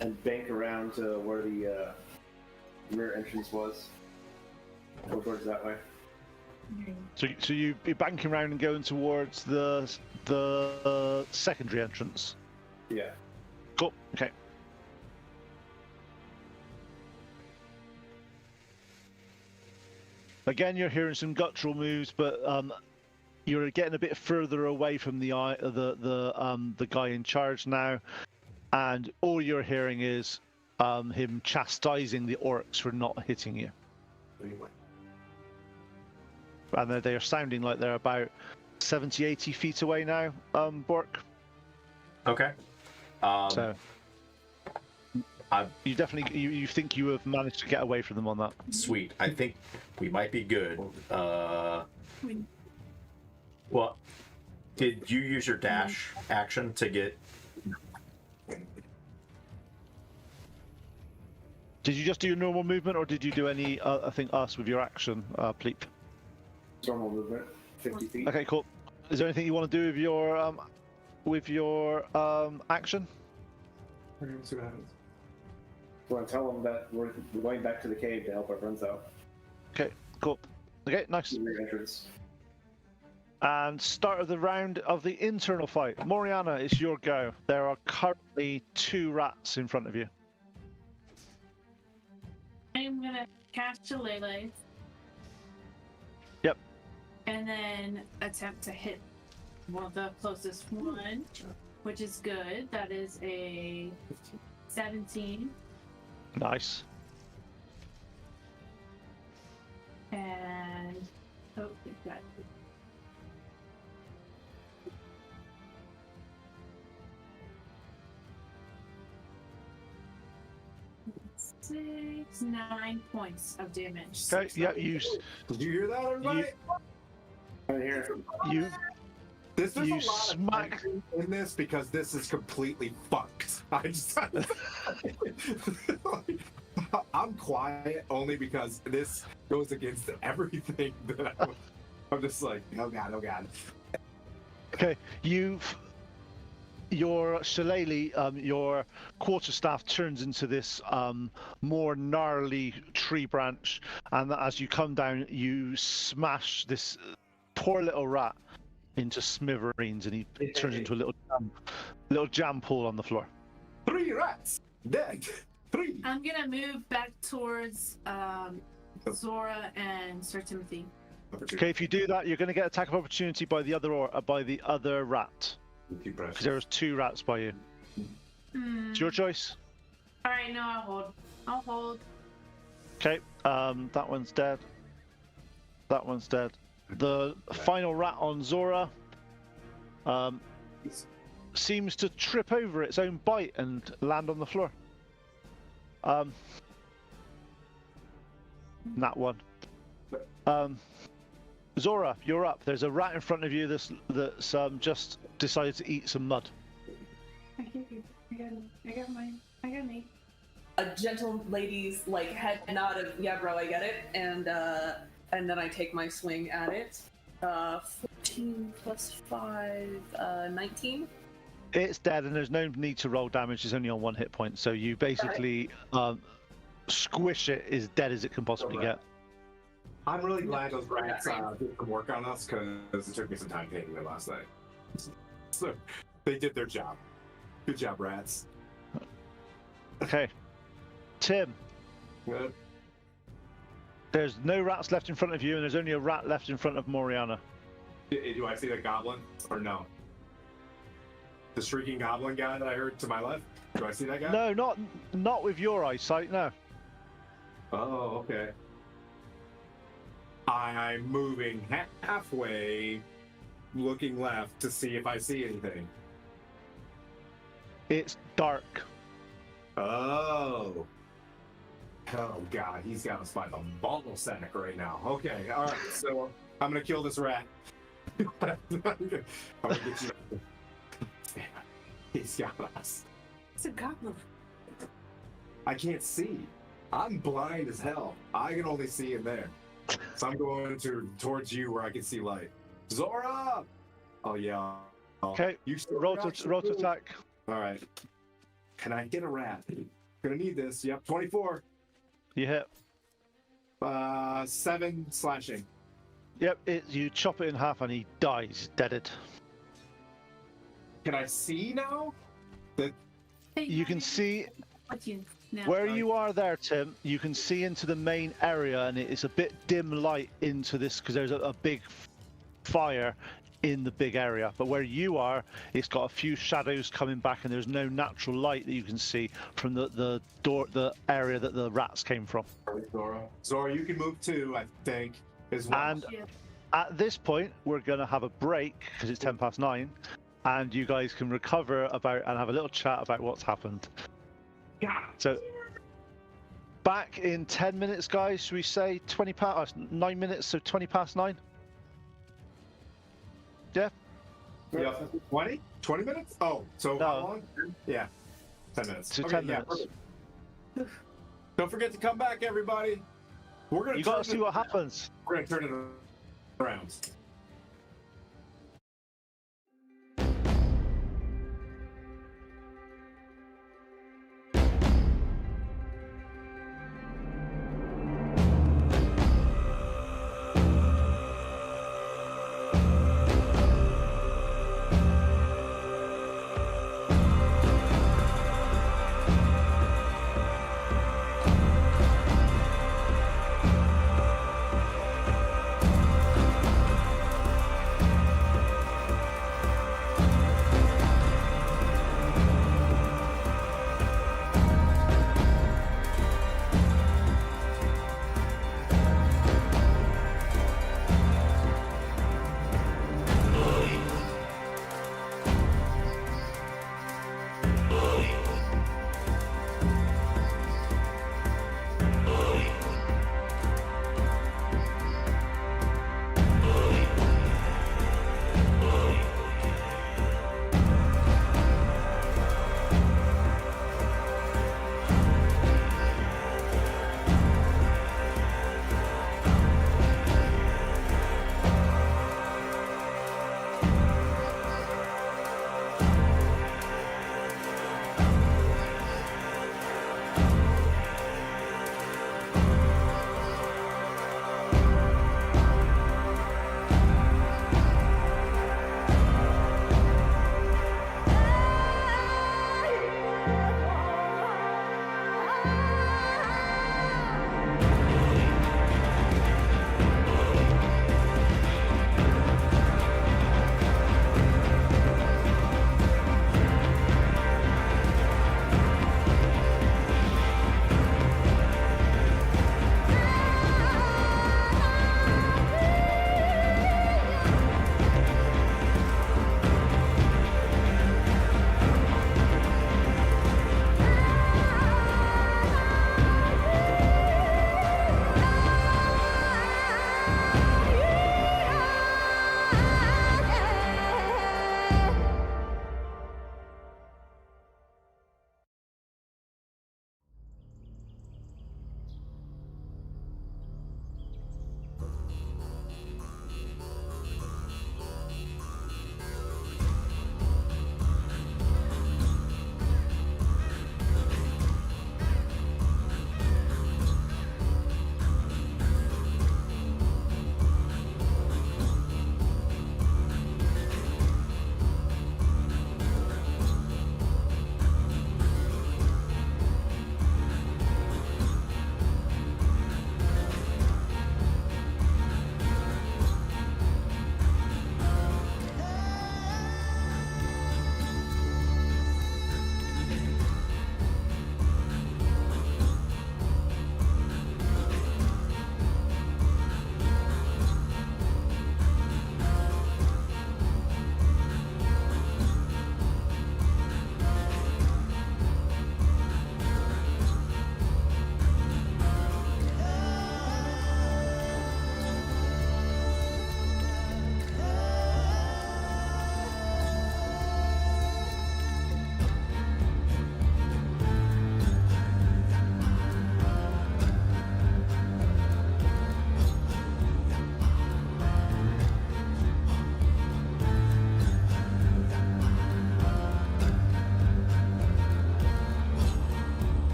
and bank around to where the rear entrance was. Go towards that way. So you're banking around and going towards the secondary entrance. Yeah. Cool. Okay. Again, you're hearing some guttural moves, but you're getting a bit further away from the guy in charge now, and all you're hearing is him chastising the orcs for not hitting you. And they are sounding like they're about 70, 80 feet away now, Bork. Okay. So you definitely you think you have managed to get away from them on that. Sweet. I think we might be good. Well, did you use your dash action to get? Did you just do your normal movement, or did you do any? I think us with your action, Pleep. Normal movement, 50 feet. Okay, cool. Is there anything you want to do with your action? We're gonna see what happens. We want to tell them that we're going back to the cave to help our friends out. Okay, cool. Okay, nice. The rear entrance. And start of the round of the internal fight. Moriana, it's your go. There are currently 2 rats in front of you. I'm gonna cast Shillelagh. Yep. And then attempt to hit the closest one, which is good. That is a 17. Nice. And we've got 9 points of damage. Okay, yeah, you Did you hear that, everybody? Right here. There's you a lot smack- of tension in this because this is completely fucked. I just, I'm quiet only because this goes against everything that I'm just like, oh god, oh god. Okay, your shillelagh, your quarterstaff turns into this more gnarly tree branch, and as you come down, you smash this poor little rat into smithereens, and he turns into a little jam pool on the floor. 3 rats dead. 3. I'm gonna move back towards Zora and Sir Timothy. Okay, if you do that, you're going to get attack of opportunity by the other rat, because there's 2 rats by you. It's your choice. All right, no, I'll hold. Okay, that one's dead. That one's dead. The final rat on Zora seems to trip over its own bite and land on the floor. That one. Zora, you're up. There's a rat in front of you that's just decided to eat some mud. I got mine. I got me. A gentle lady's like head nod of yeah, bro, I get it, and then I take my swing at it. 14 plus 5, 19. It's dead, and there's no need to roll damage. It's only on 1 hit point, so you basically squish it as dead as it can possibly get. I'm really glad those rats did some work on us because it took me some time taking them last night. So they did their job. Good job, rats. Okay, Tim. Good. There's no rats left in front of you, and there's only a rat left in front of Moriana. Do I see the goblin or no? The shrieking goblin guy that I heard to my left? Do I see that guy? No, not with your eyesight. No. Oh, okay. I'm moving halfway, looking left to see if I see anything. It's dark. Oh. Oh god, he's got us by the bottle sack right now. Okay, all right. So I'm gonna kill this rat. I'm gonna get you. He's got us. It's a goblin. I can't see. I'm blind as hell. I can only see in there. So I'm going towards you where I can see light. Zora! Oh yeah. Okay. You Roll to attack. All right. Can I get a rat? Gonna need this. Yep. 24. You hit. 7 slashing. Yep. You chop it in half, and he dies, deaded. Can I see now? You can see No. where you are there, Tim. You can see into the main area, and it's a bit dim light into this because there's a big fire in the big area. But where you are, it's got a few shadows coming back, and there's no natural light that you can see from the area that the rats came from. Zora, you can move too, I think, as well. And at this point, we're going to have a break because it's 10 past 9, and you guys can recover and have a little chat about what's happened. So, back in 10 minutes, guys. Should we say 9 minutes, so 20 past 9? Yeah? Yeah, 20? 20 minutes? Oh, so No. how long? Yeah, 10 minutes. So Okay, 10 yeah, minutes. perfect. Don't forget to come back, everybody. We're gonna You got to see what happens. We're gonna turn it around.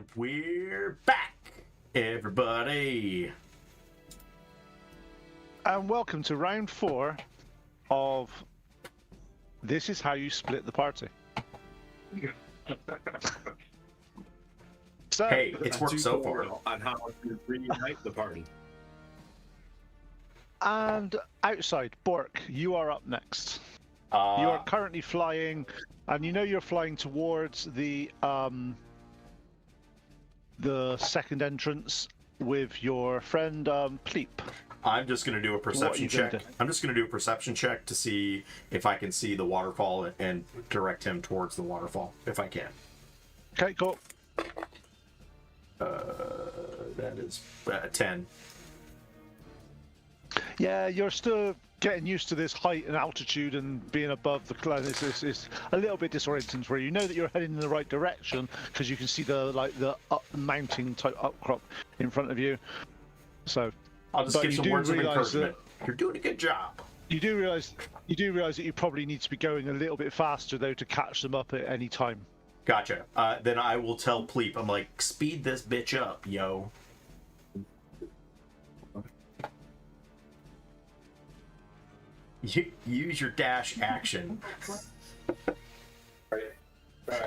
And we're back, everybody. And welcome to round 4 of This Is How You Split the Party. So, Hey, it's worked so far. On how to reunite the party. and outside, Bork, you are up next. You are currently flying, and you know you're flying towards the second entrance with your friend Pleep. I'm just going to do a perception check. gonna do? I'm just going to do a perception check to see if I can see the waterfall and direct him towards the waterfall, if I can. Okay, cool. That is 10. Yeah, you're still getting used to this height and altitude and being above the cloud. It's a little bit disorienting for you. You know that you're heading in the right direction because you can see the mountain type upcrop in front of you. So I'll just but give you some do words of realise encouragement. You're doing a good job. you do realize that you probably need to be going a little bit faster though to catch them up at any time. Gotcha. Then I will tell Pleep, I'm like, speed this bitch up, yo. Use your dash action. All right,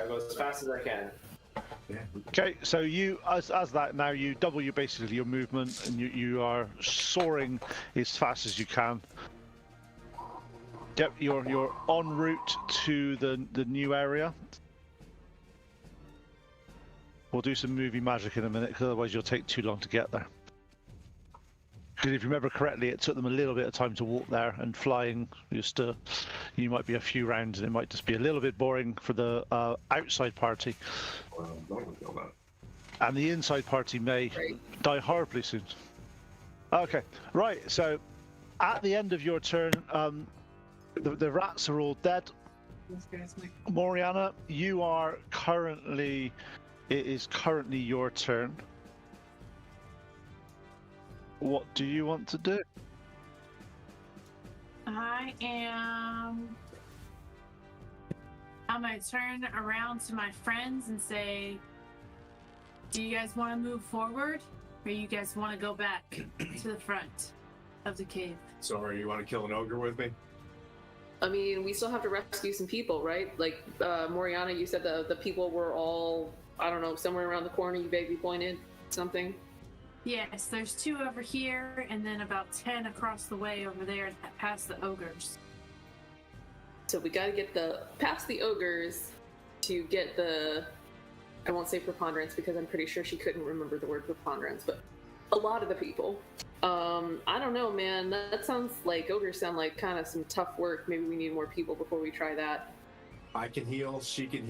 go as fast as I can. Okay, so you as that now you double basically your movement and you are soaring as fast as you can. Yep, you're en route to the new area. We'll do some movie magic in a minute, because otherwise you'll take too long to get there. Because if you remember correctly, it took them a little bit of time to walk there, and flying you might be a few rounds, and it might just be a little bit boring for the outside party. And the inside party may die horribly soon. Okay, right, so at the end of your turn, the rats are all dead. Moriana, it is currently your turn. What do you want to do? I'm gonna turn around to my friends and say, do you guys want to move forward, or you guys want to go back to the front of the cave? So, you want to kill an ogre with me? I mean, we still have to rescue some people, right? Like, Moriana, you said the people were all, I don't know, somewhere around the corner. You vaguely pointed something. Yes, there's 2 over here, and then about 10 across the way over there past the ogres. So we gotta get past the ogres to get I won't say preponderance because I'm pretty sure she couldn't remember the word preponderance, but a lot of the people. I don't know, man. That sounds like ogres sound like kind of some tough work. Maybe we need more people before we try that. I can heal, she can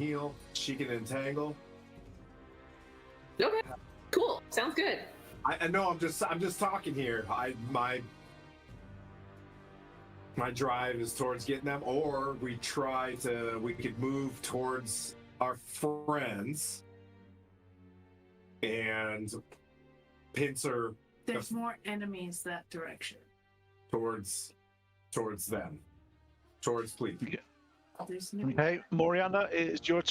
entangle. Okay, cool. Sounds good. I know. I'm just talking here. My drive is towards getting them, or we could move towards our friends and pincer. There's more enemies that direction. Towards them, towards Pleep. There's no... Okay, Moriana, it's your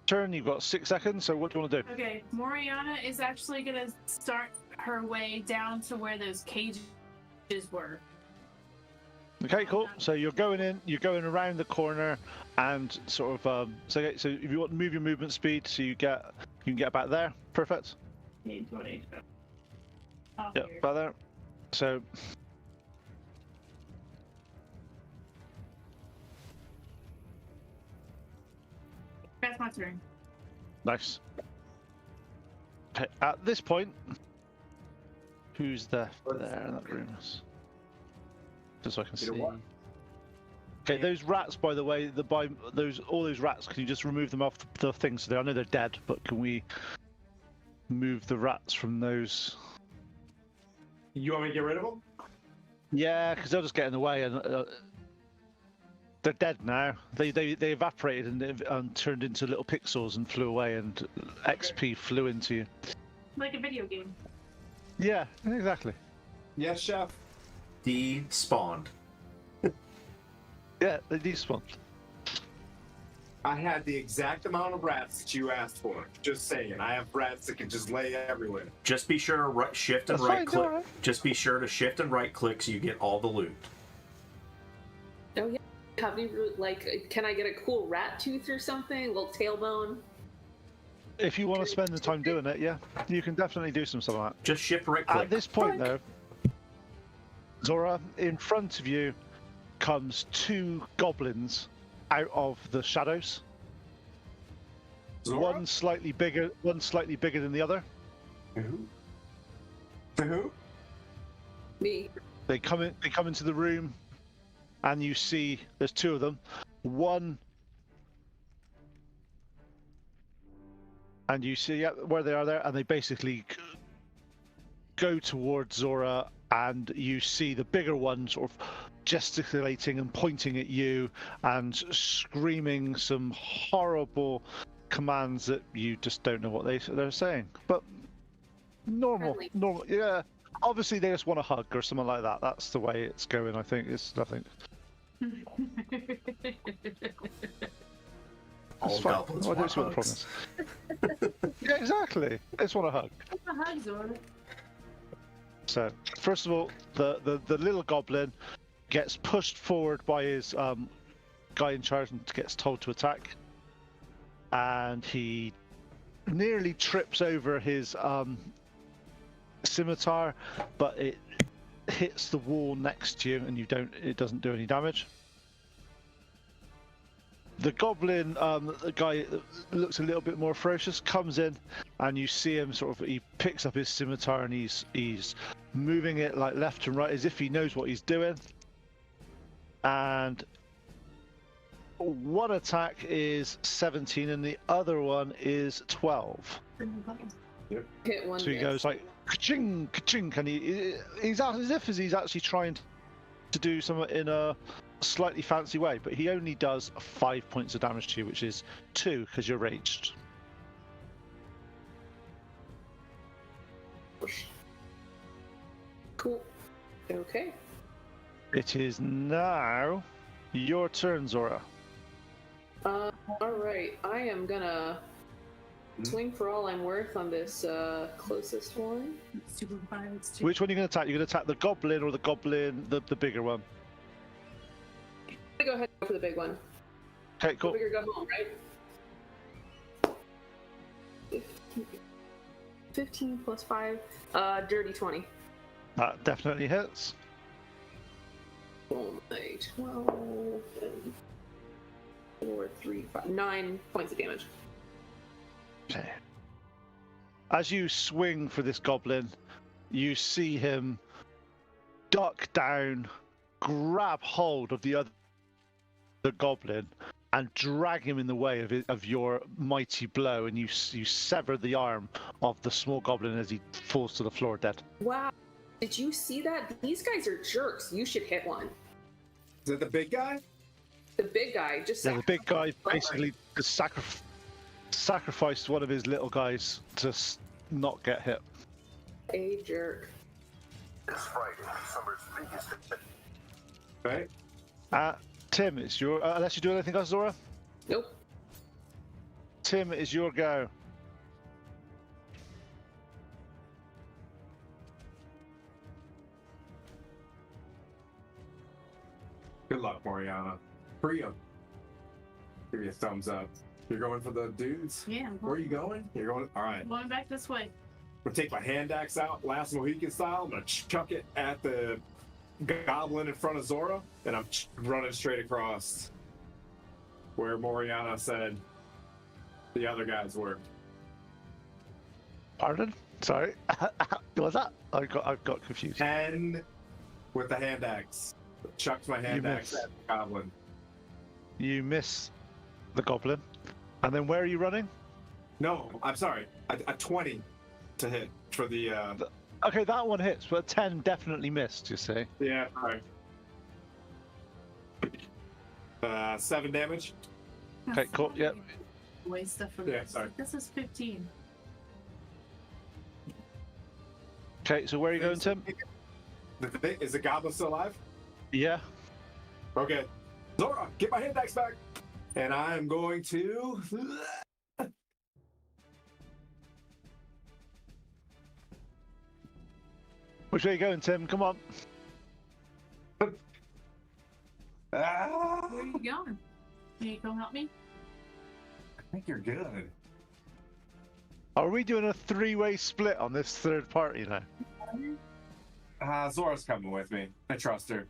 turn. You've got 6 seconds, so what do you want to do? Okay, Moriana is actually gonna start her way down to where those cages were. Okay, cool. So you're going around the corner, and sort of so if you want to move your movement speed, so you can get back there. Perfect. Yep, Back there. So that's my turn. nice. Okay, at this point, who's there in that room? Just so I can see. Okay, those rats, by the way, all those rats, can you just remove them off the thing? So I know they're dead, but can we move the rats from those? You want me to get rid of them? Yeah, because they'll just get in the way, and they're dead now. They evaporated and turned into little pixels and flew away, and XP flew into you. Like a video game. Yeah, exactly. Yes, chef. Despawned. Yeah, they despawned. I had the exact amount of rats that you asked for. Just saying, I have rats that can just lay everywhere. Just be sure to shift and That's right fine, click. Dora. Just be sure to shift and right click so you get all the loot. Oh yeah. Have you like? Can I get a cool rat tooth or something? A little tailbone. If you want to spend the time doing it, yeah, you can definitely do some stuff like that. Just shift right click. At this point, though, Zora, in front of you comes two goblins out of the shadows. Zora? One slightly bigger than the other. Who? To who? Me. They come into the room, and you see there's two of them. One, and you see where they are there, and they basically go towards Zora, and you see the bigger one sort of gesticulating and pointing at you and screaming some horrible commands that you just don't know what they're saying. But normal, yeah. Obviously, they just want a hug or something like that. That's the way it's going. I think it's nothing. All It's fine. goblins I don't want see what the problem is. Yeah, exactly. They just want a hug. A hug, Zora. So, first of all, the little goblin gets pushed forward by his guy in charge and gets told to attack. And he nearly trips over his scimitar, but it hits the wall next to you, and it doesn't do any damage. The goblin, the guy that looks a little bit more ferocious, comes in, and you see him he picks up his scimitar and he's moving it like left and right as if he knows what he's doing. And one attack is 17 and the other one is 12. Hit one. So he goes like ka-ching, ka-ching, and he's as if he's actually trying to do something in a slightly fancy way, but he only does 5 points of damage to you, which is 2 because you're raged. Cool. Okay. It is now your turn, Zora. All right. I am gonna swing for all I'm worth on this closest one. Super violence too. Which one are you going to attack? You're going to attack the goblin or the bigger one? I'm gonna go ahead and go for the big one. Okay, cool. The bigger go home, right? 15 plus 5. Dirty 20. That definitely hits. Oh my, 12 and 4, 3, 5, 9 points of damage. Okay. As you swing for this goblin, you see him duck down, grab hold of the goblin, and drag him in the way of your mighty blow, and you sever the arm of the small goblin as he falls to the floor dead. Wow. Did you see that? These guys are jerks. You should hit one. Is it the big guy? The big guy just Yeah, the big guy basically just sacrificed one of his little guys to not get hit. a jerk. This fight is summer's biggest event. Right? Tim, it's your unless you do anything else, Zora. Nope. Tim, it is your go. Good luck, Moriana. Free him. Give me a thumbs up. You're going for the dudes? Yeah, I'm Where are you going? You're going. All right. going back this way. I'm gonna take my hand axe out, last Mohican style. I'm gonna chuck it at the goblin in front of Zora, and I'm running straight across where Moriana said the other guys were. Pardon? Sorry. What was that? I got confused. 10 with the hand axe. Chucked my hand axe miss. at the goblin. You miss the goblin. And then where are you running? No, I'm sorry. A 20 to hit for the. Okay, that one hits, but 10 definitely missed, you see. Yeah, all right. 7 damage. Okay, cool, yep. Way stuff for Yeah, this. sorry. This is 15. Okay, so where are you going, Tim? Is the goblin still alive? Yeah. Okay. Zora, get my hand axe back. And I am going to. Which way are you going, Tim? Come on. Where are you going? Can you come help me? I think you're good. Are we doing a three-way split on this third party now? Zora's coming with me. I trust her.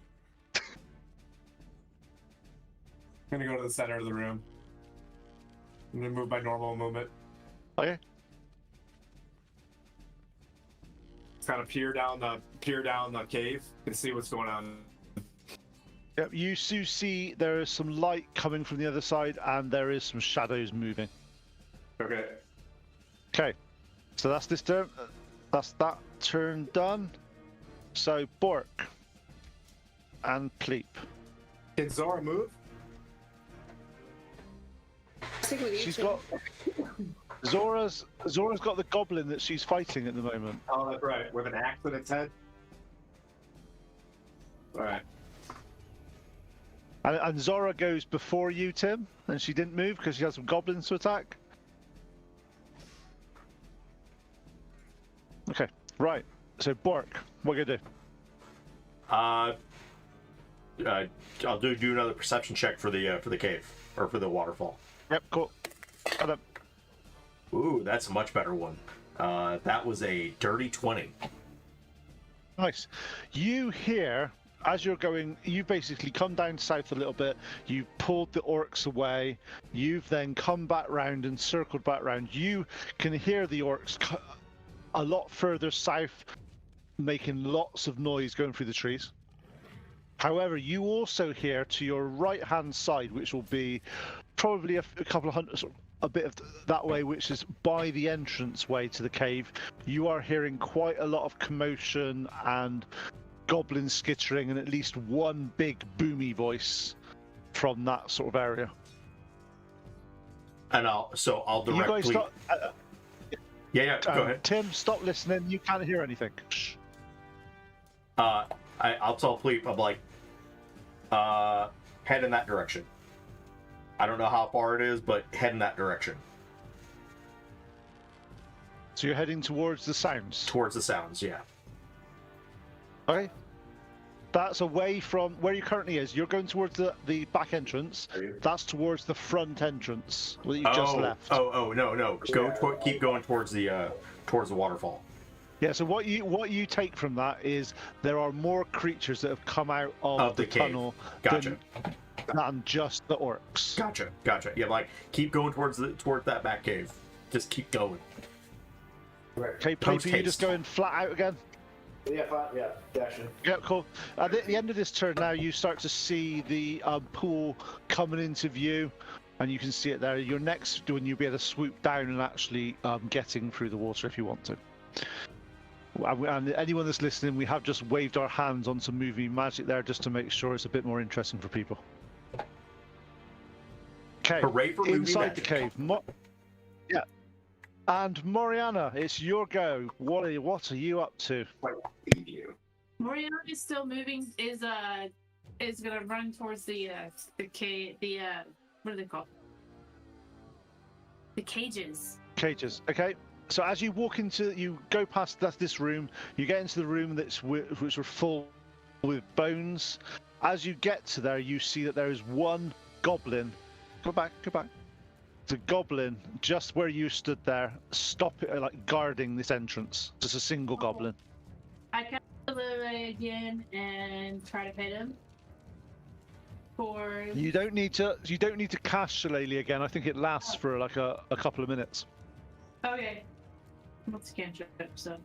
I'm gonna go to the center of the room. I'm gonna move my normal movement. Okay. Just kind of peer down the cave and see what's going on. Yep, you do see there is some light coming from the other side, and there is some shadows moving. Okay. Okay, so that's this turn. That's that turn done. So Bork and Pleep. Can Zora move? Stick with you, She's Tim. got Zora's got the goblin that she's fighting at the moment. Oh, that's right. With an axe in its head. All right. And Zora goes before you, Tim, and she didn't move because she has some goblins to attack. Okay, right. So Bork, what are you gonna do? I'll do another perception check for the cave or for the waterfall. Yep, cool. Got him. Ooh, that's a much better one. That was a dirty 20. Nice. You hear, as you're going, you basically come down south a little bit, you pulled the orcs away, you've then come back round and circled back round. You can hear the orcs a lot further south, making lots of noise going through the trees. However, you also hear to your right-hand side, which will be probably a couple of hundred, a bit of that way, which is by the entrance way to the cave, you are hearing quite a lot of commotion and goblins skittering, and at least one big boomy voice from that sort of area. And I'll directly. You guys stop. Yeah, go ahead. Tim, stop listening. You can't hear anything. Shh. I'll tell Pleep, I'm like, head in that direction. I don't know how far it is, but head in that direction. So you're heading towards the sounds? Towards the sounds, yeah. Okay. That's away from where you currently is. You're going towards the back entrance. That's towards the front entrance that you just left. No. Keep going towards the waterfall. Yeah, so what you take from that is there are more creatures that have come out of the tunnel Gotcha. than just the orcs. Gotcha. Yeah, like keep going towards that back cave. Just keep going. Okay, Pleep, are you just going flat out again? Yeah, fine. Yeah, dashing. Yeah, cool. At the end of this turn now, you start to see the pool coming into view, and you can see it there. Your next one, you'll be able to swoop down and actually getting through the water if you want to. And anyone that's listening, we have just waved our hands on some movie magic there just to make sure it's a bit more interesting for people. Okay, Hooray for movie inside magic. the cave. Yeah. And Moriana, it's your go. What are you up to? Moriana is still moving. Is gonna run towards the cave. What are they called? The cages. Cages. Okay. So as you walk you go past this room. You get into the room which are full with bones. As you get to there, you see that there is one goblin. Go back. The goblin just where you stood there, guarding this entrance. Just a single goblin. I cast the lily again and try to hit him. You don't need to cast Shillelagh again. I think it lasts for like a couple of minutes. Okay. What's the cantrip? So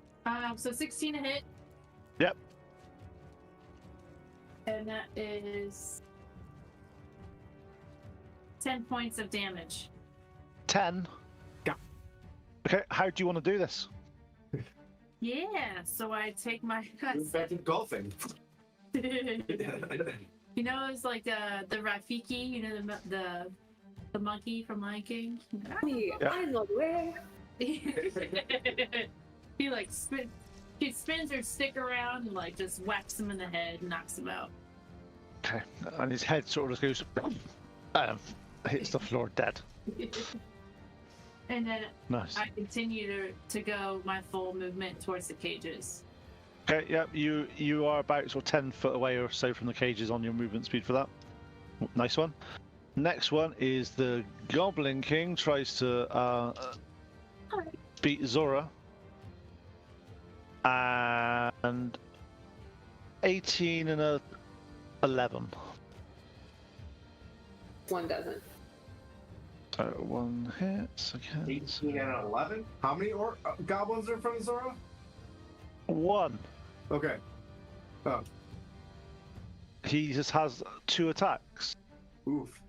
16 to hit. Yep. And that is 10 points of damage. 10. Yeah. Okay. How do you want to do this? Yeah. So I take my. Back to golfing. You know, it's like the Rafiki. You know the monkey from Lion King. Yeah. I know where. He she spins her stick around and just whacks him in the head and knocks him out. Okay. And his head sort of just goes hits the floor dead. And then Nice. I continue to go my full movement towards the cages. Okay, yeah, you are about sort of 10 foot away or so from the cages on your movement speed for that. Nice one. Next one is the Goblin King tries to beat Zora. And 18 and a 11. One doesn't. So one hits again. 18 and 11. How many goblins are in front of Zora? One. Okay. Oh, He just has 2 attacks. oof.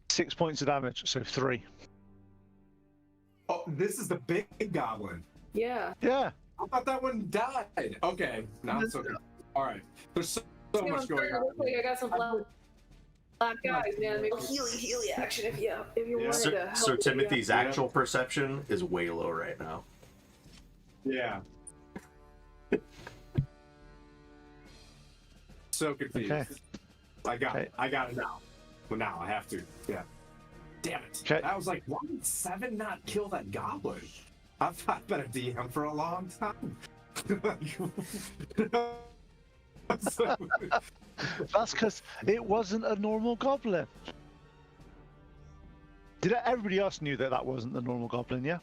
6 points of damage, so 3. Oh, this is the big goblin. Yeah. Yeah. I thought that one died. Okay, now it's okay. All right. There's so Yeah, much I'm going starting to on. look like I got some black guys, man. Maybe healy action if you wanted to help. So Timothy's Yeah. actual perception is way low right now. Yeah. So confused. Okay. I got Okay. it. I got it now. Well, now I have to. Yeah. Damn it. Okay. I was like, why did 7 not kill that goblin? I've been a DM for a long time. That's because it wasn't a normal goblin. Everybody else knew that wasn't the normal goblin, yeah?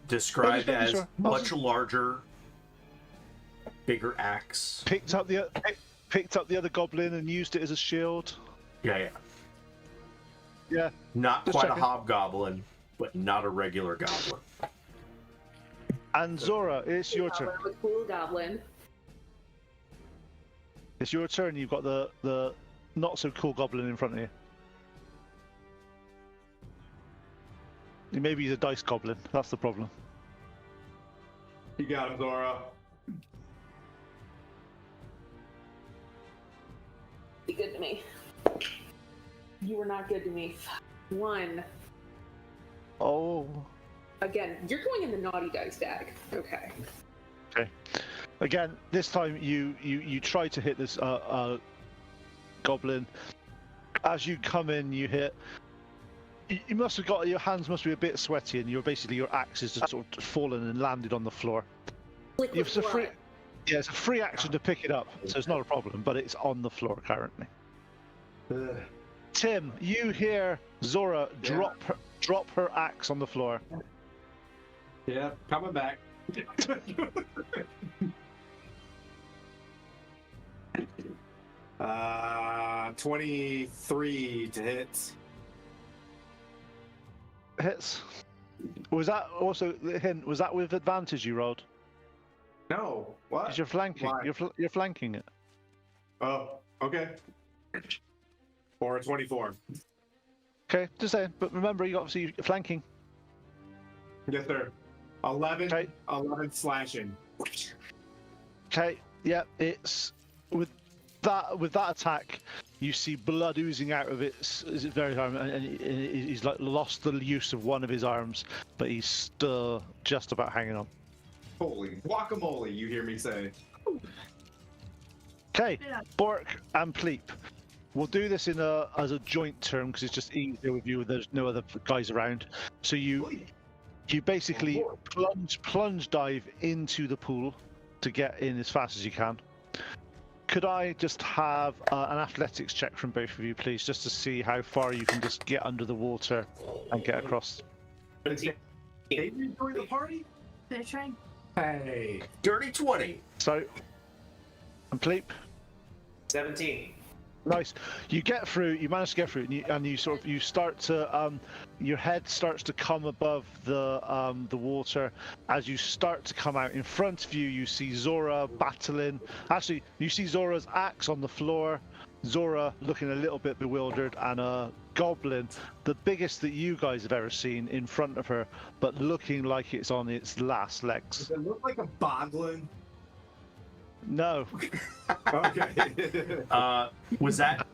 Described Okay, as sure. much larger, bigger axe. Picked up the other goblin and used it as a shield. Yeah. Yeah. Not Just quite checking. a hobgoblin, but not a regular goblin. And Zora, it's your turn. I'm a cool goblin. It's your turn. You've got the not so cool goblin in front of you. Maybe he's a dice goblin. That's the problem. You got him, Zora. Be good to me. You were not good to me. 1. Oh. Again, you're going in the naughty dice stack. Okay. Okay. Again, this time you try to hit this goblin. As you come in, you hit. You must have got your hands must be a bit sweaty, and your axe is just sort of fallen and landed on the floor. Liquid It's a free, blood. yeah, it's a free action to pick it up, so it's not a problem. But it's on the floor currently. Tim, you hear Zora drop her axe on the floor. Yeah, coming back. 23 to hit. Hits. Was that also the hint? Was that with advantage you rolled? No, what? Because you're flanking. Why? You're flanking it. Oh, okay. Or a 24. Okay, just saying. But remember, you obviously you're flanking. Yes, sir. 11. Okay. 11 slashing. Okay. Yeah, it's with that attack. You see blood oozing out of its very arm, and he's like lost the use of one of his arms, but he's still just about hanging on. Holy guacamole, you hear me say. Okay, Yeah. Bork and Pleep. We'll do this as a joint term because it's just easier with you. There's no other guys around. So you basically plunge dive into the pool to get in as fast as you can. Could I just have an athletics check from both of you, please, just to see how far you can just get under the water and get across? Did you join the party? They're trying. Hey. Dirty 20. So, and Pleep. 17. Nice. You get through. You manage to get through, and you start to your head starts to come above the water. As you start to come out in front of you, you see Zora battling. Actually, you see Zora's axe on the floor. Zora looking a little bit bewildered, and a goblin, the biggest that you guys have ever seen, in front of her, but looking like it's on its last legs. Does it look like a boglin? No. Okay. Was that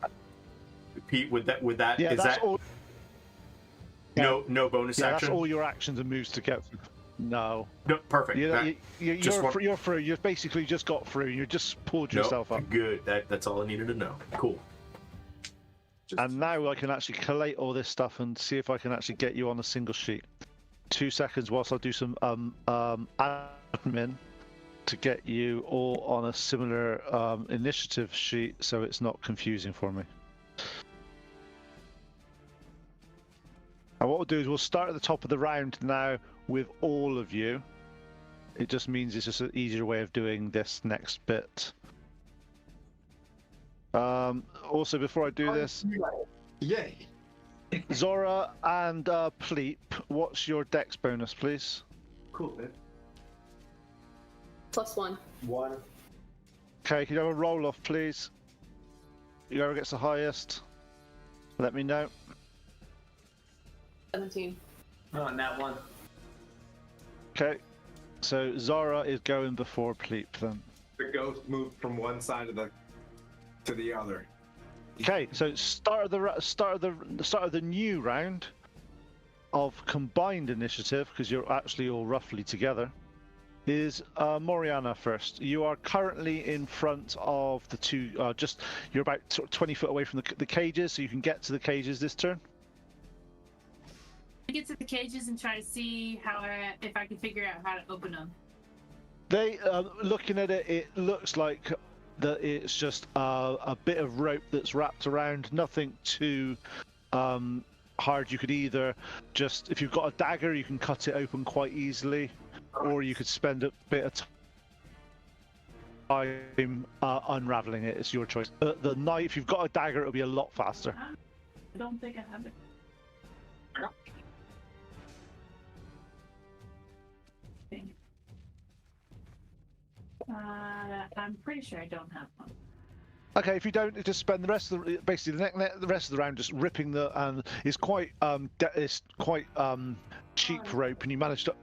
Pete? Would that Yeah, is that's that all. no bonus Yeah, action? that's all your actions and moves to get through. No. No, perfect. You're through. You've basically just got through. You just pulled yourself up. Good. That's all I needed to know. Cool. And now I can actually collate all this stuff and see if I can actually get you on a single sheet. 2 seconds whilst I'll do some admin to get you all on a similar initiative sheet so it's not confusing for me. And what we'll do is we'll start at the top of the round now with all of you. It just means it's just an easier way of doing this next bit. Also, before I do this, Yay! Zora and Pleep, what's your dex bonus, please? Cool, man. +1. 1. Okay, can you have a roll off, please? Whoever gets the highest, let me know. 17. Oh, nat 1. Okay, so Zara is going before Pleep then. The ghost moved from one side of the to the other. Okay, so start of the new round of combined initiative, because you're actually all roughly together, is Moriana first. You are currently in front of the two. You're about sort of 20 foot away from the cages, so you can get to the cages this turn. I get to the cages and try to see if I can figure out how to open them. They looking at it, it looks like that it's just a bit of rope that's wrapped around. Nothing too hard. You could either just, if you've got a dagger, you can cut it open quite easily, or you could spend a bit of time unraveling it. It's your choice. The knife, if you've got a dagger, it'll be a lot faster. I don't think I have it. I'm pretty sure I don't have one. Okay, if you don't, just spend the rest of the the rest of the round just ripping the it's quite cheap rope, and you manage to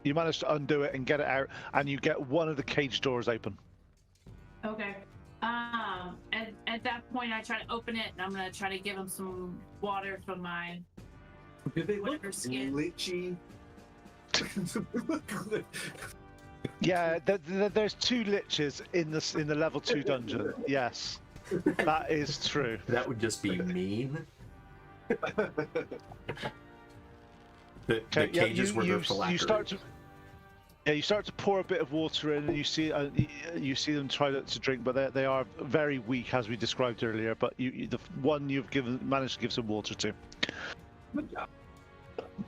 undo it and get it out, and you get one of the cage doors open. Okay. At that point, I try to open it, and I'm gonna try to give him some water from my Do they look whatever skin. lichy? Yeah, there's 2 liches in the level 2 dungeon. Yes, that is true. That would just be mean. The cages were their phylactery. You start to pour a bit of water in, and you see them try to drink, but they are very weak, as we described earlier. But the one you've managed to give some water to. Good job.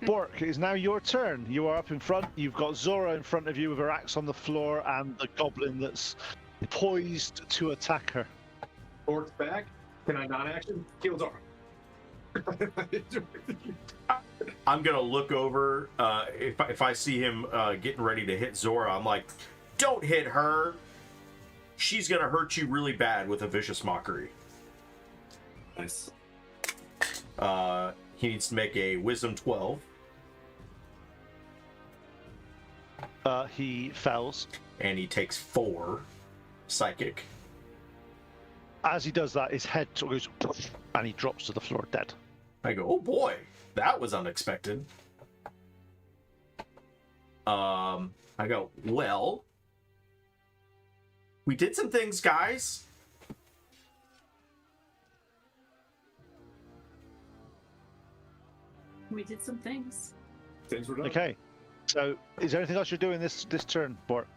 Bork, it is now your turn. You are up in front. You've got Zora in front of you with her axe on the floor, and the goblin that's poised to attack her. Orc's back. Can I non-action? Kill Zora. I'm gonna look over. If I see him getting ready to hit Zora, I'm like, "Don't hit her. She's gonna hurt you really bad with a vicious mockery." Nice. He needs to make a Wisdom 12. He fails. And he takes 4 psychic. As he does that, his head sort of goes, and he drops to the floor dead. I go, "Oh boy, that was unexpected." I go, "Well, we did some things, guys." We did some things. Things were done. Okay. So, is there anything else you're doing this turn, Bork?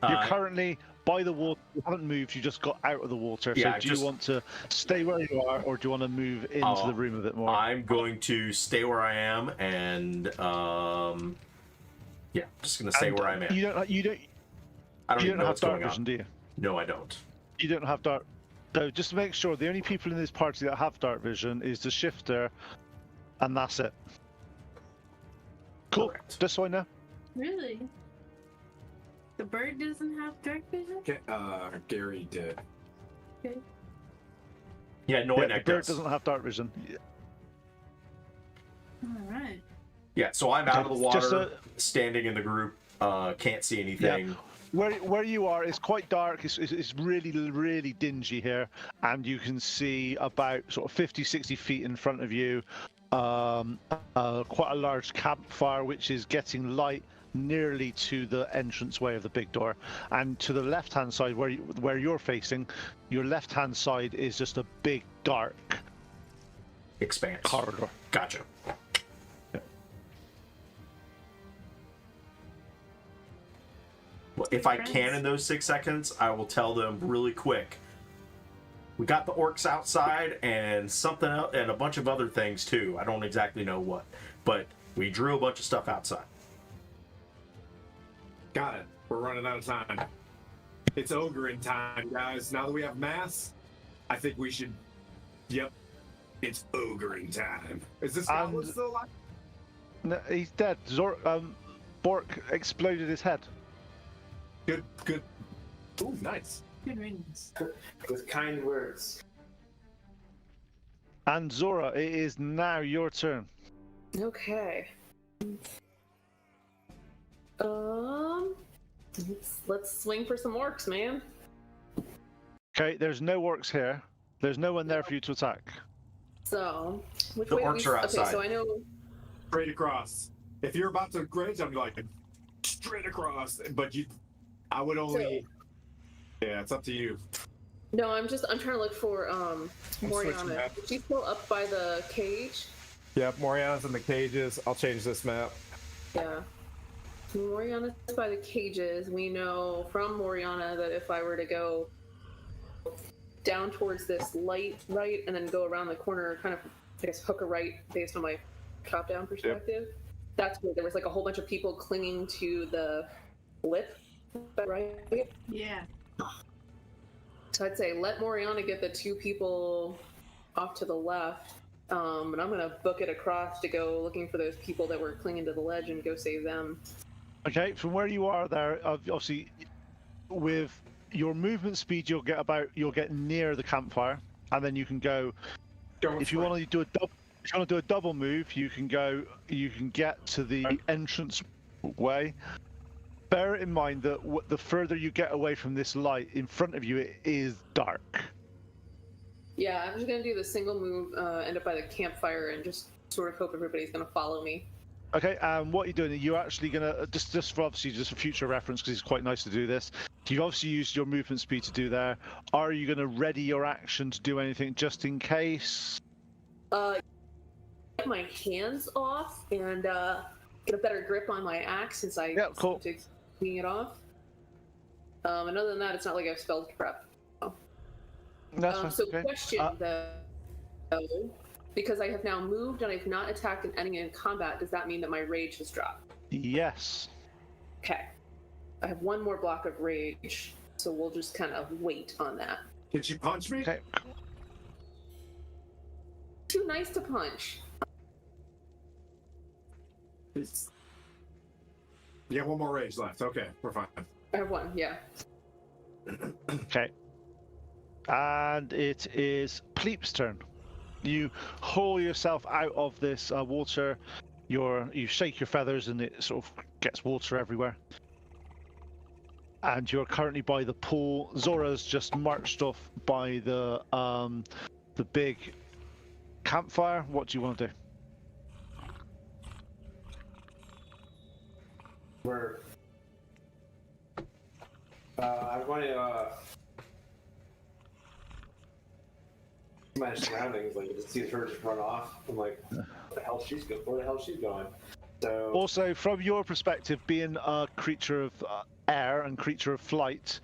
You're currently by the water. You haven't moved. You just got out of the water. Yeah, so, do you want to stay where you are, or do you want to move into the room a bit more? I'm going to stay where I am, and yeah, just gonna stay where I'm at. You don't I don't you even don't know have what's dark going vision, on. do you? No, I don't. You don't have dark. So just to make sure, the only people in this party that have dark vision is the shifter, and that's it. Cool. Correct. Just so I know. Really? The bird doesn't have dark vision? Okay, Gary did. Okay. Yeah, Yeah, Noinac the bird does. doesn't have dark vision. Alright. Yeah, so I'm out of the water, Just standing in the group, can't see anything. Yeah. Where you are, it's quite dark. It's really dingy here, and you can see about sort of 50-60 feet in front of you quite a large campfire, which is getting light nearly to the entranceway of the big door. And to the left-hand side, where you're facing, your left-hand side is just a big dark expanse. Corridor. Gotcha. Well, if I can in those 6 seconds, I will tell them really quick. We got the orcs outside and something else, and a bunch of other things too. I don't exactly know what, but we drew a bunch of stuff outside. Got it. We're running out of time. It's ogre time, guys. Now that we have mass, I think we should. Yep. It's ogre time. Is this goblin still alive? No, he's dead. Bork exploded his head. Good. Ooh, nice. Good riddance. With kind words. And Zora, it is now your turn. Okay. Let's swing for some orcs, man. Okay, there's no orcs here. There's no one there for you to attack. So, which The way orcs are outside. Okay, so I know. Straight across. If you're about to grinch, I'm like straight across. But I would only. Yeah, it's up to you. No, I'm trying to look for Moriana. map. Is she still up by the cage? Yep, Moriana's in the cages. I'll change this map. Yeah. Moriana's by the cages. We know from Moriana that if I were to go down towards this light right and then go around the corner, kind of, I guess, hook a right based on my top down perspective, that's where there was like a whole bunch of people clinging to the lip, right? Yeah. So I'd say let Moriana get the two people off to the left, and I'm gonna book it across to go looking for those people that were clinging to the ledge and go save them. Okay, from where you are there, obviously, with your movement speed, you'll get near the campfire, and then you can go. If you want to do a double move, you can get to the entrance way. Bear in mind that the further you get away from this light in front of you, it is dark. Yeah, I'm just gonna do the single move, end up by the campfire, and just sort of hope everybody's gonna follow me. Okay, what you're doing, you're actually gonna just for obviously just for future reference, because it's quite nice to do this. You've obviously used your movement speed to do there. Are you gonna ready your action to do anything just in case? Get my hands off and get a better grip on my axe since I cool. to clean it off. And other than that, it's not like I've spelled prep. That's fine. So Okay. question though, because I have now moved and I've not attacked an enemy in combat, does that mean that my rage has dropped? Yes. Okay. I have one more block of rage, so we'll just kind of wait on that. Did you punch me? Okay. Too nice to punch. You got one more rage left. Okay, we're fine. I have one, yeah. Okay. And it is Pleep's turn. You haul yourself out of this water. You shake your feathers and it sort of gets water everywhere. And you're currently by the pool. Zora's just marched off by the big campfire. What do you want to do? I'm going to my surroundings, like just see her just run off. I'm like, where the hell she's going? So Also, from your perspective, being a creature of air and creature of flight,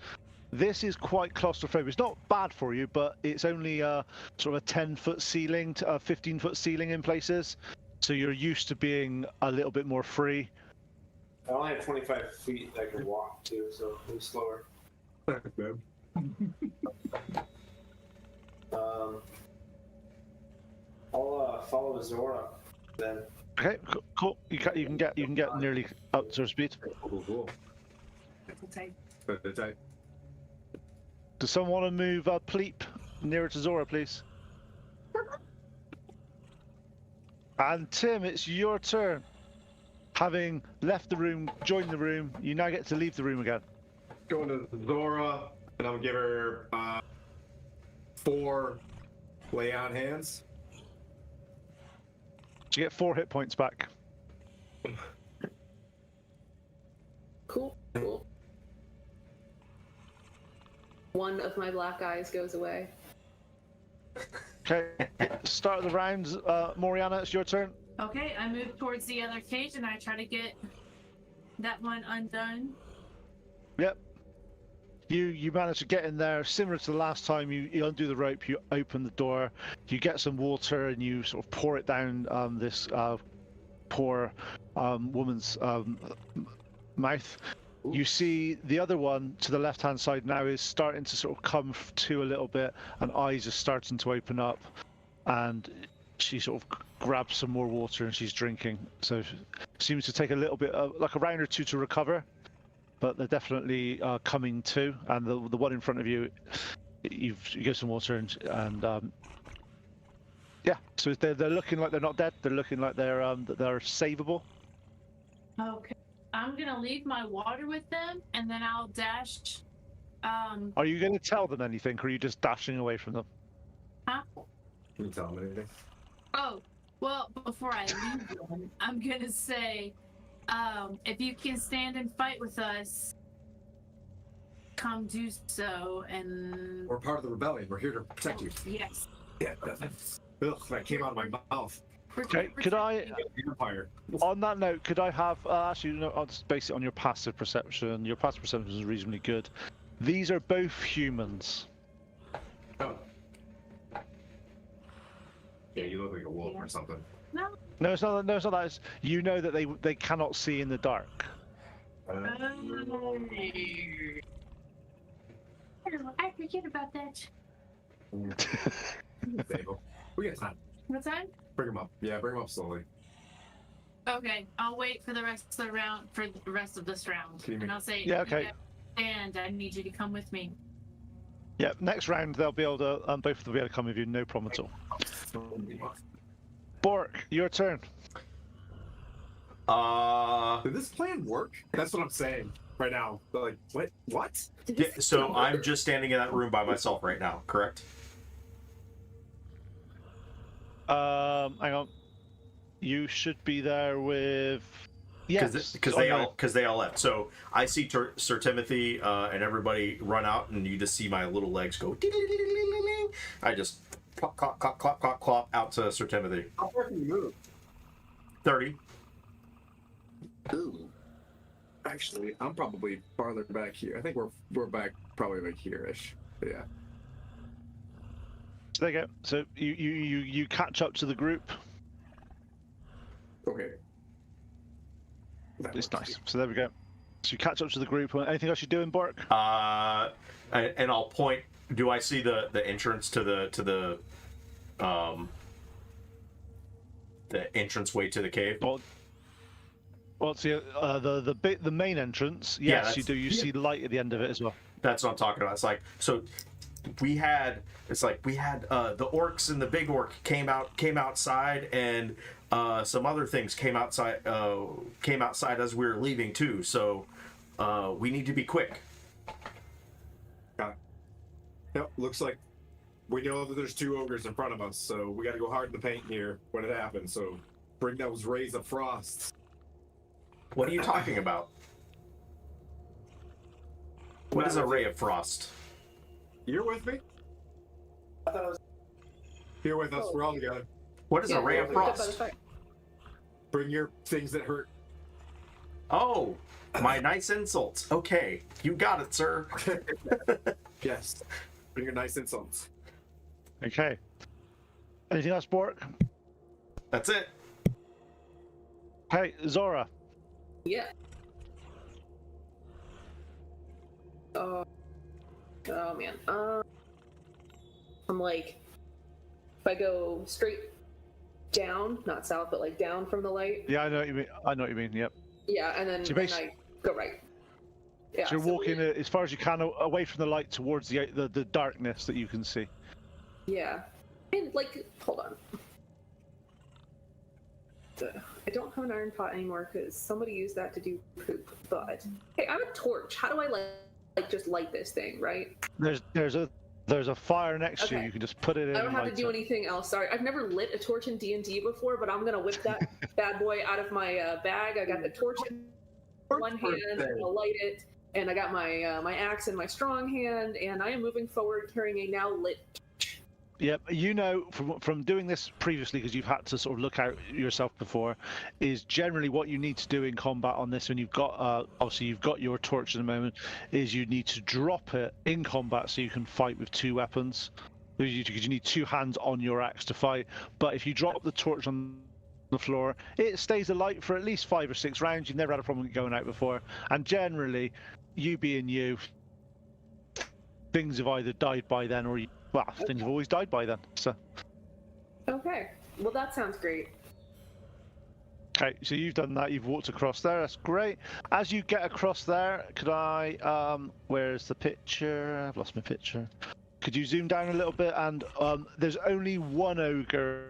this is quite claustrophobic. It's not bad for you, but it's only sort of a 10-foot ceiling to a 15-foot ceiling in places. So you're used to being a little bit more free. I only have 25 feet that I can walk too, so move slower. I'll follow Zora then. Okay, cool. You can get nearly up to her speed. Cool. Does someone want to move Pleep nearer to Zora, please? And Tim, it's your turn. Having left the room, joined the room, you now get to leave the room again. Going to Zora, and I'm gonna give her 4 lay on hands. So you get 4 hit points back. Cool. One of my black eyes goes away. Okay, start of the rounds. Moriana, it's your turn. Okay, I move towards the other cage and I try to get that one undone. Yep. You manage to get in there, similar to the last time. You undo the rope, you open the door, you get some water, and you sort of pour it down this poor woman's mouth. You see the other one to the left-hand side now is starting to sort of come to a little bit, and eyes are starting to open up, and she sort of grabs some more water and she's drinking. So seems to take a little bit, like a round or two to recover, but they're definitely coming to. And the one in front of you, you give some water and yeah. So they're looking like they're not dead. They're looking like they're savable. Okay. I'm gonna leave my water with them, and then I'll dash. Are you going to tell them anything, or are you just dashing away from them? Huh? Can you tell them anything? Oh, well, before I leave them, I'm gonna say, if you can stand and fight with us, come do so, and... We're part of the rebellion. We're here to protect you. Yes. Yeah, ugh, that came out of my mouth. Okay, could I, Empire. on that note, could I have, actually, no, I'll just base it on your passive perception. Your passive perception is reasonably good. These are both humans. Oh. Yeah, you look like a wolf or something. No. No, it's not. No, it's not that. It's, you know that they cannot see in the dark. I forget about that. Fable. We got time. What time? Bring him up. Yeah, bring him up slowly. Okay, I'll wait for the rest of the round, for the rest of this round, and I'll say, Yeah, okay. And I need you to come with me. Yeah, next round they'll be able to. Both of them will be able to come with you, no problem at all. Bork, your turn. Did this plan work? That's what I'm saying right now. Like, what? What? Yeah, so I'm just standing in that room by myself right now, correct? Hang on. You should be there with. Yes, because they all left. So I see Sir Timothy and everybody run out, and you just see my little legs go. Ding-a-ling-a-ling-a-ling. I just clop, clop, clop, clop, clop, clop out to Sir Timothy. How far can you move? 30. Ooh. Actually, I'm probably farther back here. I think we're back probably like here-ish. Yeah. So there you go. So you catch up to the group. Okay. It's nice. So there we go. So you catch up to the group. Anything else you're doing, Bork? And I'll point. Do I see the entrance to the entranceway to the cave? Well, see, the main entrance. Yes, you do. You see light at the end of it as well. That's what I'm talking about. It's like so. We had the orcs and the big orc came outside, and some other things came outside as we were leaving too. So we need to be quick. Yep, looks like we know that there's two ogres in front of us, so we got to go hard in the paint here when it happens. So bring those rays of frost. What are you talking about? What is a ray of frost? You're with me? I thought it was. Here with us. We're all together. What is a ray of frost? Bring your things that hurt. Oh, my nice insults. Okay, you got it, sir. Yes. Bring your nice insults. Okay. Anything else, Bork? That's it. Hey, Zora. Yeah. Oh man. I'm like, if I go straight down, not south, but like down from the light. Yeah, I know what you mean. Yep. Yeah, and then, So then I go right. Yeah. So you're walking as far as you can away from the light towards the darkness that you can see. Yeah. And like, hold on. I don't have an iron pot anymore because somebody used that to do poop. But hey, I have a torch. How do I like just light this thing? Right? There's a fire next to you. You can just put it in. I don't have to do anything else. Sorry, I've never lit a torch in D&D before, but I'm gonna whip that bad boy out of my bag. I got the torch in one hand, I'll light it, and I got my my axe in my strong hand, and I am moving forward carrying a now lit torch. Yep, you know from doing this previously, because you've had to sort of look out yourself before, is generally what you need to do in combat on this when you've got obviously you've got your torch at the moment, is you need to drop it in combat so you can fight with two weapons. Because you need two hands on your axe to fight. But if you drop the torch on the floor, it stays alight for at least 5 or 6 rounds. You've never had a problem going out before, and generally, you being you, things have either died by then or things have always died by then. So. Okay. Well, that sounds great. Okay, so you've done that. You've walked across there. That's great. As you get across there, could I? Where's the picture? I've lost my picture. Could you zoom down a little bit? And there's only one ogre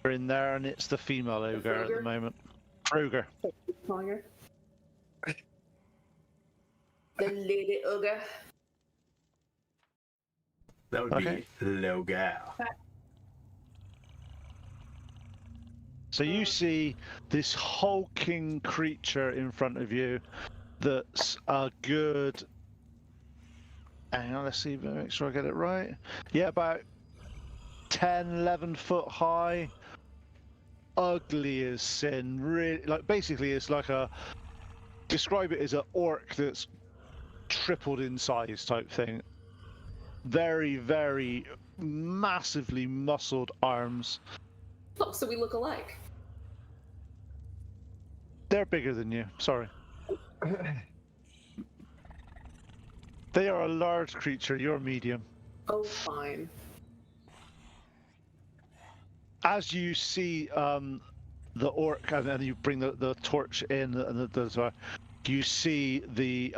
in there, and it's the female ogre at the moment. Ogre. Calling her. The lady ogre. That would be Logal. So you see this hulking creature in front of you that's a good... Hang on, let's see, make sure I get it right. Yeah, about 10, 11 foot high. Ugly as sin. Really, like, basically it's like a... Describe it as an orc that's tripled in size type thing. Very, very massively muscled arms. Oh, so we look alike. They're bigger than you, sorry. They are a large creature, you're medium. Oh, fine. As you see the orc, and then you bring the torch in, and you see the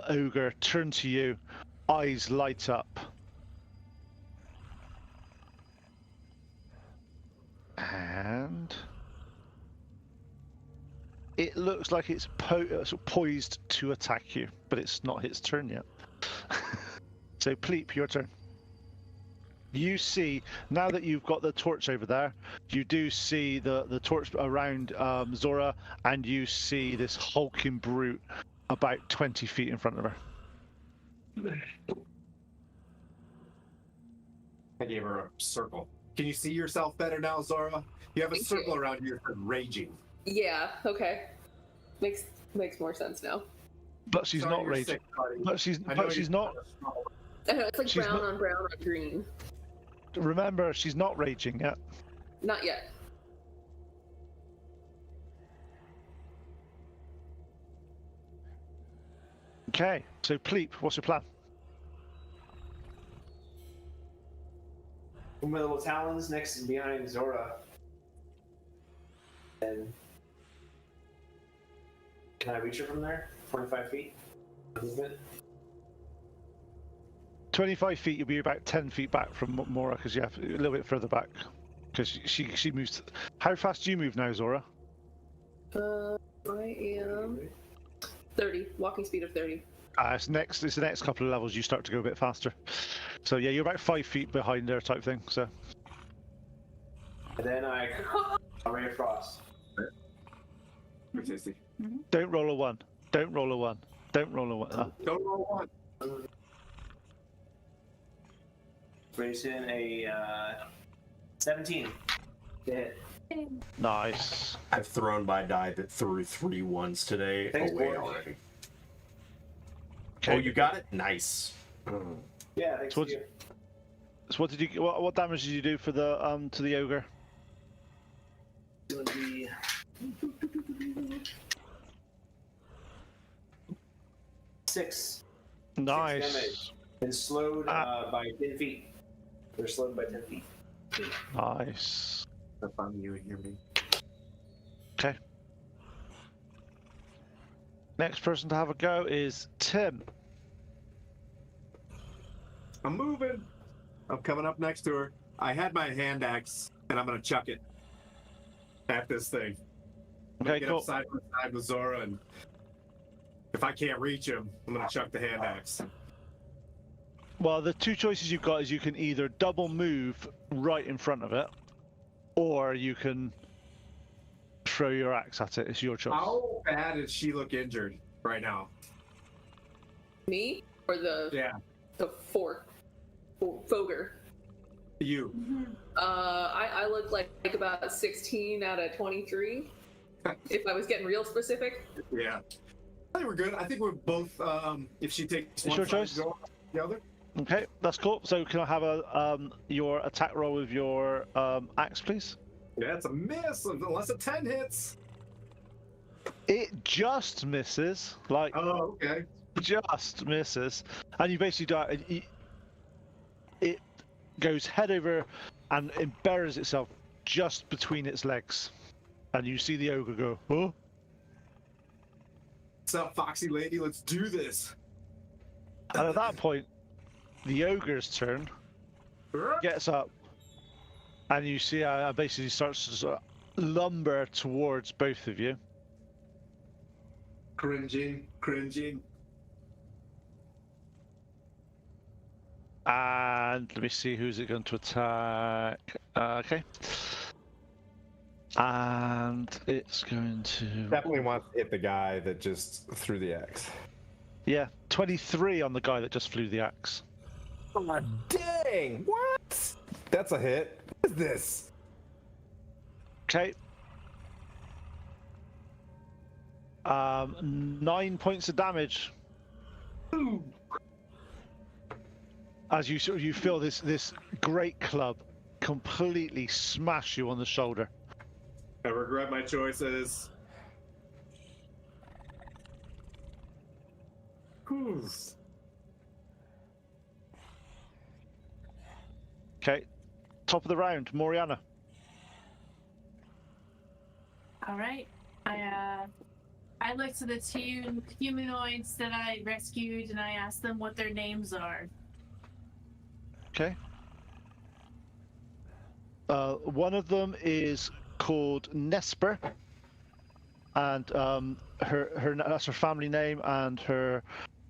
ogre turn to you, eyes light up. And it looks like it's poised to attack you, but it's not its turn yet. So, Pleep, your turn. You see, now that you've got the torch over there, you do see the torch around Zora, and you see this hulking brute about 20 feet in front of her. I gave her a circle. Can you see yourself better now, Zora? You have a circle around you for raging. Yeah, okay. Makes more sense now. But she's not raging. But she's not. I know, it's like She's brown not- on brown on green. Remember, she's not raging yet. Not yet. Okay, so Pleep, what's your plan? With my little talons next and behind Zora. And can I reach her from there? 25 feet? Movement? 25 feet, you'll be about 10 feet back from Mora, because you have a little bit further back. Because she moves. How fast do you move now, Zora? I am 30, walking speed of 30. It's the next couple of levels you start to go a bit faster. So yeah, you're about 5 feet behind her type thing. So. And then I ray of frost. Tasty. Don't roll a 1. Don't roll a 1. Don't roll a 1. Don't roll one. Race in a 17 to hit. Nice. I've thrown my die that threw 3 1s today Thanks, away boy. already. Okay. Oh, you got it? Nice. Yeah, thanks So to you. So what did you? What damage did you do for the to the ogre? Doing the 6. Nice. damage. And slowed by 10 feet. They're slowed by 10 feet. Nice. If I'm you, hear me. Okay. Next person to have a go is Tim. I'm moving. I'm coming up next to her. I had my hand axe, and I'm gonna chuck it at this thing. I'm gonna Okay, get cool. up side by side with Zora, and if I can't reach him, I'm gonna chuck the hand axe. Well, the two choices you've got is you can either double move right in front of it, or you can throw your axe at it. It's your choice. How bad does she look injured right now? Me or the Yeah. the fork? Fogre. You. I look like about 16 out of 23. If I was getting real specific. Yeah. I think we're good. I think we're both. If she takes It's one your side, choice. go the other. Okay, that's cool. So can I have a your attack roll with your axe, please? Yeah, it's a miss unless a 10 hits. It just misses, like Oh, okay. just misses, and you basically die. It goes head over and it buries itself just between its legs, and you see the ogre go, "Huh?" What's up, Foxy Lady? Let's do this. And at that point, the ogre's turn gets up, and you see how it basically starts to sort of lumber towards both of you. Cringing. And let me see who's it going to attack. Okay. And it's going to. Definitely wants to hit the guy that just threw the axe. Yeah, 23 on the guy that just flew the axe. Oh, dang! What? That's a hit. What is this? Okay. 9 points of damage. Ooh. As you feel this great club completely smash you on the shoulder. I regret my choices. Whew. Okay. Top of the round, Moriana. All right. I looked to the two humanoids that I rescued and I asked them what their names are. Okay. One of them is called Nesper, and that's her family name, and her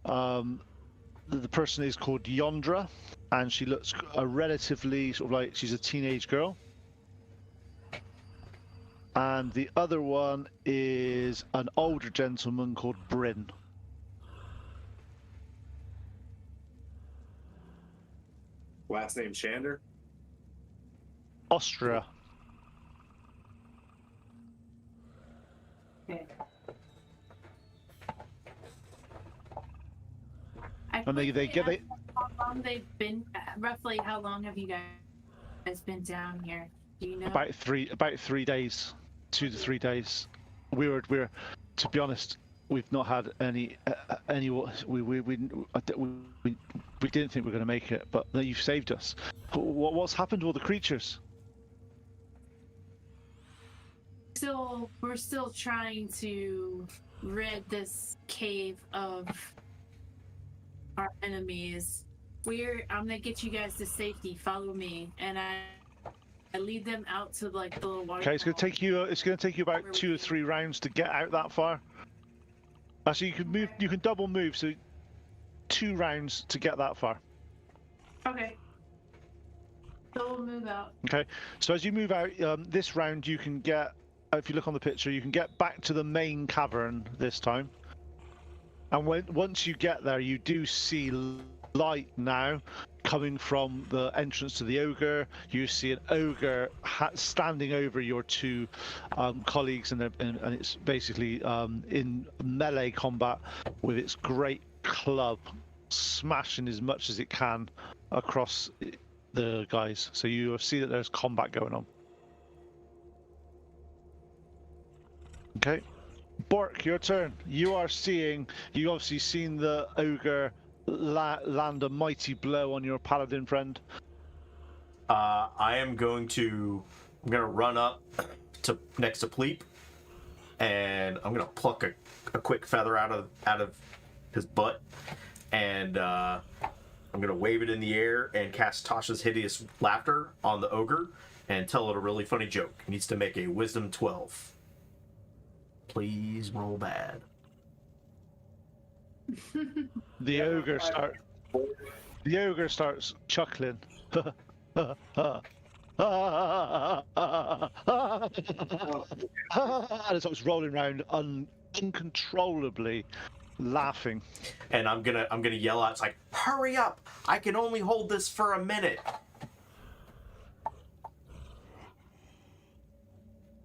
the person is called Yondra, and she looks relatively sort of like she's a teenage girl. And the other one is an older gentleman called Bryn. Last name Shander. Austria. Okay. And they get they. How long they've been? Roughly, how long have you guys been down here? Do you know? About 3 days, 2 to 3 days. We're to be honest, we've not had any we didn't think we were going to make it, but you've saved us. What's happened to all the creatures? We're still trying to rid this cave of our enemies. I'm gonna get you guys to safety. Follow me, and I lead them out to like the little water. Okay, it's going to take you about 2 or 3 rounds to get out that far. Actually, you can move. You can double move, so 2 rounds to get that far. Okay. So we'll move out. Okay, so as you move out, this round you can get. If you look on the picture, you can get back to the main cavern this time. And once you get there, you do see light now coming from the entrance to the ogre. You see an ogre standing over your 2 colleagues, and it's basically in melee combat with its great club, smashing as much as it can across the guys. So you see that there's combat going on. Okay. Bork, your turn. You obviously seen the ogre land a mighty blow on your paladin friend. I'm gonna run up to next to Pleep, and I'm gonna pluck a quick feather out of his butt, and I'm gonna wave it in the air and cast Tasha's Hideous Laughter on the ogre and tell it a really funny joke. It needs to make a Wisdom 12. Please roll bad. The ogre starts chuckling. And it starts rolling around uncontrollably laughing. And I'm gonna yell out, it's like, hurry up! I can only hold this for a minute.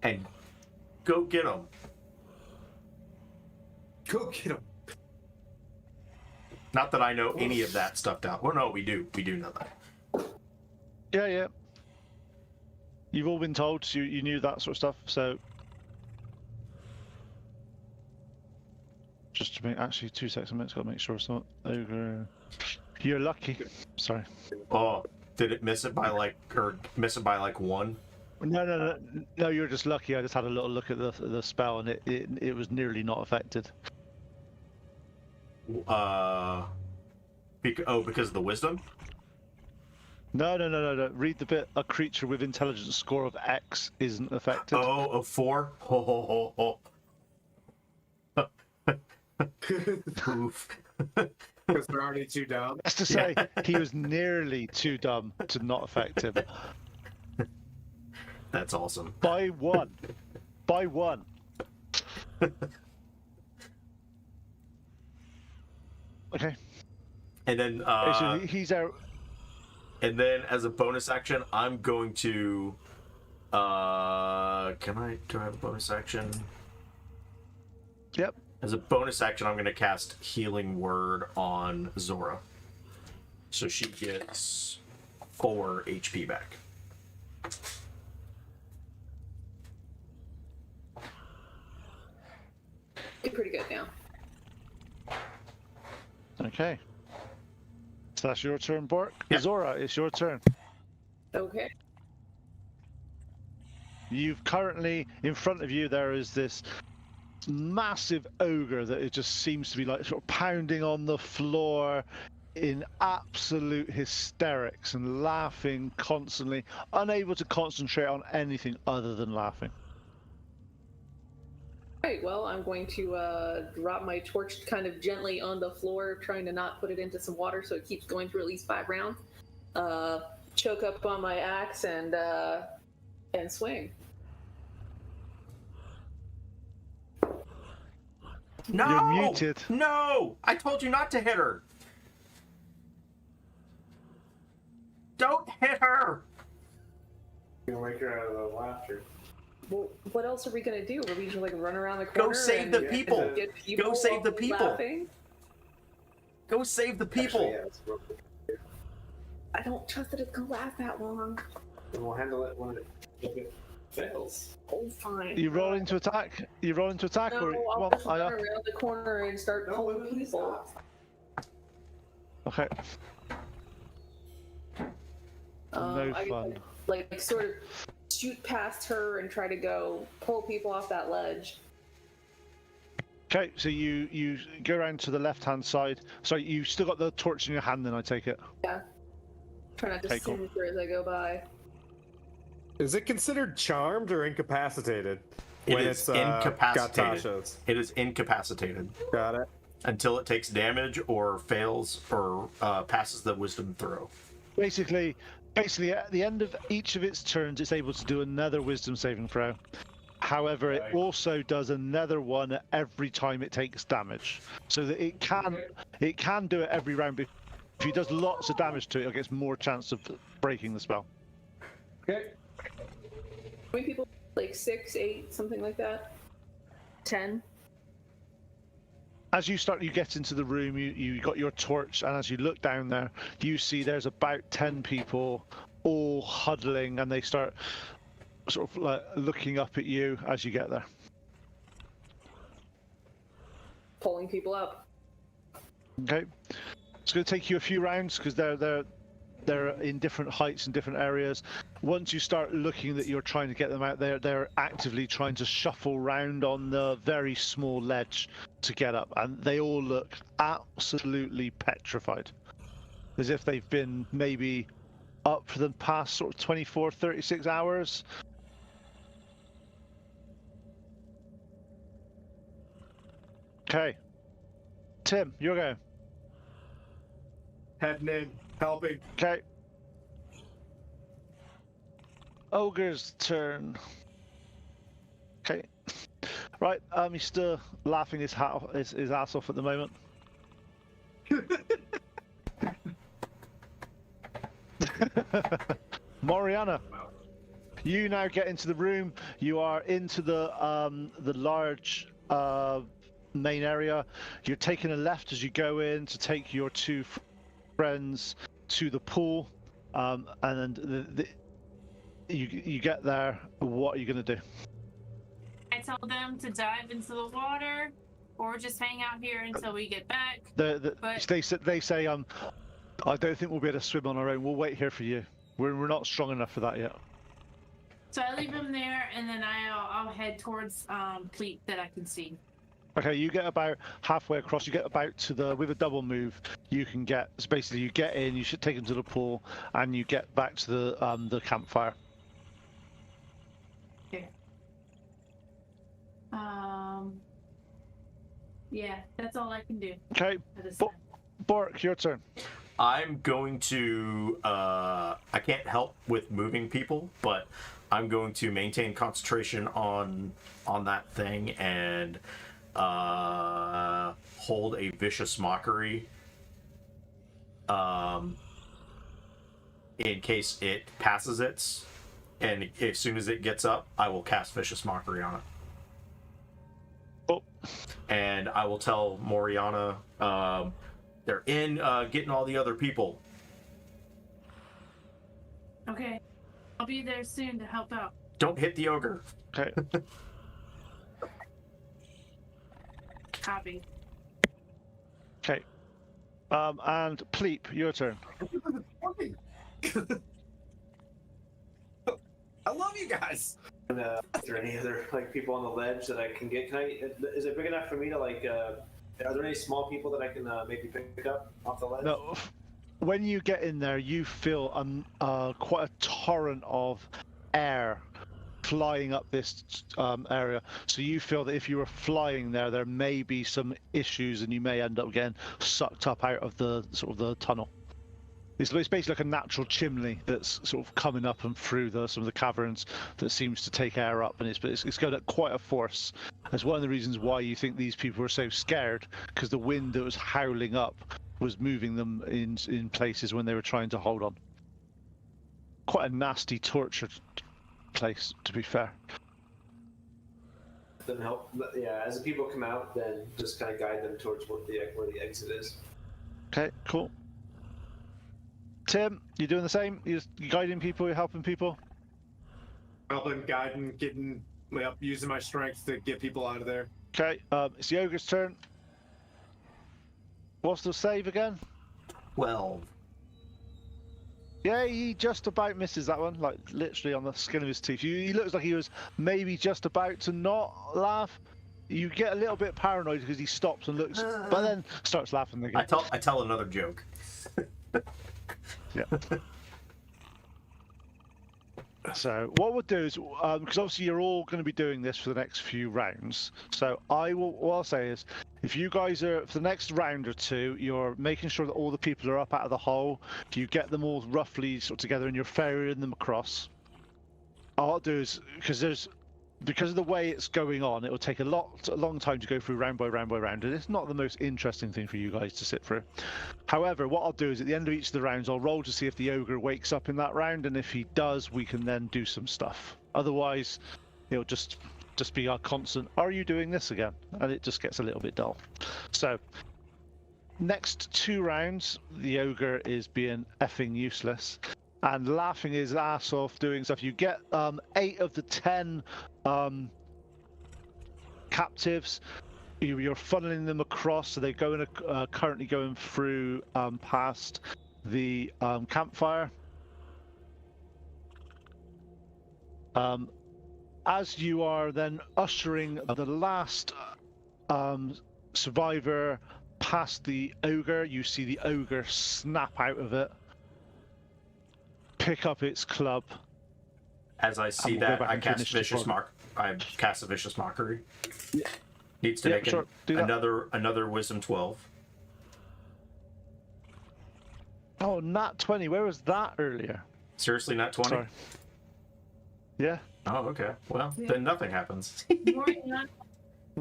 And go get him. Go get him. Not that I know any of that stuff down. Well, no, we do. We do know that. Yeah. You've all been told, so you knew that sort of stuff, so... Just to make... Actually, 2 seconds, I've got to make sure it's not ogre... You're lucky. Sorry. Oh, did it miss it by like, or miss it by like 1? No, you're just lucky. I just had a little look at the spell, and it was nearly not affected. Because of the wisdom? No. Read the bit. A creature with intelligence score of X isn't affected. Oh, of 4? Ho. Oof. Because they're already too dumb. That's to say, he was nearly too dumb to not affect him. That's awesome. By 1. By 1. Okay. And then So he's out. And then as a bonus action, I'm going to do I have a bonus action? Yep. As a bonus action, I'm going to cast Healing Word on Zora. So she gets 4 HP back. You're pretty good now. Okay. So that's your turn, Bork. Yeah. Zora, it's your turn. Okay. You've currently, in front of you, there is this massive ogre that it just seems to be like sort of pounding on the floor in absolute hysterics and laughing constantly, unable to concentrate on anything other than laughing. Right, well, I'm going to drop my torch kind of gently on the floor, trying to not put it into some water so it keeps going through at least 5 rounds. Choke up on my axe and swing. No! You're muted. No! I told you not to hit her! Don't hit her! You'll wake her out of the laughter. Well, what else are we gonna do? Are we just like run around the corner? Go save the and people! get people Go save the while people! laughing? Go save the people! Actually, yeah, it's real quick. I don't trust that it's gonna last that long. And we'll handle it when it fails. Oh, fine. You roll into attack? You roll into attack? No, or I'll well, just run around the corner and start pulling people. Okay. No I fun. like sort of shoot past her and try to go pull people off that ledge. Okay, so you go around to the left-hand side. So you still got the torch in your hand, then I take it. Yeah. Try not to Okay, cool. singe her as I go by. Is it considered charmed or incapacitated? It when is it's incapacitated. got Tasha's? It is incapacitated. Got it. Until it takes damage or fails or passes the wisdom throw. Basically, at the end of each of its turns, it's able to do another wisdom saving throw. However, it also does another one every time it takes damage, so that it can do it every round. But if he does lots of damage to it, it gets more chance of breaking the spell. Okay. How many people? Like 6, 8, something like that? 10? As you get into the room, you got your torch, and as you look down there, you see there's about 10 people all huddling, and they start sort of like looking up at you as you get there. Pulling people up. Okay, it's going to take you a few rounds because they're in different heights and different areas. Once you start looking that you're trying to get them out there, they're actively trying to shuffle round on the very small ledge to get up, and they all look absolutely petrified, as if they've been maybe up for the past sort of 24, 36 hours. Okay, Tim, you're going. Heading in, helping. Okay. Ogre's turn. Okay. Right, he's still laughing his ass off at the moment. Moriana, you now get into the room. You are into the large main area. You're taking a left as you go in to take your two friends to the pool, and then you get there. What are you gonna do? I tell them to dive into the water, or just hang out here until we get back. They say I don't think we'll be able to swim on our own. We'll wait here for you. We're not strong enough for that yet. So I leave them there, and then I'll head towards Pleat that I can see. Okay, you get about halfway across. You get about to with a double move. You can get so basically you get in. You should take them to the pool, and you get back to the campfire. Okay. Yeah, that's all I can do. Okay, Bork, your turn. I'm going to. I can't help with moving people, but I'm going to maintain concentration on that thing and hold a vicious mockery. In case it passes it, and as soon as it gets up, I will cast vicious mockery on it. Oh. And I will tell Moriana. They're in getting all the other people. Okay. I'll be there soon to help out. Don't hit the ogre. Okay. Copy. Okay. And Pleep, your turn. I love you guys. And, is there any other like people on the ledge that I can get? Is it big enough for me to like? Are there any small people that I can maybe pick up off the ledge? No. When you get in there, you feel quite a torrent of air flying up this area. So you feel that if you were flying there may be some issues, and you may end up getting sucked up out of the sort of the tunnel. It's basically like a natural chimney that's sort of coming up and through some of the caverns that seems to take air up, and it's going at quite a force. That's one of the reasons why you think these people were so scared, because the wind that was howling up was moving them in places when they were trying to hold on. Quite a nasty, tortured place, to be fair. Then help. Yeah, as the people come out, then just kind of guide them towards where the exit is. Okay, cool. Tim, you doing the same? You guiding people? You helping people? Helping, guiding, using my strength to get people out of there. Okay, it's the ogre's turn. What's the save again? 12. Yeah, he just about misses that one, like literally on the skin of his teeth. He looks like he was maybe just about to not laugh. You get a little bit paranoid because he stops and looks, but then starts laughing again. I tell another joke. Yeah. So what we'll do is, because obviously you're all going to be doing this for the next few rounds. So what I'll say is, if you guys are, for the next round or two, you're making sure that all the people are up out of the hole. You get them all roughly sort of together and you're ferrying them across. All I'll do is, because of the way it's going on, it will take a long time to go through round by round by round, and it's not the most interesting thing for you guys to sit through. However, what I'll do is at the end of each of the rounds, I'll roll to see if the ogre wakes up in that round, and if he does, we can then do some stuff. Otherwise, it'll just be our constant, are you doing this again? And it just gets a little bit dull. So, next 2 rounds, the ogre is being effing useless and laughing his ass off doing stuff. You get 8 of the 10 captives. You're funneling them across, so they're currently going through past the campfire. As you are then ushering the last survivor past the ogre, you see the ogre snap out of it, pick up its club. As I see that, I cast a vicious mockery. Yeah. Needs to make another wisdom 12. Oh, nat 20. Where was that earlier? Seriously, not 20? Sorry. Yeah. Oh, okay. Well, then nothing happens.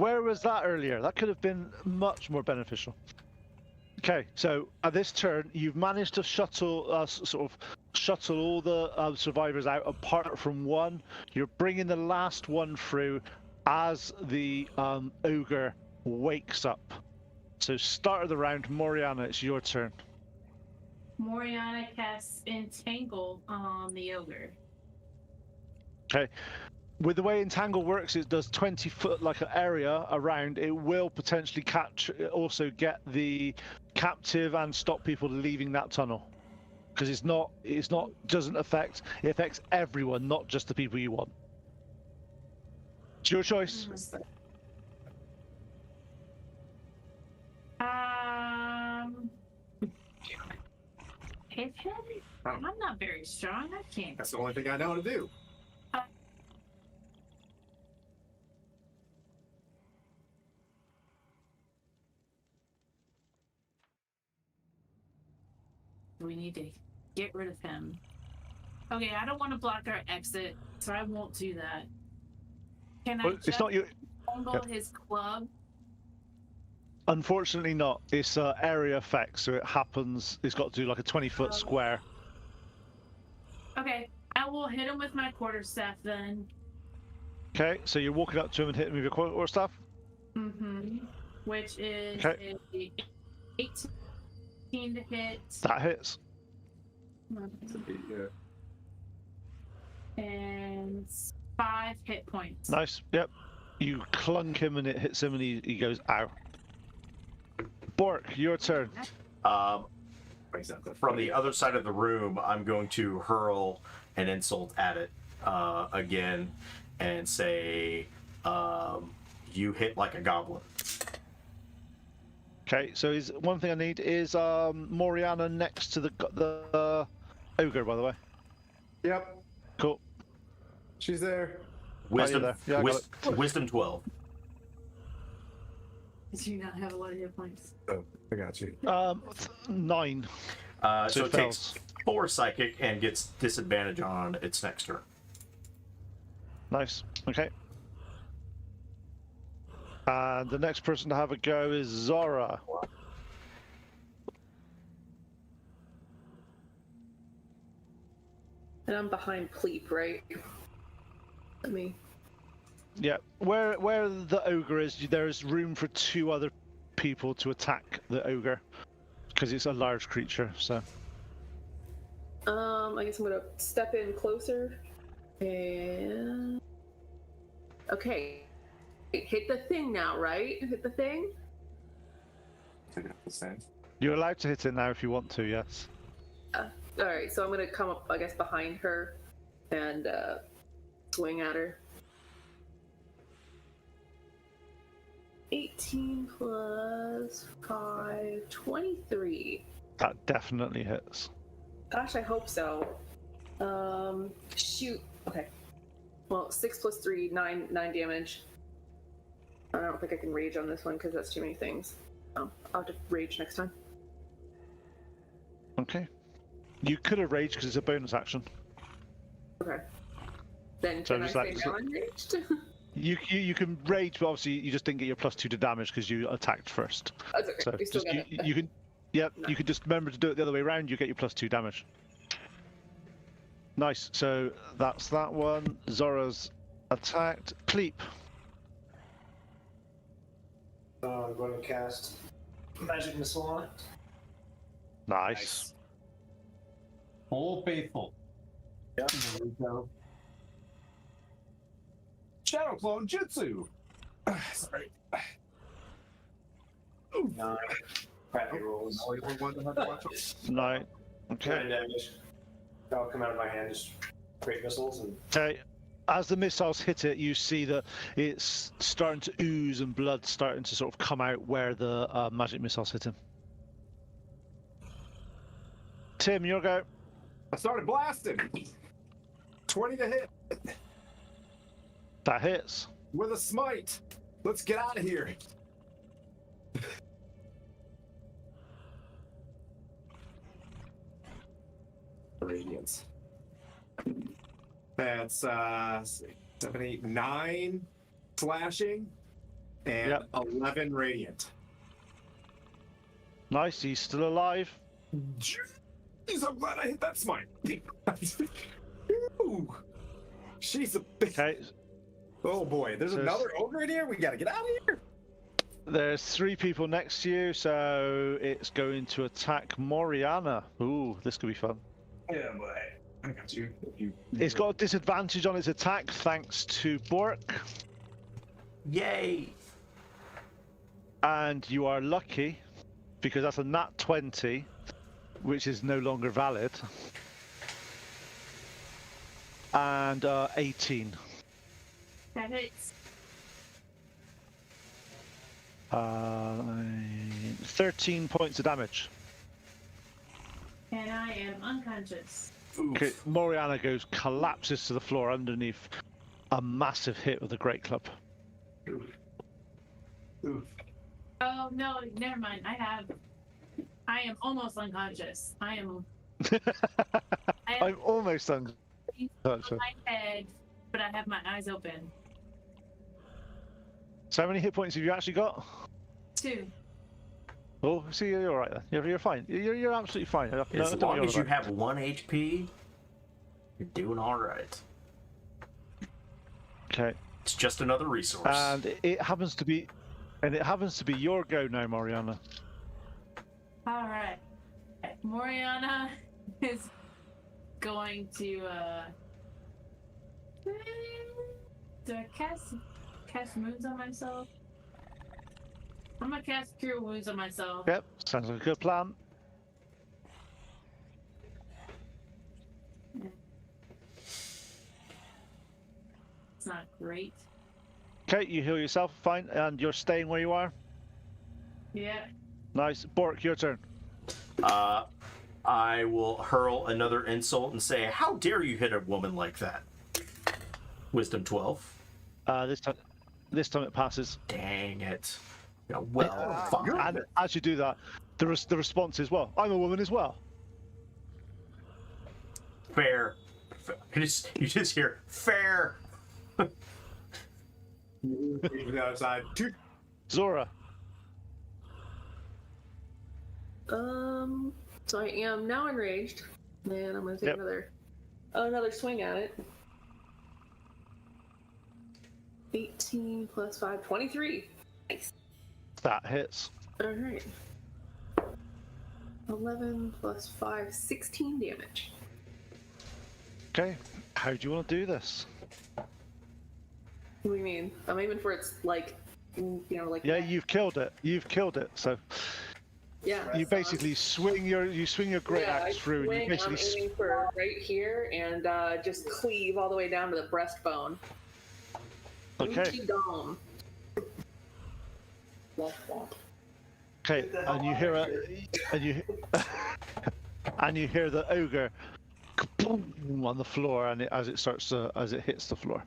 Where was that earlier? That could have been much more beneficial. Okay, so at this turn, you've managed to shuttle all the survivors out, apart from one. You're bringing the last one through as the ogre wakes up. So start of the round, Moriana, it's your turn. Moriana casts Entangle on the ogre. Okay. With the way Entangle works, it does 20-foot like an area around. It will potentially also get the captive and stop people leaving that tunnel, because it affects everyone, not just the people you want. It's your choice. Hit him? I'm not very strong. I can't. That's the only thing I know how to do. We need to get rid of him. Okay, I don't want to block our exit, so I won't do that. Can I It's not you. angle his club? Unfortunately not. It's area effect, so it happens. It's got to do like a 20-foot square. Okay, I will hit him with my quarterstaff then. Okay, so you're walking up to him and hitting him with your quarterstaff? Mm-hmm. Which is Okay. a 18 to hit. That hits. And 5 hit points. Nice. Yep. You clunk him and it hits him and he goes, ow. Bork, your turn. From the other side of the room, I'm going to hurl an insult at it again and say, you hit like a goblin. Okay, so one thing I need is Moriana next to the ogre, by the way. Yep, Cool. she's there. Wisdom, there. Yeah, I got wisdom 12. Do you not have a lot of hit points? Oh, I got you. 9. So it fails. takes 4 psychic and gets disadvantage on its next turn. Nice. Okay. And the next person to have a go is Zora. And I'm behind Pleep, right? Yeah, where the ogre is, there is room for 2 other people to attack the ogre because it's a large creature. So. I guess I'm gonna step in closer and. Okay, hit the thing now, right? Hit the thing. You're allowed to hit it now if you want to. Yes. All right, so I'm gonna come up, I guess, behind her and swing at her. 18 plus 5, 23. That definitely hits. Gosh, I hope so. Shoot. Okay. Well, 6 plus 3, 9 damage. I don't think I can rage on this one because that's too many things. I'll have to rage next time. Okay. You could have raged because it's a bonus action. Okay. Then So can I just say like- now I'm raged? You can rage, but obviously you just didn't get your +2 to damage because you attacked first. That's okay. So We still just, got it. you can, yep, you can just remember to do it the other way around. You get your +2 damage. Nice. So that's that one. Zora's attacked. Pleep. I'm going to cast Magic Missile on it. Nice. Full faithful. Yeah. There we go. Shadow Clone Jutsu. Sorry. 9 crappy rolls. Only one to have to watch out. 9. Okay. 9 damage. That'll come out of my hand, just great missiles and. Okay. As the missiles hit it, you see that it's starting to ooze and blood starting to sort of come out where the magic missiles hit him. Tim, your go. I started blasting. 20 to hit That hits. with a smite. Let's get out of here. Radiance. That's 7, 8, 9 slashing, and 11 radiant. Nice, he's still alive. Jeez, I'm glad I hit that smite. Ooh, she's a big. Okay, Oh boy, there's So- another ogre in here. We gotta get out of here. there's 3 people next to you, so it's going to attack Moriana. Ooh, this could be fun. Yeah, boy. I got you. It's got a disadvantage on its attack thanks to Bork, Yay! and you are lucky because that's a nat 20, which is no longer valid, and 18. That hits. 13 points of damage. And I am unconscious. Okay, Moriana collapses to the floor underneath a massive hit with a great club. Oof. Oh no, never mind. I am almost unconscious. I am I'm almost unconscious. on my head, but I have my eyes open. So how many hit points have you actually got? 2. Oh, see, you're all right then. You're fine. You're absolutely fine. No, As don't long worry as you about have 1 HP, you're doing all right. it. Okay. It's just another resource. And it happens to be your go now, Moriana. All right. Moriana is going to do I cast moves on myself? I'm gonna cast Cure Wounds on myself. Yep, sounds like a good plan. It's not great. Okay, you heal yourself, fine, and you're staying where you are. Yeah. Nice. Bork, your turn. I will hurl another insult and say, "How dare you hit a woman like that?" Wisdom 12. This time it passes. Dang it. Yeah, well, fine. And as you do that, the response is, well, I'm a woman as well. Fair. You just hear, fair. To the other side. Zora. So I am now enraged, and I'm gonna take another swing at it. 18 plus 5, 23. Nice. That hits. All right. 11 plus 5, 16 damage. Okay. How do you want to do this? What do you mean? I'm aiming for its like. Yeah, you've killed it. So Yeah. you so basically swing your great I axe through, and you swing, basically I'm aiming for right here and just cleave all the way down to the breastbone. okay. Dome. Okay, and you hear and you hear the ogre kaboom on the floor, and as it hits the floor.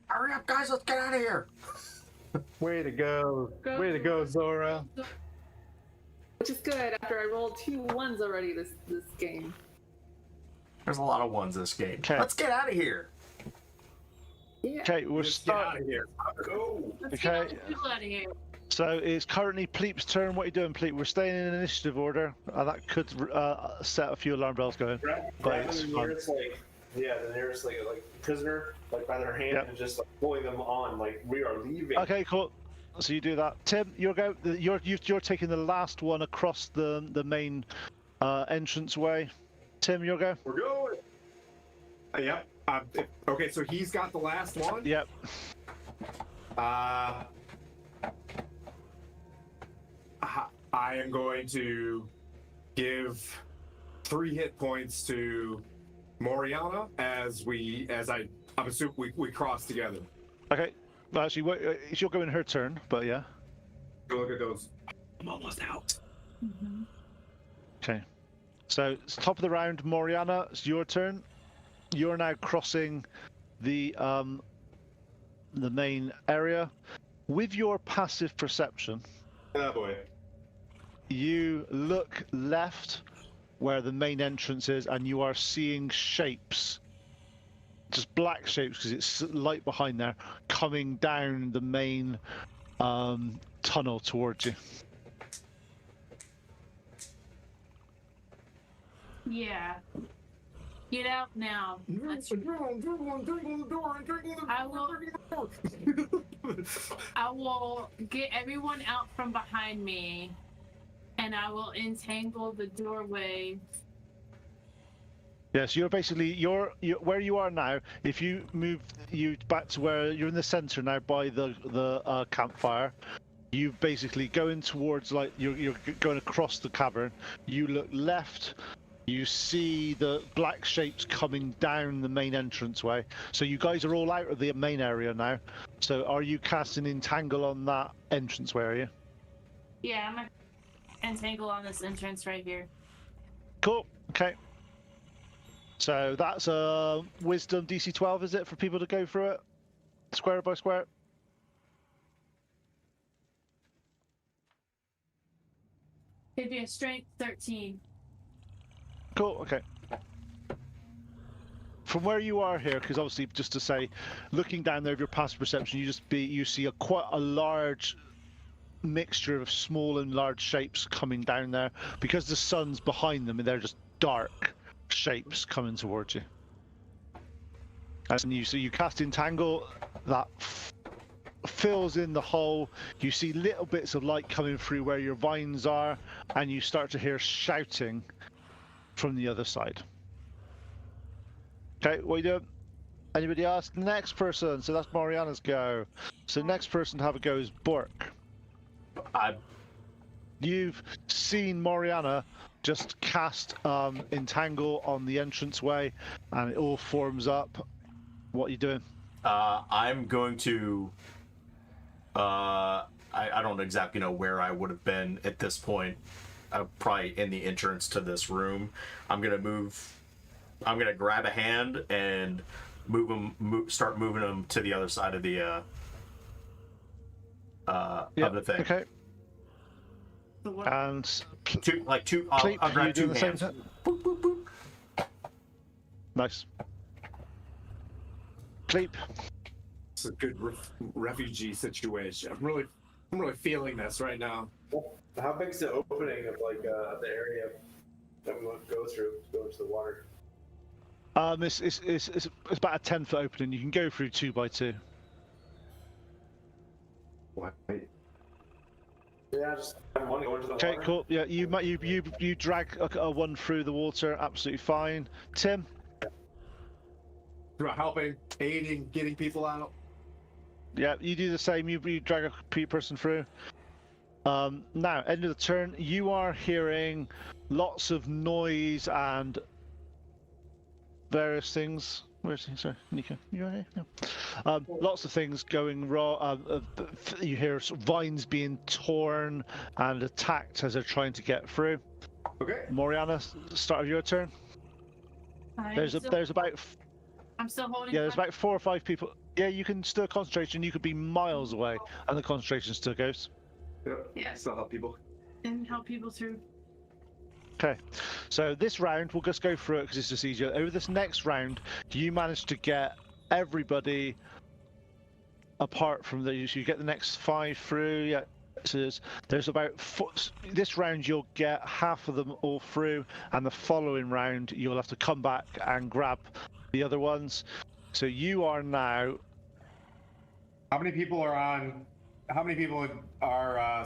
Hurry up, guys, let's get out of here. Way to go. Way to go, Zora. Which is good after I rolled 2 1s already this game. There's a lot of ones this game. Okay. Let's get out of here. Yeah. Okay, we're Just get out starting. of here. Go. Let's get all Okay. the people out of here. So it's currently Pleep's turn. What are you doing, Pleep? We're staying in initiative order. That could set a few alarm bells going. But Grabbing it's the fun. nearest, the nearest prisoner, by their hand, Yep. and just pulling them on, we are leaving. Okay, cool. So you do that. Tim, you're taking the last one across the main entranceway. Tim, your go. We're going. Yep. Okay, so he's got the last one. Yep. I am going to give 3 hit points to Moriana I'm assuming we cross together. Okay. Well, actually, she'll go in her turn, but yeah. Go look at those. I'm almost out. Okay. So it's top of the round, Moriana. It's your turn. You're now crossing the main area. With your passive perception, Oh boy. you look left where the main entrance is, and you are seeing shapes just black shapes because it's light behind there, coming down the main tunnel towards you. Yeah. Get out now. I will get everyone out from behind me, and I will entangle the doorway. Yes, you're basically you're where you are now. If you move you back to where you're in the center now by the campfire, you basically going towards like you're going across the cavern. You look left. You see the black shapes coming down the main entranceway. So you guys are all out of the main area now. So are you casting Entangle on that entranceway, are you? Yeah, I'm gonna entangle on this entrance right here. Cool, okay. So that's a Wisdom DC 12, is it, for people to go through it? Square by square? It'd be a strength 13. Cool, okay. From where you are here, because obviously, just to say, looking down there of your passive perception, you see quite a large mixture of small and large shapes coming down there. Because the sun's behind them, and they're just dark shapes coming towards you. And you cast Entangle, that fills in the hole. You see little bits of light coming through where your vines are, and you start to hear shouting from the other side. Okay, what are you doing? Anybody else? Next person. So that's Mariana's go. So next person to have a go is Bork. You've seen Mariana just cast Entangle on the entranceway, and it all forms up. What are you doing? I'm going to. I don't exactly know where I would have been at this point. Probably in the entrance to this room. I'm gonna grab a hand and start moving them to the other side of the of the thing. Okay. And I'll grab two hands. Boop, boop, boop. Nice. Cleep. It's a good refugee situation. I'm really feeling this right now. How big is the opening of the area that we want to go through to go into the water? It's about a 10-foot opening. You can go through 2 by 2. What? Yeah, just want to go into the water. Okay, cool. Yeah, you drag a one through the water. Absolutely fine. Tim. Helping, aiding, getting people out. Yeah, you do the same. You drag a person through. Now, end of the turn, you are hearing lots of noise and various things. Where's he? Sorry, Nico. You okay? No. Lots of things going wrong. You hear vines being torn and attacked as they're trying to get through. Okay. Moriana, start of your turn. There's about. I'm still holding. Yeah, there's about 4 or 5 people. Yeah, you can still concentration. You could be miles away, and the concentration still goes. Yep. Yeah. Still help people. And help people through. Okay, so this round we'll just go through it because it's just easier. Over this next round, you manage to get everybody apart from these. You get the next 5 through. Yeah, so there's about this round you'll get half of them all through, and the following round you'll have to come back and grab the other ones. So you are now. How many people are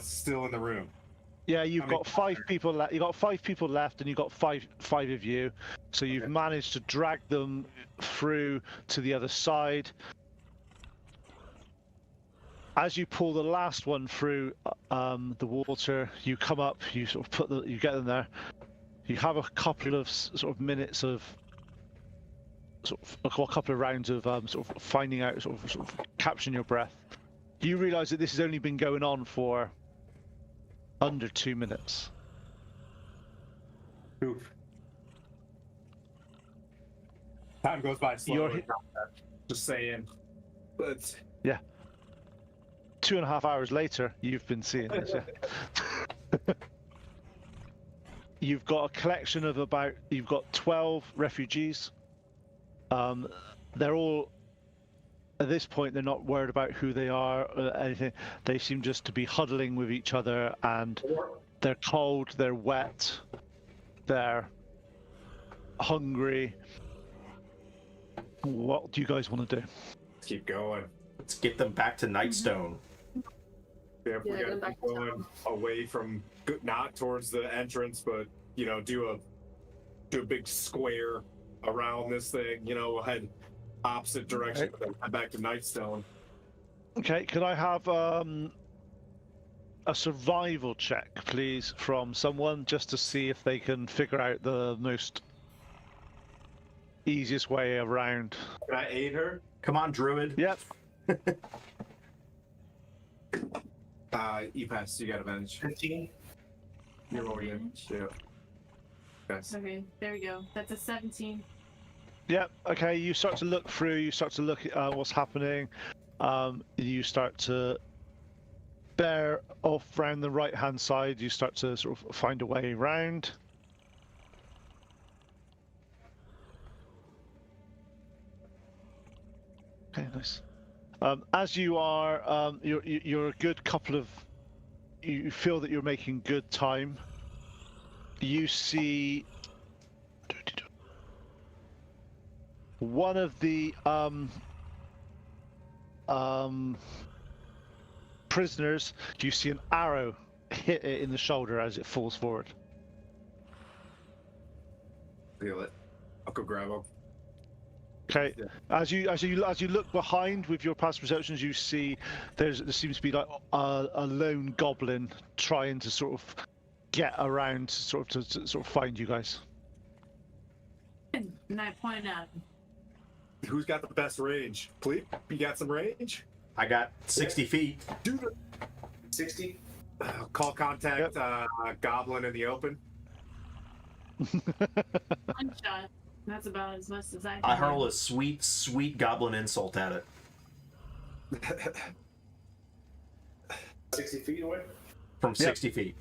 still in the room? Yeah, you've got 5 people left. You've got 5 people left, and you've got five of you. So you've managed to drag them through to the other side. As you pull the last one through the water, you come up. You sort of you get them there. You have a couple of sort of minutes of. A couple of rounds of sort of finding out, sort of capturing your breath. You realise that this has only been going on for under 2 minutes. Oof. Time goes by slowly. Just saying. But yeah, 2.5 hours later, you've been seeing this. Yeah. You've got a collection of you've got 12 refugees. they're all at this point. They're not worried about who they are or anything. They seem just to be huddling with each other, and they're cold, they're wet, they're hungry. What do you guys want to do? Let's keep going. Let's get them back to Nightstone. Yeah, if we Yeah, gotta go back keep going away from, not towards the entrance, but do a big square around this thing. We'll head opposite direction, but then head back to Nightstone. Okay, could I have a survival check, please, from someone, just to see if they can figure out the most easiest way around? Can I aid her? Come on, Druid. Yep. E-Pass, you got advantage. 15. You're rolling in. Yeah. Yes. Okay, there we go. That's a 17. Yep. Okay, you start to look through, you start to look at what's happening. You start to bear off round the right-hand side. You start to sort of find a way around. Okay, nice. As you are, you're a good couple of. You feel that you're making good time. You see one of the prisoners. You see an arrow hit it in the shoulder as it falls forward. Feel it. I'll go grab him. Okay. Yeah. As you look behind with your past perceptions, you see there seems to be like a lone goblin trying to sort of get around to sort of find you guys. And I point out. Who's got the best range? Pleep, you got some range? I got 60 feet. Dude, 60. call contact. Goblin in the open. One shot. That's about as much as I can I hurl do. a sweet, sweet goblin insult at it. 60 feet away. From 60 feet.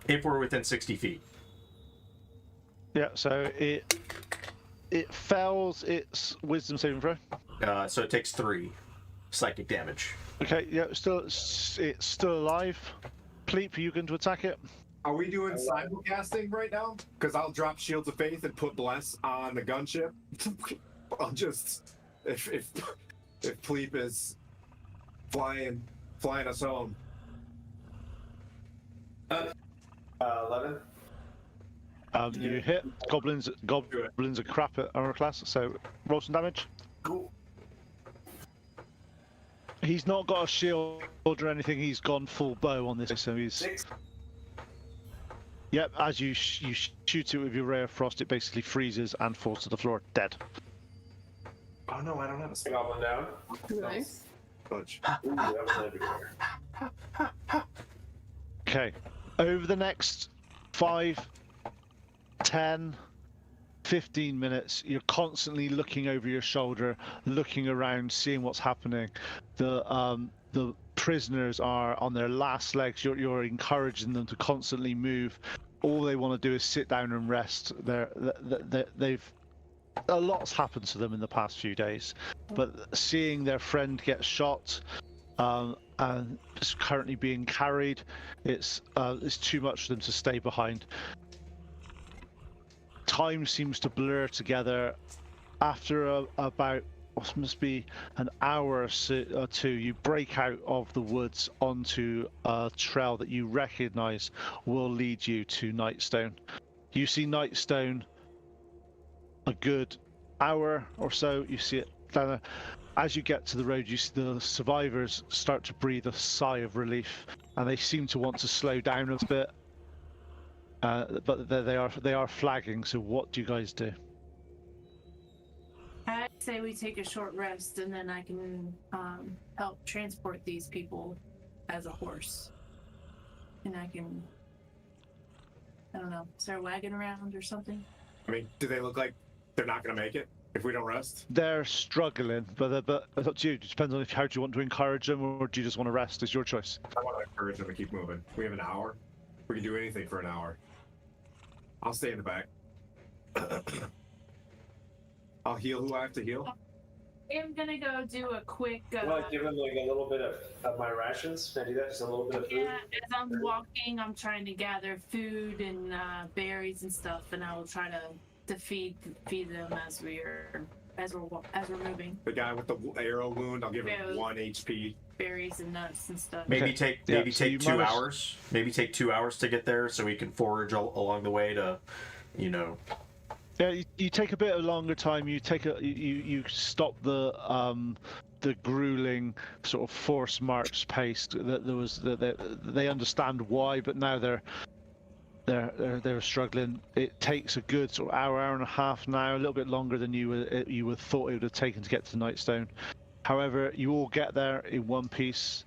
If we're within 60 feet. Yeah. So it fails its wisdom saving throw. So it takes 3 psychic damage. Okay. Yeah. It's still alive. Pleep, are you going to attack it? Are we doing simulcasting right now? Because I'll drop Shields of Faith and put Bless on the gunship. I'll just if Pleep is flying us home. 11. You hit. Goblins are crap at armor class, so roll some damage. Cool. He's not got a shield or anything. He's gone full bow on this, so he's. 6. Yep. As you shoot it with your ray of frost, it basically freezes and falls to the floor dead. Oh no, I don't have a Goblin down. Nice. bunch. Ooh, that was everywhere. Okay. Over the next 5, 10, 15 minutes, you're constantly looking over your shoulder, looking around, seeing what's happening. The prisoners are on their last legs. You're encouraging them to constantly move. All they want to do is sit down and rest. They've a lot's happened to them in the past few days, but seeing their friend get shot and is currently being carried, it's too much for them to stay behind. Time seems to blur together. After about what must be an hour or two, you break out of the woods onto a trail that you recognize will lead you to Nightstone. You see Nightstone a good hour or so. You see it down there. As you get to the road, you see the survivors start to breathe a sigh of relief, and they seem to want to slow down a bit. But they are flagging. So what do you guys do? I'd say we take a short rest, and then I can help transport these people as a horse, and I can, I don't know, start wagging around or something. I mean, do they look like they're not going to make it if we don't rest? They're struggling, but it's up to you. It depends on how do you want to encourage them, or do you just want to rest? It's your choice. I want to encourage them to keep moving. We have an hour. We can do anything for an hour. I'll stay in the back. I'll heal who I have to heal. I'm gonna go do a quick. I want to give him like a little bit of my rations. Can I do that? Just a little bit of food. Yeah, as I'm walking, I'm trying to gather food and berries and stuff, and I will try to feed them as we're moving. The guy with the arrow wound, I'll give him Yeah. 1 HP. Berries and nuts and stuff. Maybe Okay. take So you 2 managed- hours. Maybe take 2 hours to get there, so we can forage along the way to, Yeah, you take a bit of longer time. You stop the grueling sort of forced march pace that there was. They understand why, but now they're struggling. It takes a good sort of hour and a half now, a little bit longer than you would thought it would have taken to get to Nightstone. However, you all get there in one piece.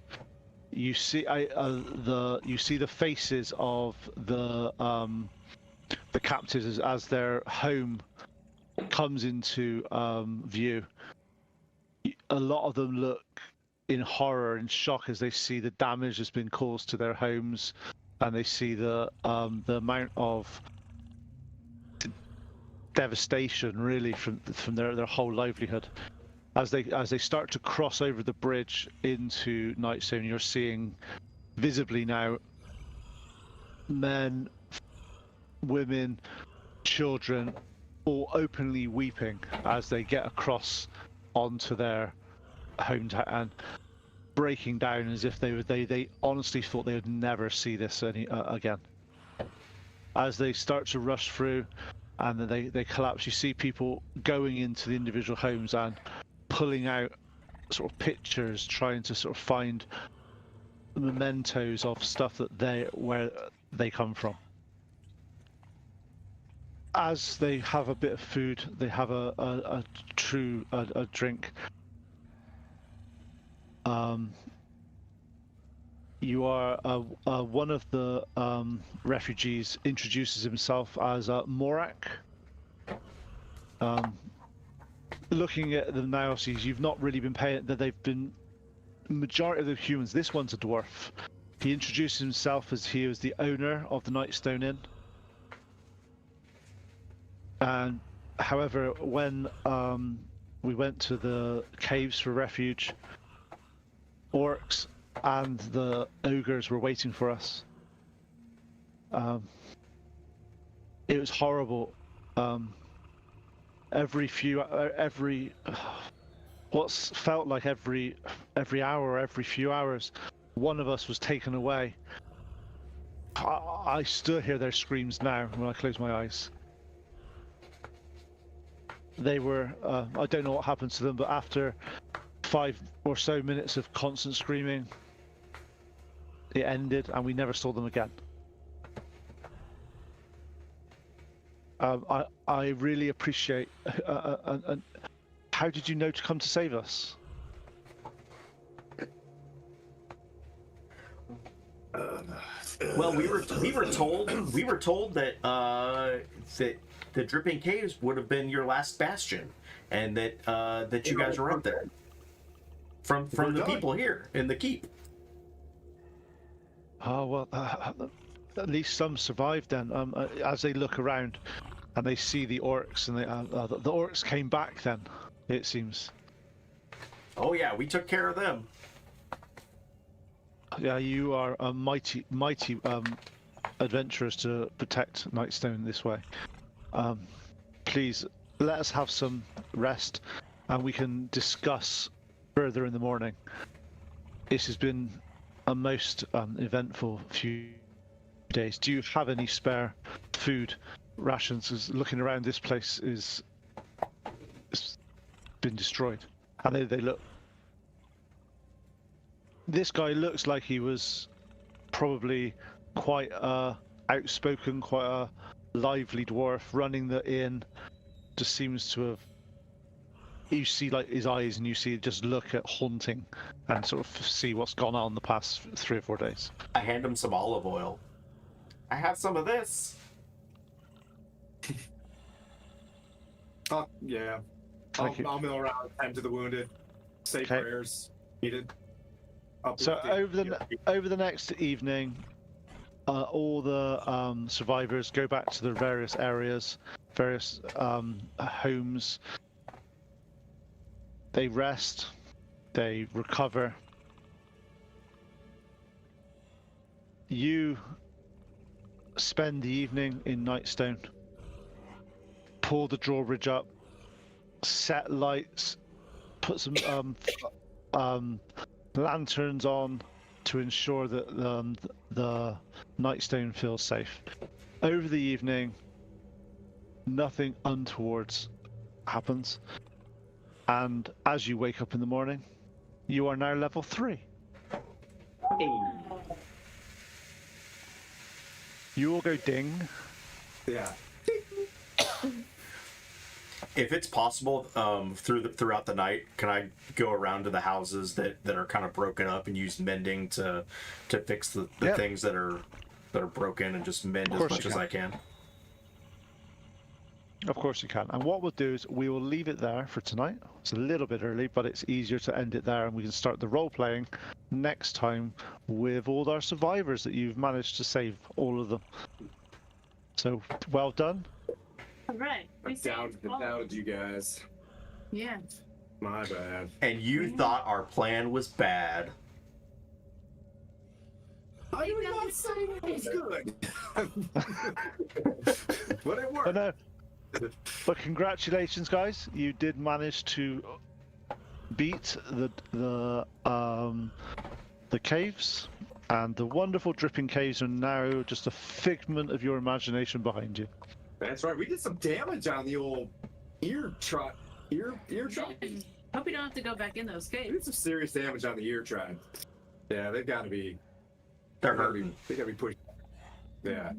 You see the faces of the captives as their home comes into view. A lot of them look in horror and shock as they see the damage that's been caused to their homes, and they see the amount of devastation really from their whole livelihood. As they start to cross over the bridge into Nightstone, you're seeing visibly now men, women, children all openly weeping as they get across onto their hometown and breaking down as if they honestly thought they would never see this again. As they start to rush through and then they collapse, you see people going into the individual homes and pulling out sort of pictures, trying to sort of find mementos of stuff where they come from. As they have a bit of food, they have a drink. You are one of the refugees introduces himself as Morak. Looking at them now, sees you've not really been paying that they've been majority of the humans. This one's a dwarf. He introduced himself as he was the owner of the Nightstone Inn. And however, when we went to the caves for refuge, orcs and the ogres were waiting for us. It was horrible. What's felt like every hour, every few hours, one of us was taken away. I still hear their screams now when I close my eyes. They were, I don't know what happened to them, but after 5 or so minutes of constant screaming, it ended and we never saw them again. I really appreciate. How did you know to come to save us? Well, we were told that that the Dripping Caves would have been your last bastion, and that you guys were up there from the people here in the keep. Oh well, at least some survived then. As they look around, and they see the orcs, and the orcs came back then. It seems. Oh yeah, we took care of them. Yeah, you are a mighty adventurers to protect Nightstone this way. Please let us have some rest, and we can discuss further in the morning. This has been a most eventful few days. Do you have any spare food rations? Because looking around, this place is been destroyed, and they look. This guy looks like he was probably quite outspoken, quite a lively dwarf running the inn. Just seems to have. You see, like his eyes, and you see just look at haunting, and sort of see what's gone on the past 3 or 4 days. I hand him some olive oil. I have some of this. Oh yeah. I'll mill around, tend to the wounded, say prayers needed. So over the next evening, all the survivors go back to the various areas, various homes, They rest. They recover. You spend the evening in Nightstone. Pull the drawbridge up. Set lights. Put some lanterns on to ensure that the Nightstone feels safe. Over the evening, nothing untowards happens. And as you wake up in the morning, you are now level 3. You all go ding. Yeah. If it's possible, throughout the night, can I go around to the houses that are kind of broken up and use mending to fix the Yep. things that are broken and just mend Of as course much you as can. I can? Of course you can. And what we'll do is we will leave it there for tonight. It's a little bit early, but it's easier to end it there, and we can start the role playing next time with all our survivors that you've managed to save, all of them. So well done. All right. I doubted you guys. Yeah. My bad. And you thought our plan was bad. I did not say it was good. But it worked. But no. But congratulations, guys! You did manage to beat the caves, and the wonderful dripping caves are now just a figment of your imagination behind you. That's right. We did some damage on the old ear trot. Ear trot. Hope we don't have to go back in those We did caves. some serious damage on the ear trot. Yeah, they've got to be. They're hurting. They got to be pushed. Yeah.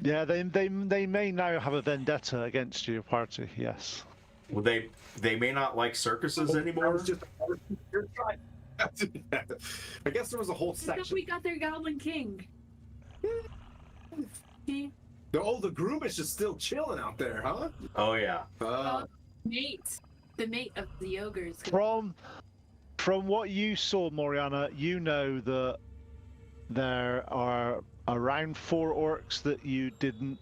Yeah, they may now have a vendetta against your party. Yes. Well, they may not like circuses That anymore. was just ear trot. I guess there was a whole Look up, section. we got their Goblin King. He The groom is just still chilling out there, huh? Oh yeah. mate. The mate of the ogres. From what you saw, Moriana, you know that there are around 4 orcs that you didn't,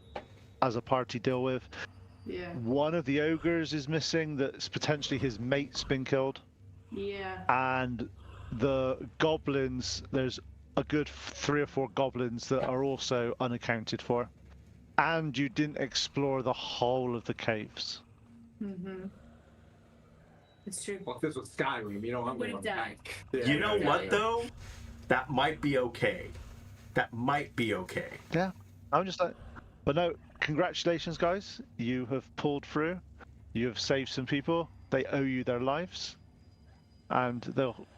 as a party, deal with. Yeah. One of the ogres is missing. That's potentially his mate's been killed. Yeah. And the goblins, there's a good 3 or 4 goblins that are also unaccounted for. And you didn't explore the whole of the caves. Mm-hmm. It's true. Well, if this was Skyrim, you know I'm Would've going died. back. Yeah, You know yeah, what yeah. though? That might be okay. That might be okay. Yeah, I'm just like, but no, congratulations, guys. You have pulled through. You have saved some people. They owe you their lives, and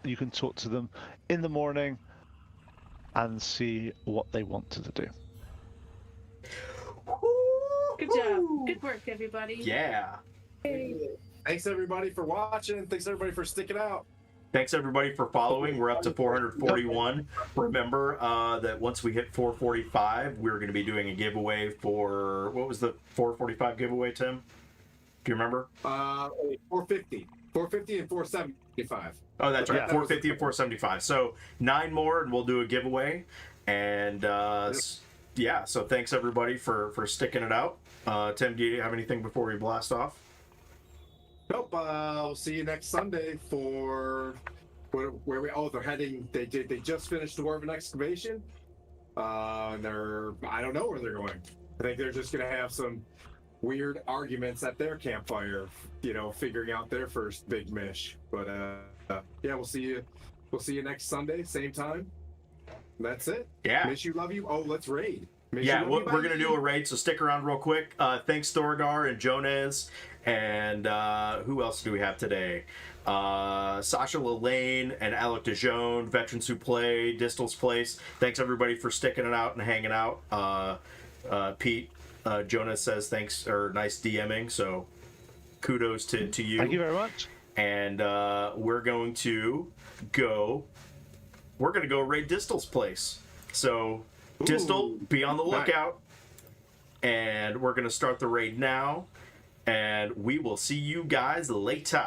you can talk to them in the morning and see what they want to do. Good job. Good work, everybody. Yeah. Thanks everybody for watching. Thanks everybody for sticking out. Thanks everybody for following. We're up to 441. Remember that once we hit 445, we're going to be doing a giveaway for, what was the 445 giveaway, Tim? Do you remember? 450 and 475. Oh, that's right. Yeah. 450 and 475. So 9 more and we'll do a giveaway. And yeah, so thanks everybody for sticking it out. Tim, do you have anything before we blast off? Nope. We'll see you next Sunday for where we. Oh, they're heading. They just finished the Dwarven excavation. And I don't know where they're going. I think they're just gonna have some weird arguments at their campfire. You know, figuring out their first big mish. But yeah, we'll see you. We'll see you next Sunday, same time. That's it. Yeah. Miss you, love you. Oh, let's raid. Miss Yeah, you, love you, we're bye. going to do a raid, so stick around real quick. Thanks, Thorgar and Jonas. And who else do we have today? Sasha Lelaine and Alec DeJohn, veterans who play, Distal's Place. Thanks, everybody, for sticking it out and hanging out. Pete, Jonas says thanks, or nice DMing, so kudos to you. Thank you very much. And we're going to go raid Distal's Place. So Distal, be on the lookout. And we're going to start the raid now. And we will see you guys later.